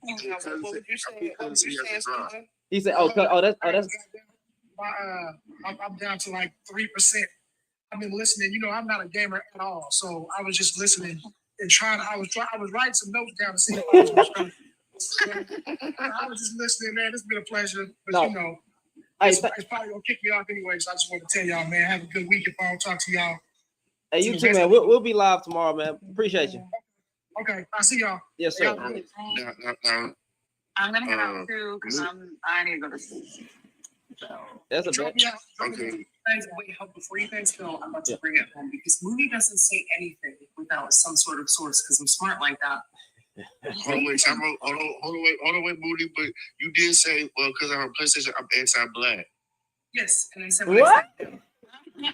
What would you say? What would you say, Stephen? He said, that's I'm down to like 3%. I've been listening. You know, I'm not a gamer at all, so I was just listening and trying. I was writing some notes down to see if I was trying. I was just listening, man. It's been a pleasure, but you know, it's probably gonna kick me off anyway. So I just want to tell y'all, man, have a good week. If I don't talk to y'all, hey, you too, man. We'll be live tomorrow, man. Appreciate you. Okay, I'll see y'all. Yes, sir. I'm gonna head out too because I need to go to sleep. So that's a bad. Okay. Guys, wait, before you guys go, I'm about to bring it home because Mooney doesn't say anything without some sort of source because I'm smart like that. Hold on, wait, Moody. But you did say, well, because I'm on PlayStation, I'm anti-black. Yes, and I said what? I'm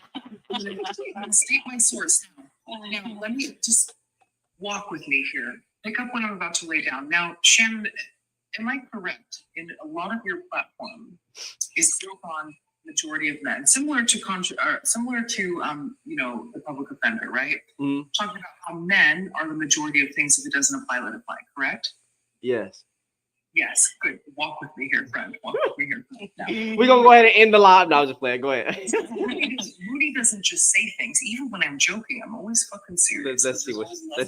gonna state my source now. Now, let me just walk with me here. Pick up what I'm about to lay down. Now, Shannon, am I correct in a lot of your platform is built on majority of men, similar to you know, the public offender, right? Mm-hmm. Talking about how men are the majority of things. If it doesn't apply, let it apply. Correct? Yes. Yes. Good. Walk with me here, friend. Walk with me here. Now, we're gonna go ahead and end the live. No, I was just playing. Go ahead. Rudy doesn't just say things, even when I'm joking. I'm always fucking serious. Let's see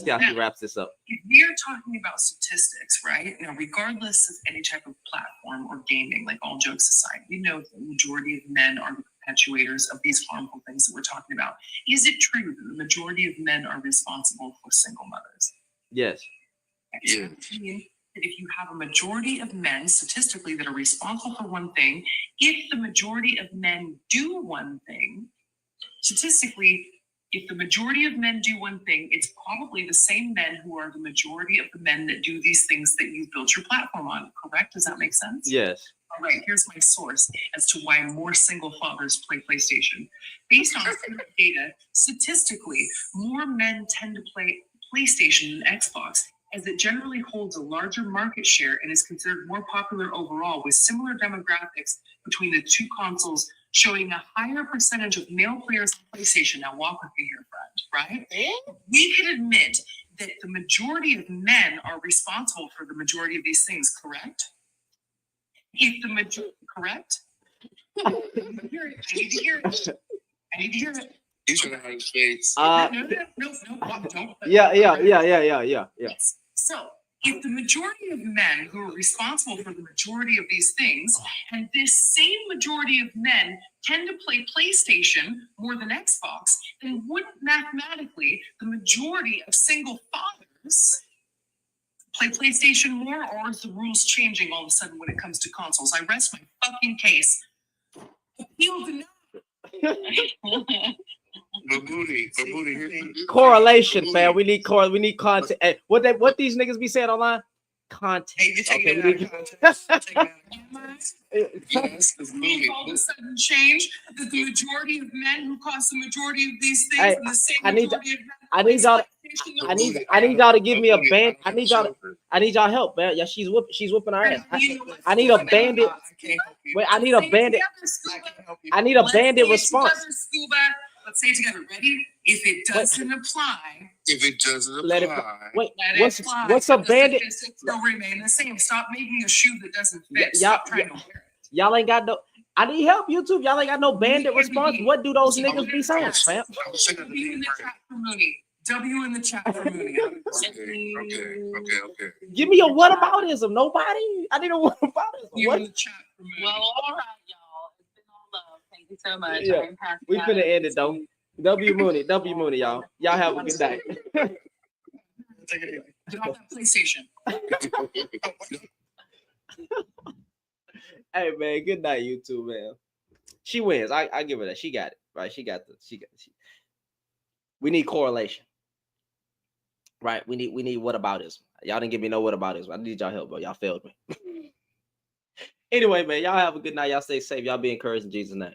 how she wraps this up. If we are talking about statistics, right? Now, regardless of any type of platform or gaming, like all jokes aside, we know the majority of men are the perpetuators of these harmful things that we're talking about. Is it true that the majority of men are responsible for single mothers? Yes. Yeah. That if you have a majority of men statistically that are responsible for one thing, if the majority of men do one thing, statistically, if the majority of men do one thing, it's probably the same men who are the majority of the men that do these things that you've built your platform on, correct? Does that make sense? Yes. All right, here's my source as to why more single fathers play PlayStation. Based on data, statistically, more men tend to play PlayStation than Xbox, as it generally holds a larger market share and is considered more popular overall, with similar demographics between the two consoles showing a higher percentage of male players on PlayStation. Now walk with me here, friend, right? We can admit that the majority of men are responsible for the majority of these things, correct? If the majority, correct? I need to hear it. I need to hear it. He's gonna have his face. No, don't. Yeah. Yes. So, if the majority of men who are responsible for the majority of these things, and this same majority of men tend to play PlayStation more than Xbox, then wouldn't mathematically the majority of single fathers play PlayStation more, or is the rules changing all of a sudden when it comes to consoles? I rest my fucking case. Appeal denied. But Moody, correlation, fam. We need content. Hey, what these niggas be saying online? Content. Hey, you're taking okay, it out of context. Yes, all of a sudden change that the majority of men who cause the majority of these things, and the same majority of men. I need y'all to give me a band. I need y'all help, man. Yeah, she's whooping our ass. I need a bandit. Wait, I need a bandit. I need a bandit response. Let's say it together. Ready? If it doesn't apply. If it doesn't apply. Let it wait. What's a bandit? They'll remain the same. Stop making a shoe that doesn't fit. Stop trying to wear it. Y'all ain't got no. I need help, YouTube. Y'all ain't got no bandit response. What do those niggas be saying, fam? W in the chat for Mooney. W in the chat for Mooney. Okay. Give me a whataboutism. Nobody. I need a whataboutism. What? In the chat for Mooney. Well, all right, y'all. It's been all love. Thank you so much. Yeah. We finna end it though. W Mooney, y'all. Y'all have a good night. Get off that PlayStation. Hey man, good night, YouTube, man. She wins. I give her that. She got it. Right? She got. We need correlation. Right? We need whataboutism. Y'all didn't give me no whataboutism. I need y'all help, bro. Y'all failed me. Anyway, man, y'all have a good night. Y'all stay safe. Y'all be encouraged in Jesus' name.